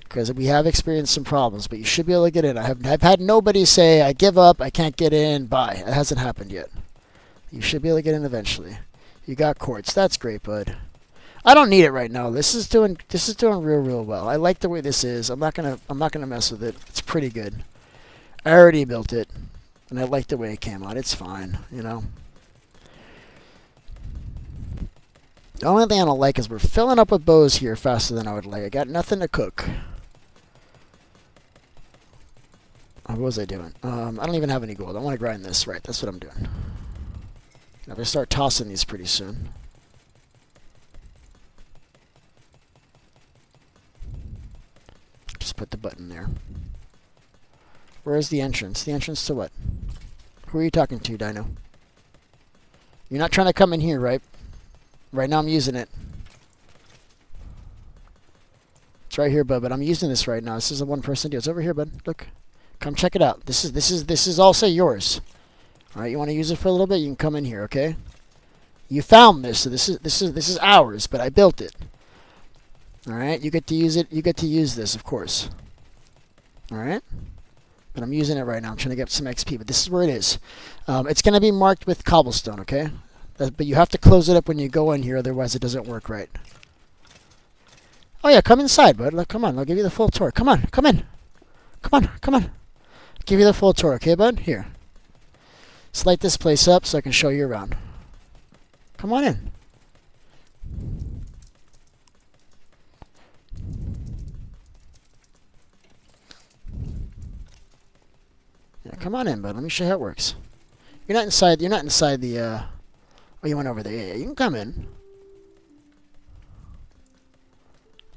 Because we have experienced some problems, but you should be able to get in. I've had nobody say, I give up, I can't get in, bye. It hasn't happened yet. You should be able to get in eventually. You got quartz. That's great, bud. I don't need it right now. This is doing real well. I like the way this is. I'm not gonna mess with it. It's pretty good. I already built it, and I like the way it came out. It's fine, you know. The only thing I don't like is we're filling up with bows here faster than I would like. I got nothing to cook. What was I doing? I don't even have any gold. I want to grind this. Right, that's what I'm doing. I'm going to start tossing these pretty soon. Just put the button there. Where's the entrance? The entrance to what? Who are you talking to, Dino? You're not trying to come in here, right? Right now I'm using it. It's right here, bud, but I'm using this right now. This is a one-person deal. It's over here, bud. Look. Come check it out. This is also yours. All right, you want to use it for a little bit? You can come in here, okay? You found this, so this is ours, but I built it. All right, you get to use it. You get to use this, of course. All right, but I'm using it right now. I'm trying to get some XP, but this is where it is. It's going to be marked with cobblestone, okay? But you have to close it up when you go in here, otherwise it doesn't work right. Oh yeah, come inside, bud. Look, come on, I'll give you the full tour. Come on, come in. Come on, come on. Give you the full tour, okay, bud? Here. Let's light this place up so I can show you around. Come on in. Yeah, come on in, bud. Let me show you how it works. You're not inside. You're not inside the. Oh, you went over there. Yeah, you can come in.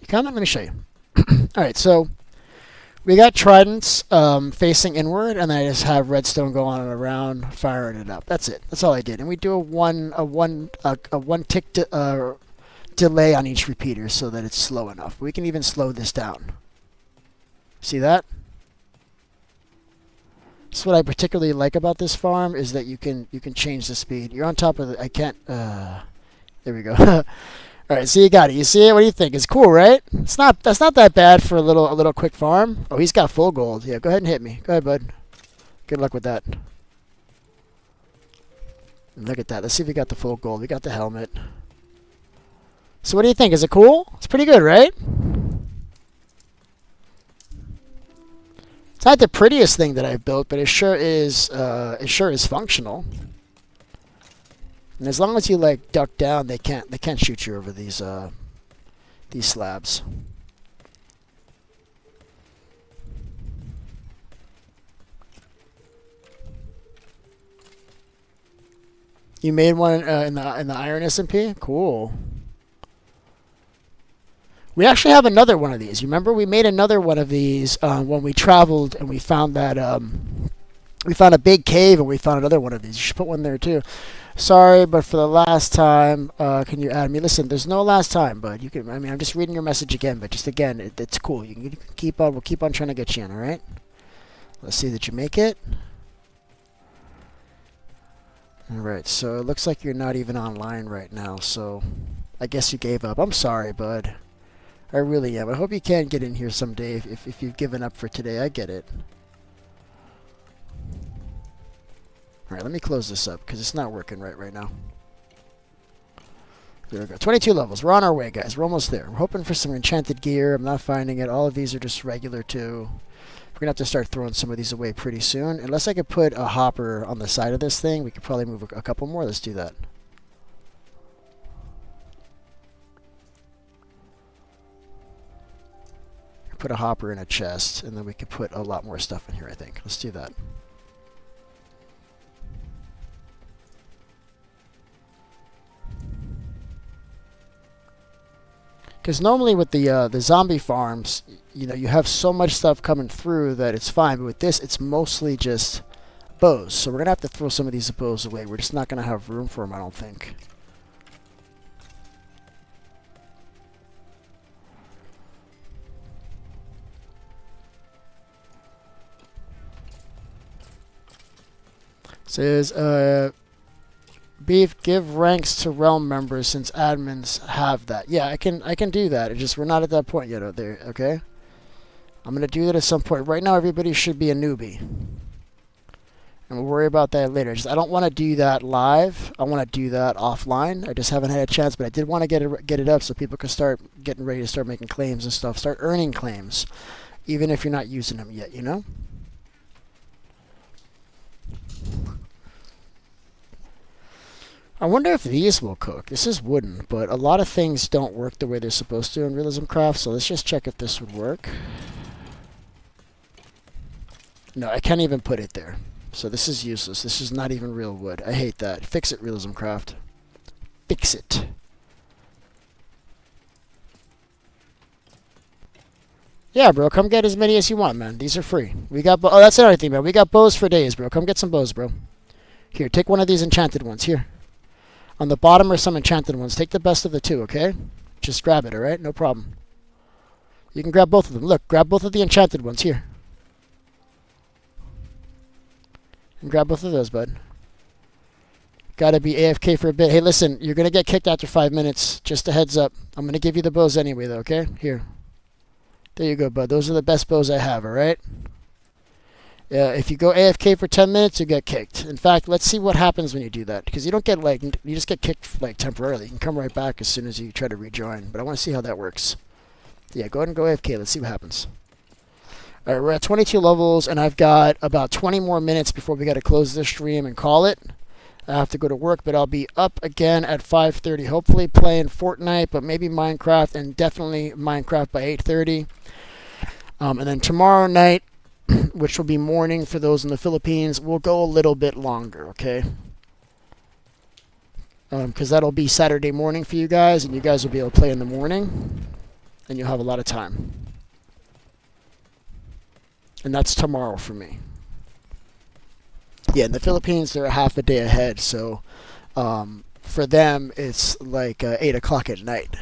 You coming? Let me show you. All right, so we got tridents facing inward, and then I just have redstone going on and around, firing it up. That's it. That's all I did. And we do a one tick delay on each repeater so that it's slow enough. We can even slow this down. See that? That's what I particularly like about this farm is that you can change the speed. You're on top of the. I can't. There we go. All right, so you got it. You see it? What do you think? It's cool, right? It's not. That's not that bad for a little quick farm. Oh, he's got full gold. Yeah, go ahead and hit me. Go ahead, bud. Good luck with that. Look at that. Let's see if we got the full gold. We got the helmet. So what do you think? Is it cool? It's pretty good, right? It's not the prettiest thing that I've built, but it sure is. It sure is functional. And as long as you like duck down, they can't shoot you over these slabs. You made one in the Iron SMP? Cool. We actually have another one of these. You remember we made another one of these when we traveled and we found that we found a big cave and we found another one of these. You should put one there too. Sorry, but for the last time, can you add me? Listen, there's no last time, bud. You can. I mean, I'm just reading your message again, but just again, it's cool. You can keep on. We'll keep on trying to get you in. All right. Let's see that you make it. All right. So it looks like you're not even online right now. So I guess you gave up. I'm sorry, bud. I really am. I hope you can get in here someday if you've given up for today. I get it. All right, let me close this up because it's not working right now. There we go. 22 levels. We're on our way, guys. We're almost there. We're hoping for some enchanted gear. I'm not finding it. All of these are just regular, too. We're going to have to start throwing some of these away pretty soon. Unless I could put a hopper on the side of this thing, we could probably move a couple more. Let's do that. Put a hopper in a chest, and then we could put a lot more stuff in here, I think. Let's do that. Because normally with the zombie farms, you know, you have so much stuff coming through that it's fine. But with this, it's mostly just bows. So we're going to have to throw some of these bows away. We're just not going to have room for them, I don't think. Says, Beef, give ranks to realm members since admins have that. Yeah, I can do that. It's just we're not at that point yet out there, okay? I'm gonna do that at some point. Right now everybody should be a newbie. And we'll worry about that later. Just I don't want to do that live. I want to do that offline. I just haven't had a chance, but I did want to get it up so people can start getting ready to start making claims and stuff. Start earning claims. Even if you're not using them yet, you know? I wonder if these will cook. This is wooden, but a lot of things don't work the way they're supposed to in Realism Craft, so let's just check if this would work. No, I can't even put it there. So this is useless. This is not even real wood. I hate that. Fix it, Realism Craft. Fix it. Yeah, bro, come get as many as you want, man. These are free. We got oh, that's another thing, man. We got bows for days, bro. Come get some bows, bro. Here, take one of these enchanted ones. Here. On the bottom are some enchanted ones. Take the best of the two, okay? Just grab it, alright? No problem. You can grab both of them. Look, grab both of the enchanted ones. Here. And grab both of those, bud. Gotta be AFK for a bit. Hey, listen, you're gonna get kicked after 5 minutes. Just a heads up. I'm gonna give you the bows anyway, though, okay? Here. There you go, bud. Those are the best bows I have, alright? If you go AFK for 10 minutes, you get kicked. In fact, let's see what happens when you do that. Because you don't get, like, you just get kicked, like, temporarily. You can come right back as soon as you try to rejoin. But I want to see how that works. Yeah, go ahead and go AFK. Let's see what happens. All right, we're at 22 levels, and I've got about 20 more minutes before we got to close this stream and call it. I have to go to work, but I'll be up again at 5:30. Hopefully playing Fortnite, but maybe Minecraft, and definitely Minecraft by 8:30. And then tomorrow night, which will be morning for those in the Philippines, will go a little bit longer, okay? Because that'll be Saturday morning for you guys, and you guys will be able to play in the morning, and you'll have a lot of time. And that's tomorrow for me. Yeah, in the Philippines, they're a half a day ahead, so for them, it's like 8 o'clock at night.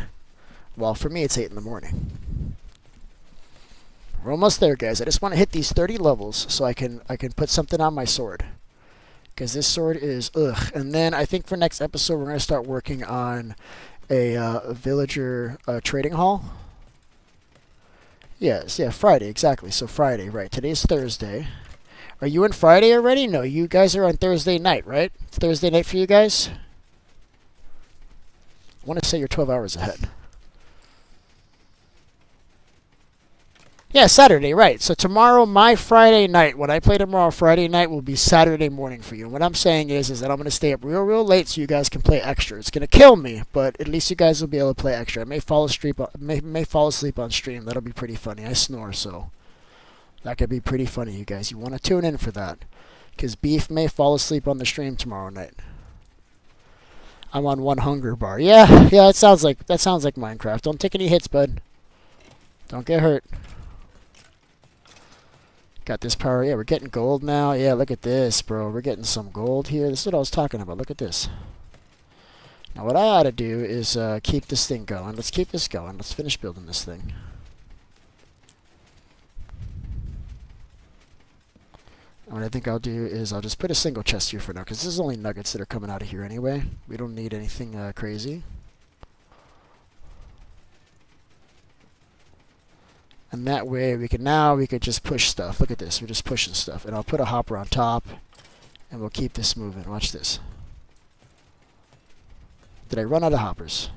Well, for me, it's 8 in the morning. We're almost there, guys. I just want to hit these 30 levels so I can put something on my sword. Because this sword is ugh. And then I think for next episode, we're going to start working on a villager trading hall. Yes, yeah, Friday, exactly. So Friday, right. Today's Thursday. Are you in Friday already? No, you guys are on Thursday night, right? It's Thursday night for you guys? I want to say you're 12 hours ahead. Yeah, Saturday, right. So tomorrow, my Friday night, when I play tomorrow, Friday night will be Saturday morning for you. And what I'm saying is that I'm going to stay up real late so you guys can play extra. It's going to kill me, but at least you guys will be able to play extra. I may fall asleep on stream. That'll be pretty funny. I snore, so that could be pretty funny, you guys. You want to tune in for that, because Beef may fall asleep on the stream tomorrow night. I'm on one hunger bar. Yeah, that sounds like Minecraft. Don't take any hits, bud. Don't get hurt. Got this power. Yeah, we're getting gold now. Yeah, look at this, bro. We're getting some gold here. This is what I was talking about. Look at this. Now, what I ought to do is keep this thing going. Let's keep this going. Let's finish building this thing. What I think I'll do is I'll just put a single chest here for now, because this is only nuggets that are coming out of here anyway. We don't need anything crazy. And that way we could just push stuff. Look at this. We're just pushing stuff. And I'll put a hopper on top, and we'll keep this moving. Watch this. Did I run out of hoppers?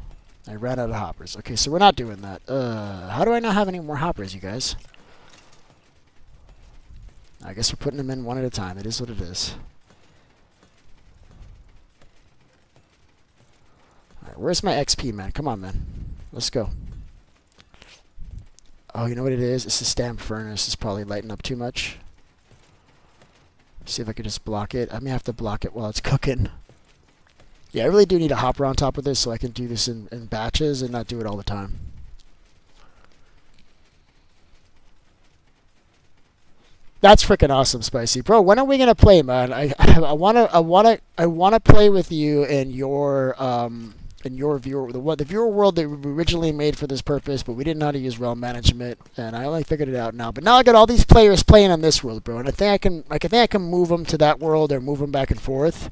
I ran out of hoppers. Okay, so we're not doing that. How do I not have any more hoppers, you guys? I guess we're putting them in one at a time. It is what it is. Alright, where's my XP, man? Come on, man. Let's go. Oh, you know what it is? It's the stamp furnace. It's probably lighting up too much. See if I can just block it. I may have to block it while it's cooking. Yeah, I really do need a hopper on top of this so I can do this in batches and not do it all the time. That's freaking awesome, Spicy, bro. When are we gonna play, man? I wanna play with you in your viewer, the viewer world that we originally made for this purpose, but we didn't know how to use realm management, and I only figured it out now. But now I got all these players playing on this world, bro, and I think I can move them to that world or move them back and forth,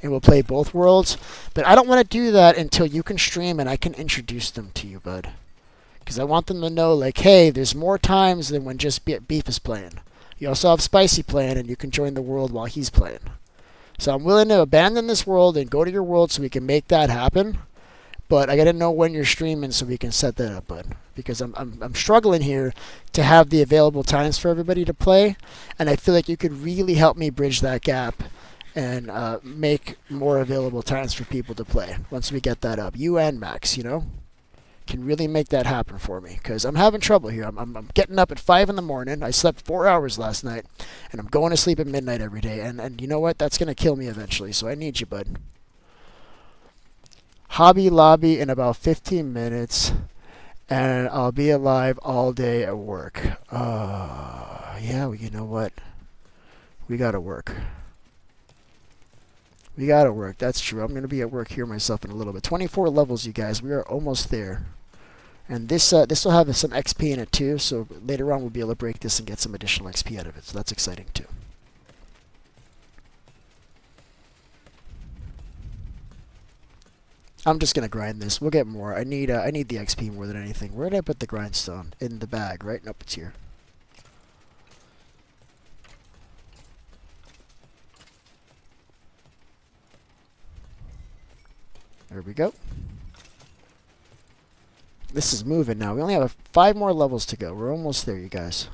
and we'll play both worlds. But I don't want to do that until you can stream and I can introduce them to you, bud, because I want them to know, like, hey, there's more times than when just Beef is playing. You also have Spicy playing, and you can join the world while he's playing. So I'm willing to abandon this world and go to your world so we can make that happen. But I gotta know when you're streaming so we can set that up, bud. Because I'm struggling here to have the available times for everybody to play, and I feel like you could really help me bridge that gap and make more available times for people to play once we get that up. You and Max, you know, can really make that happen for me, because I'm having trouble here. I'm getting up at 5 in the morning. I slept 4 hours last night, and I'm going to sleep at midnight every day. And you know what? That's gonna kill me eventually. So I need you, bud. Hobby Lobby in about 15 minutes, and I'll be alive all day at work. Yeah, well, you know what? We gotta work. We gotta work. That's true. I'm gonna be at work here myself in a little bit. 24 levels, you guys. We are almost there. And this will have some XP in it too, so later on we'll be able to break this and get some additional XP out of it. So that's exciting too. I'm just gonna grind this. We'll get more. I need the XP more than anything. Where did I put the grindstone? In the bag, right? Nope, it's here. There we go. This is moving now. We only have 5 more levels to go. We're almost there, you guys.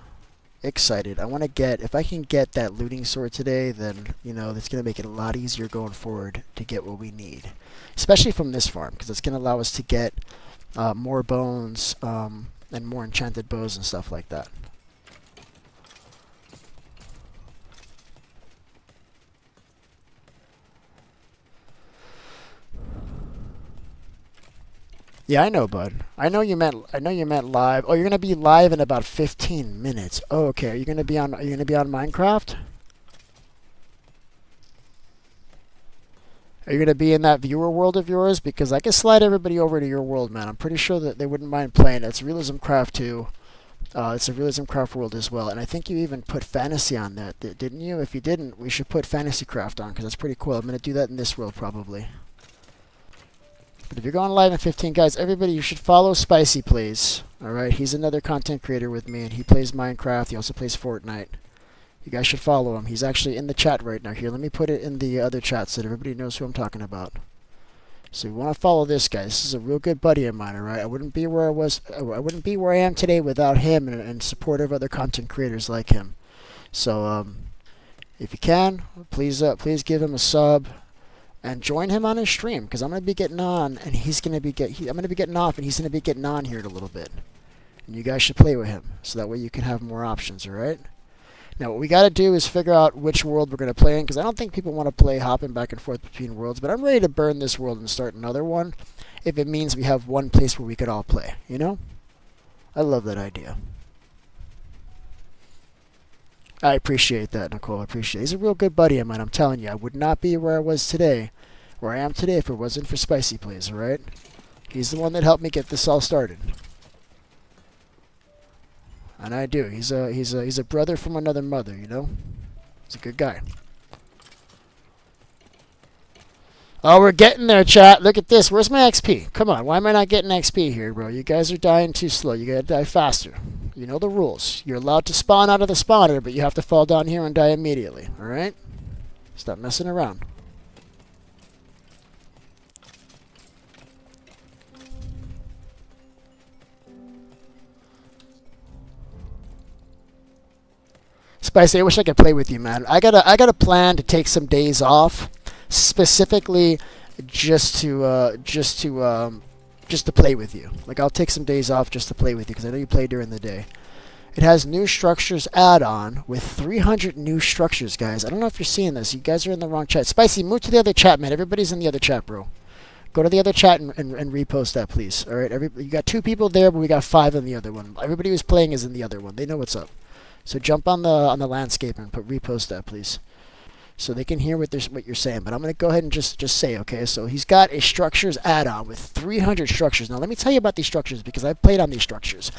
Excited. I want to get, if I can get that looting sword today, then, you know, that's going to make it a lot easier going forward to get what we need. Especially from this farm, because it's going to allow us to get more bones and more enchanted bows and stuff like that. Yeah, I know, bud. I know you meant live. Oh, you're gonna be live in about 15 minutes. Oh, okay. Are you gonna be on? Are you gonna be on Minecraft? Are you gonna be in that viewer world of yours? Because I can slide everybody over to your world, man. I'm pretty sure that they wouldn't mind playing. It's Realism Craft 2. It's a Realism Craft world as well, and I think you even put fantasy on that, didn't you? If you didn't, we should put Fantasy Craft on because that's pretty cool. I'm gonna do that in this world probably. But if you're going live in 15, guys, everybody, you should follow Spicy, please. All right, he's another content creator with me, and he plays Minecraft. He also plays Fortnite. You guys should follow him. He's actually in the chat right now. Here, let me put it in the other chat so that everybody knows who I'm talking about. So you want to follow this guy. This is a real good buddy of mine. All right, I wouldn't be where I was. I wouldn't be where I am today without him and support of other content creators like him. So if you can, please give him a sub. And join him on his stream because I'm gonna be getting on and he's gonna be I'm gonna be getting off and he's gonna be getting on here in a little bit. And you guys should play with him so that way you can have more options. All right. Now what we got to do is figure out which world we're gonna play in because I don't think people want to play hopping back and forth between worlds. But I'm ready to burn this world and start another one if it means we have one place where we could all play. You know, I love that idea. I appreciate that, Nicole. I appreciate it. He's a real good buddy of mine. I'm telling you, I would not be where I was today, where I am today, if it wasn't for Spicy Plays, all right? He's the one that helped me get this all started. And I do. He's a brother from another mother, you know? He's a good guy. Oh, we're getting there, chat. Look at this. Where's my XP? Come on. Why am I not getting XP here, bro? You guys are dying too slow. You gotta die faster. You know the rules. You're allowed to spawn out of the spawner, but you have to fall down here and die immediately. Alright? Stop messing around. Spicy, I wish I could play with you, man. I got a plan to take some days off, specifically just to play with you. Like I'll take some days off just to play with you because I know you play during the day. It has new structures add-on with 300 new structures, guys. I don't know if you're seeing this. You guys are in the wrong chat. Spicy, move to the other chat, man. Everybody's in the other chat, bro. Go to the other chat and repost that, please. All right, you got 2 people there, but we got 5 in the other one. Everybody who's playing is in the other one. They know what's up. So jump on the landscape and repost that, please, so they can hear what you're saying. But I'm gonna go ahead and just say, okay. So he's got a structures add-on with 300 structures. Now let me tell you about these structures because I've played on these structures.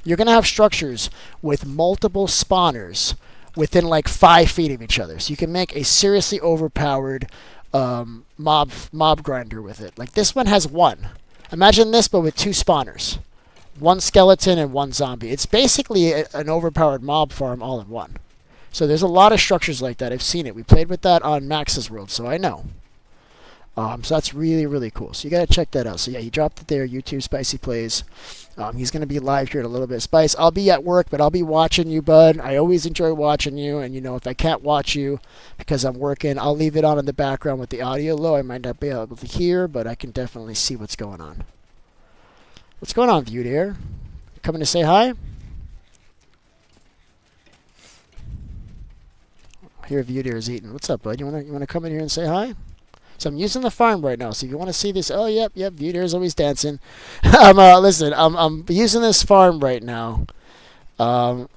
You're gonna have structures with multiple spawners within like 5 feet of each other. So you can make a seriously overpowered mob grinder with it. Like this one has 1. Imagine this, but with 2 spawners. 1 skeleton and 1 zombie. It's basically an overpowered mob farm all in one. So there's a lot of structures like that. I've seen it. We played with that on Max's World, so I know. So that's really, really cool. So you got to check that out. So yeah, he dropped it there. YouTube Spicy Plays. He's going to be live here in a little bit. Spice, I'll be at work, but I'll be watching you, bud. I always enjoy watching you. And, you know, if I can't watch you because I'm working, I'll leave it on in the background with the audio low. I might not be able to hear, but I can definitely see what's going on. What's going on, View Dear? Coming to say hi? Here, View Dear is eating. What's up, bud? You wanna come in here and say hi? So I'm using the farm right now. So if you want to see this, oh yep, View Dear is always dancing. Listen, I'm using this farm right now. So I'm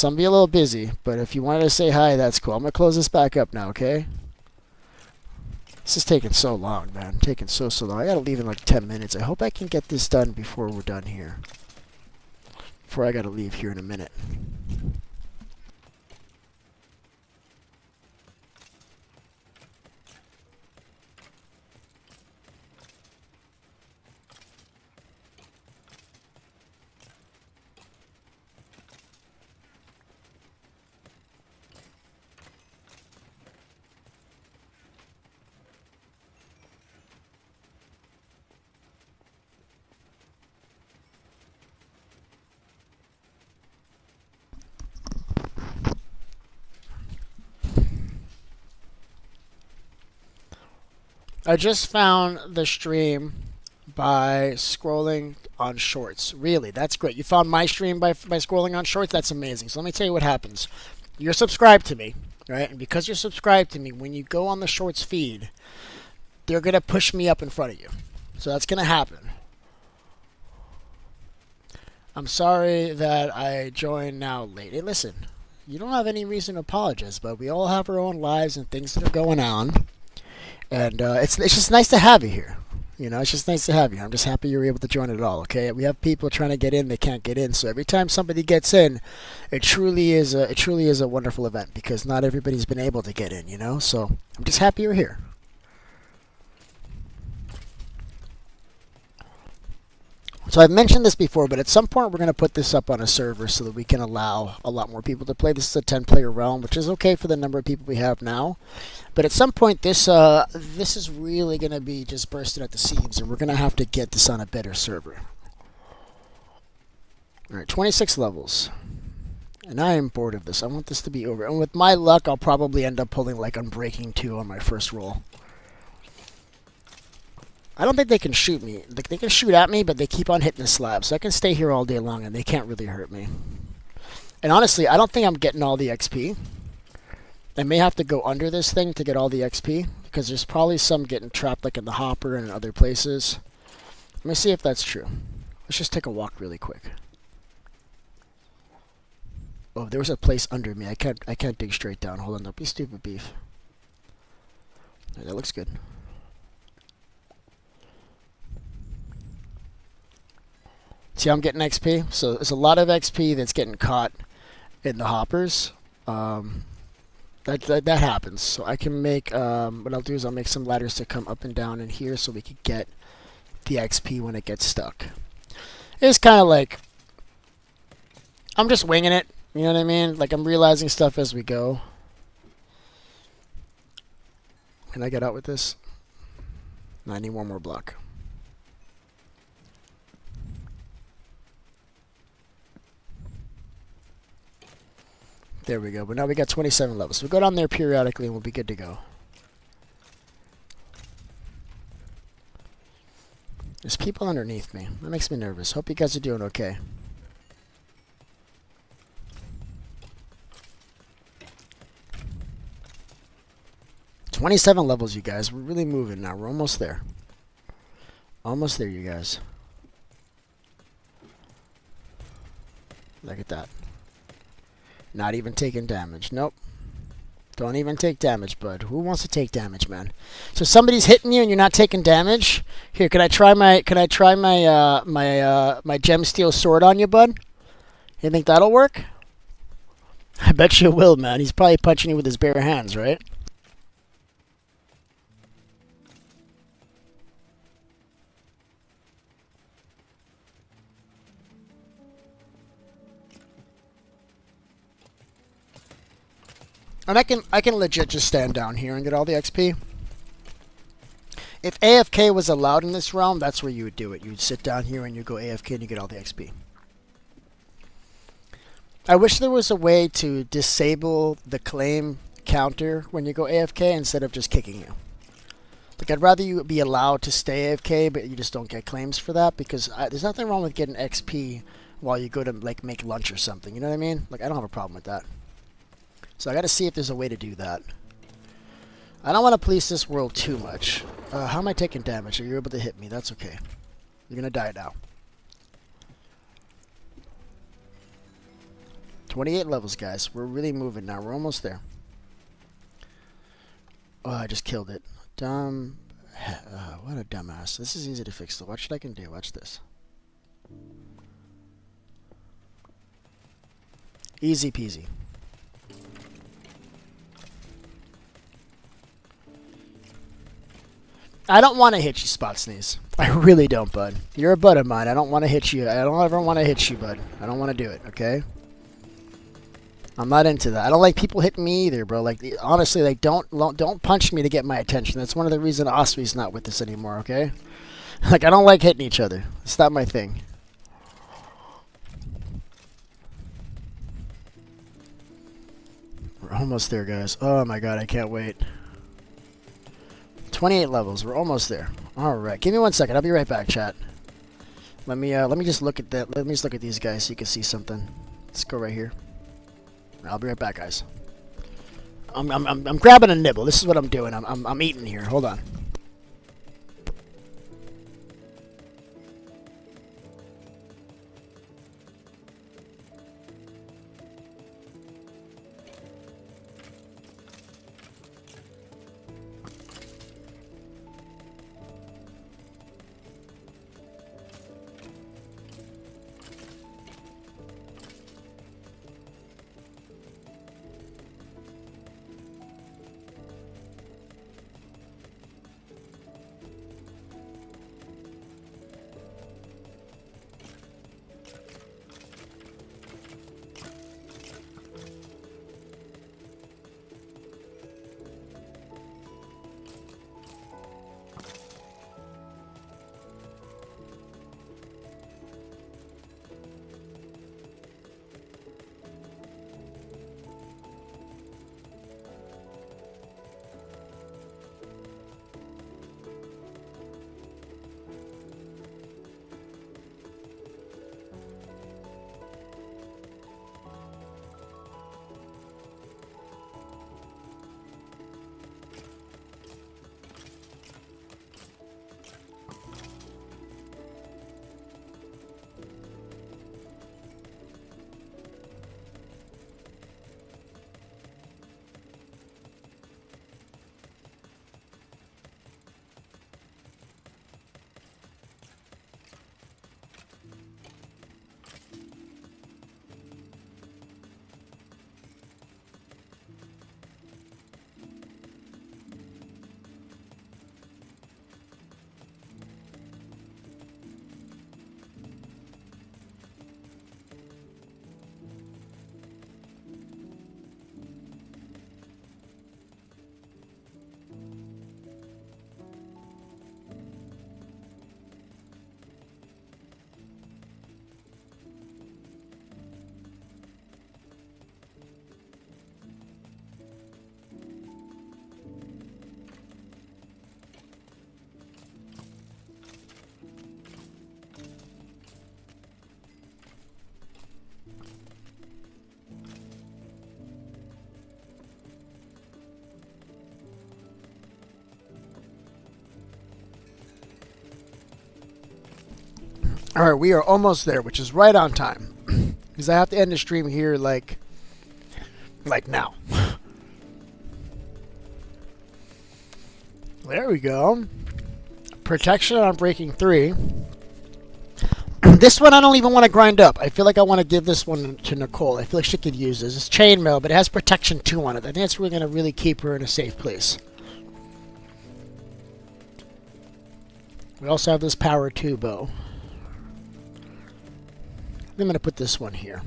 gonna be a little busy, but if you wanted to say hi, that's cool. I'm gonna close this back up now, okay? This is taking so long, man. Taking so long. I gotta leave in like 10 minutes. I hope I can get this done before we're done here. Before I gotta leave here in a minute. I just found the stream by scrolling on shorts. Really, that's great. You found my stream by scrolling on shorts? That's amazing. So let me tell you what happens. You're subscribed to me, right? And because you're subscribed to me, when you go on the shorts feed, they're going to push me up in front of you. So that's going to happen. I'm sorry that I joined now late. Hey, listen, you don't have any reason to apologize, but we all have our own lives and things that are going on. And it's just nice to have you here. You know, it's just nice to have you. I'm just happy you were able to join it at all. Okay, we have people trying to get in, they can't get in. So every time somebody gets in, it truly is a wonderful event because not everybody's been able to get in. You know, so I'm just happy you're here. So I've mentioned this before, but at some point we're going to put this up on a server so that we can allow a lot more people to play. This is a 10-player realm, which is okay for the number of people we have now. But at some point, this is really going to be just bursting at the seams, and we're going to have to get this on a better server. All right, 26 levels. And I am bored of this. I want this to be over. And with my luck, I'll probably end up pulling like Unbreaking 2 on my first roll. I don't think they can shoot me. Like, they can shoot at me, but they keep on hitting the slab. So I can stay here all day long, and they can't really hurt me. And honestly, I don't think I'm getting all the XP. I may have to go under this thing to get all the XP, because there's probably some getting trapped like in the hopper and in other places. Let me see if that's true. Let's just take a walk really quick. Oh, there was a place under me. I can't dig straight down. Hold on, don't be stupid, beef. Right, that looks good. See how I'm getting XP? So there's a lot of XP that's getting caught in the hoppers. That happens. So I can make, what I'll do is I'll make some ladders to come up and down in here so we can get the XP when it gets stuck. It's kind of like, I'm just winging it. You know what I mean? Like I'm realizing stuff as we go. Can I get out with this? No, I need one more block. There we go. But now we got 27 levels. So we'll go down there periodically and we'll be good to go. There's people underneath me. That makes me nervous. Hope you guys are doing okay. $27 levels, you guys. We're really moving now. We're almost there. Almost there, you guys. Look at that. Not even taking damage. Nope. Don't even take damage, bud. Who wants to take damage, man? So somebody's hitting you and you're not taking damage. Here, can I try my my gem steel sword on you, bud? You think that'll work? I bet you will, man. He's probably punching you with his bare hands, right? And I can legit just stand down here and get all the XP. If AFK was allowed in this realm, that's where you would do it. You would sit down here and you go AFK and you get all the XP. I wish there was a way to disable the claim counter when you go AFK instead of just kicking you. Like, I'd rather you be allowed to stay AFK, but you just don't get claims for that, because there's nothing wrong with getting XP while you go to, like, make lunch or something. You know what I mean? Like, I don't have a problem with that. So I gotta see if there's a way to do that. I don't want to police this world too much. How am I taking damage? Are you able to hit me? That's okay. You're gonna die now. 28 levels, guys. We're really moving now. We're almost there. Oh, I just killed it. Dumb. What a dumbass. This is easy to fix, though. Watch what I can do. Watch this. Easy peasy. I don't want to hit you, Spot Sneeze. I really don't, bud. You're a bud of mine. I don't want to hit you. I don't ever want to hit you, bud. I don't want to do it, okay? I'm not into that. I don't like people hitting me either, bro. Like, honestly, like, don't punch me to get my attention. That's one of the reasons Oswee's not with us anymore, okay? Like, I don't like hitting each other. It's not my thing. We're almost there, guys. Oh my god, I can't wait. 28 levels. We're almost there. All right, give me 1 second. I'll be right back, chat. Let me just look at that. Let me just look at these guys so you can see something. Let's go right here. I'll be right back, guys. I'm grabbing a nibble. This is what I'm doing. I'm eating here. Hold on. All right, we are almost there, which is right on time. Because I have to end the stream here like now. There we go. Protection on breaking 3. This one I don't even want to grind up. I feel like I want to give this one to Nicole. I feel like she could use this. It's chainmail, but it has protection 2 on it. I think it's really going to really keep her in a safe place. We also have this power 2 bow. I'm going to put this one here.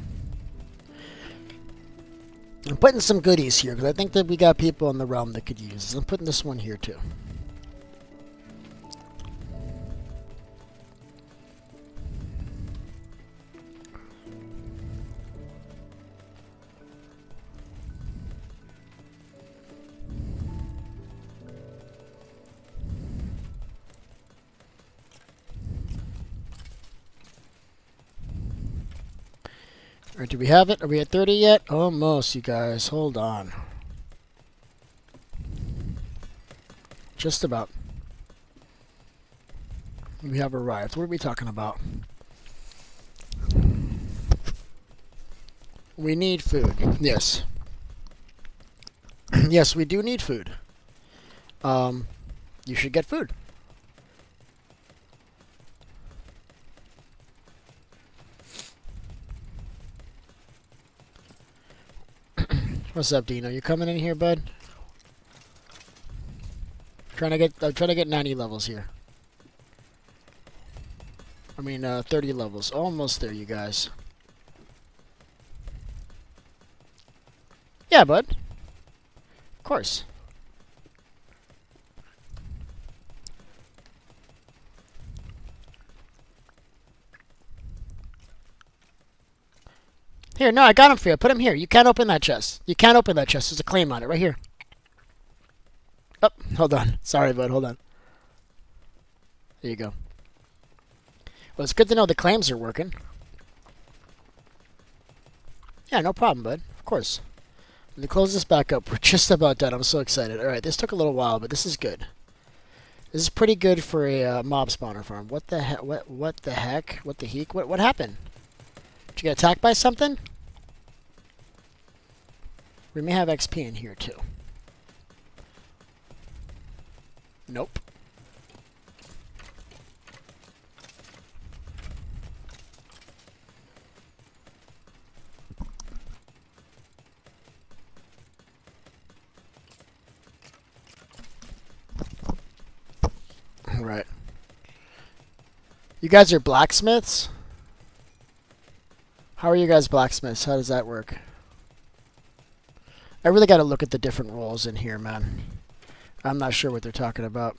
I'm putting some goodies here because I think that we got people in the realm that could use this. I'm putting this one here too. Or do we have it? Are we at 30 yet? Almost, you guys. Hold on. Just about. We have arrived. What are we talking about? We need food. Yes. Yes, we do need food. You should get food. What's up, Dino? You coming in here, bud? I'm trying to get 90 levels here. I mean, 30 levels. Almost there, you guys. Yeah, bud. Of course. Here, no, I got him for you. Put him here. You can't open that chest. You can't open that chest. There's a claim on it right here. Oh, hold on. Sorry, bud. Hold on. There you go. Well, it's good to know the claims are working. Yeah, no problem, bud. Of course. Let me close this back up. We're just about done. I'm so excited. All right, this took a little while, but this is good. This is pretty good for a mob spawner farm. What the heck? What the heck? What the heck? What happened? Did you get attacked by something? We may have XP in here too. Nope. Right. You guys are blacksmiths? How are you guys blacksmiths? How does that work? I really got to look at the different roles in here, man. I'm not sure what they're talking about.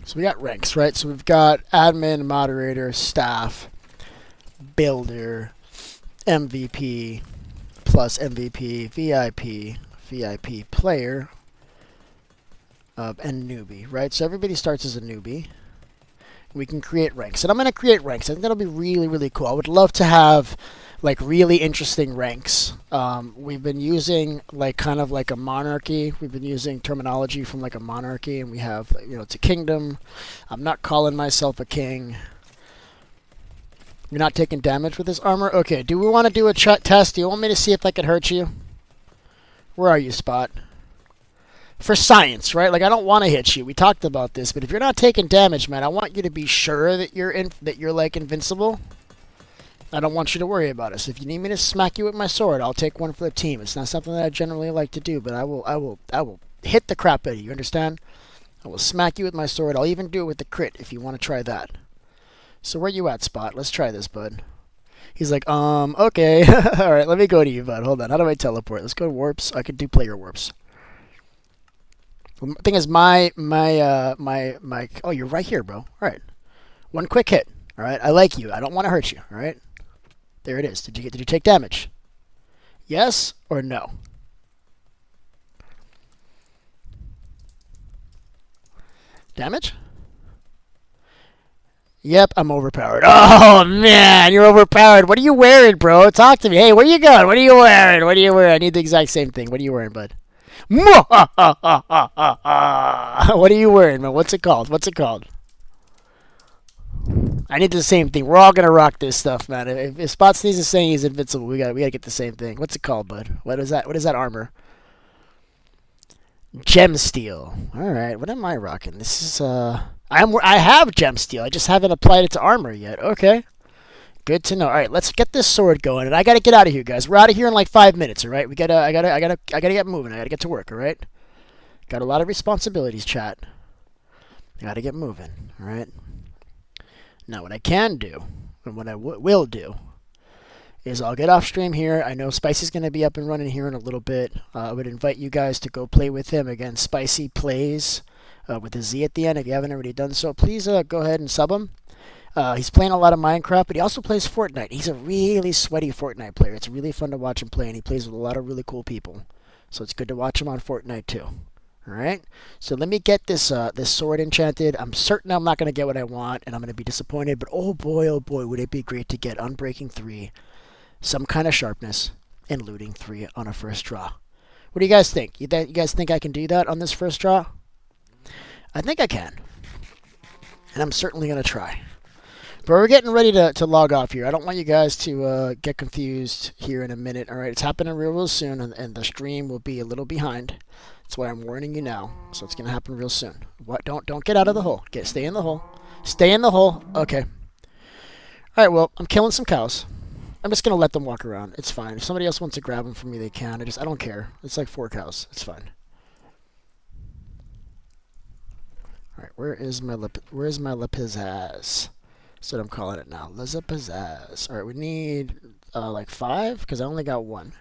So we got ranks, right? So we've got admin, moderator, staff, builder, MVP, plus MVP, VIP, VIP player, and newbie, right? So everybody starts as a newbie. We can create ranks. And I'm going to create ranks. I think that'll be really, really cool. I would love to have like really interesting ranks. We've been using like kind of like a monarchy. We've been using terminology from like a monarchy, and we have, you know, it's a kingdom. I'm not calling myself a king. You're not taking damage with this armor? Okay, do we want to do a test? Do you want me to see if I can hurt you? Where are you, Spot? For science, right? Like, I don't want to hit you. We talked about this, but if you're not taking damage, man, I want you to be sure that you're like invincible. I don't want you to worry about it. So if you need me to smack you with my sword, I'll take one for the team. It's not something that I generally like to do, but I will hit the crap out of you. You understand? I will smack you with my sword. I'll even do it with the crit if you want to try that. So where you at, Spot? Let's try this, bud. He's like, okay. All right, let me go to you, bud. Hold on. How do I teleport? Let's go to warps. I could do player warps. The thing is, my oh, you're right here, bro. All right. One quick hit. All right. I like you. I don't want to hurt you. All right. There it is. Did you take damage? Yes or no? Damage? Yep, I'm overpowered. Oh, man, you're overpowered. What are you wearing, bro? Talk to me. Hey, where you going? What are you wearing? What are you wearing? I need the exact same thing. What are you wearing, bud? What are you wearing, man? What's it called? What's it called? I need the same thing. We're all gonna rock this stuff, man. If Spot Sneeze is saying he's invincible, we gotta get the same thing. What's it called, bud? What is that? What is that armor? Gem Steel. All right. What am I rocking? This is I have Gem Steel. I just haven't applied it to armor yet. Okay. Good to know. All right, let's get this sword going, and I gotta get out of here, guys. We're out of here in like 5 minutes. All right. I gotta get moving. I gotta get to work. All right. Got a lot of responsibilities, chat. I gotta get moving. All right. Now, what I can do, and what I will do, is I'll get off stream here. I know Spicy's going to be up and running here in a little bit. I would invite you guys to go play with him. Again, Spicy Plays with a Z at the end. If you haven't already done so, please go ahead and sub him. He's playing a lot of Minecraft, but he also plays Fortnite. He's a really sweaty Fortnite player. It's really fun to watch him play, and he plays with a lot of really cool people. So it's good to watch him on Fortnite too. All right, so let me get this sword enchanted. I'm certain I'm not going to get what I want, and I'm going to be disappointed. But oh boy, would it be great to get Unbreaking 3, some kind of sharpness, and Looting 3 on a first draw. What do you guys think? You guys think I can do that on this first draw? I think I can, and I'm certainly going to try. But we're getting ready to log off here. I don't want you guys to get confused here in a minute. All right, it's happening real soon, and the stream will be a little behind. That's why I'm warning you now. So it's gonna happen real soon. What? Don't get out of the hole. Stay in the hole. Stay in the hole. Okay. All right. Well, I'm killing some cows. I'm just gonna let them walk around. It's fine. If somebody else wants to grab them from me, they can. I don't care. It's like 4 cows. It's fine. All right. Where's my Lepizaz? That's what I'm calling it now. Lepizaz. All right. We need like 5 because I only got 1.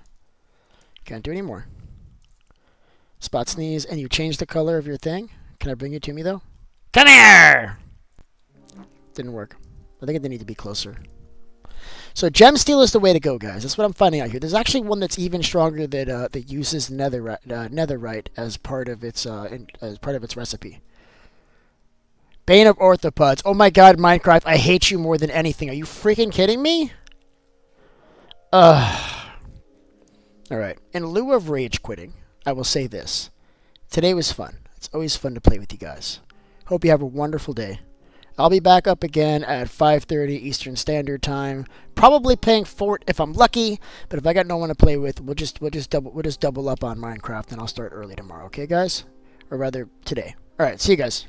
Can't do any more. Spot Sneeze, and you changed the color of your thing? Can I bring you to me, though? Come here! Didn't work. I think they need to be closer. So Gem Steel is the way to go, guys. That's what I'm finding out here. There's actually one that's even stronger that uses netherite as part of its recipe. Bane of Orthopods. Oh my god, Minecraft, I hate you more than anything. Are you freaking kidding me? Alright. In lieu of rage quitting, I will say this. Today was fun. It's always fun to play with you guys. Hope you have a wonderful day. I'll be back up again at 5:30 Eastern Standard Time. Probably playing Fort if I'm lucky, but if I got no one to play with, we'll just double up on Minecraft, and I'll start early tomorrow. Okay, guys? Or rather, today. All right, see you guys.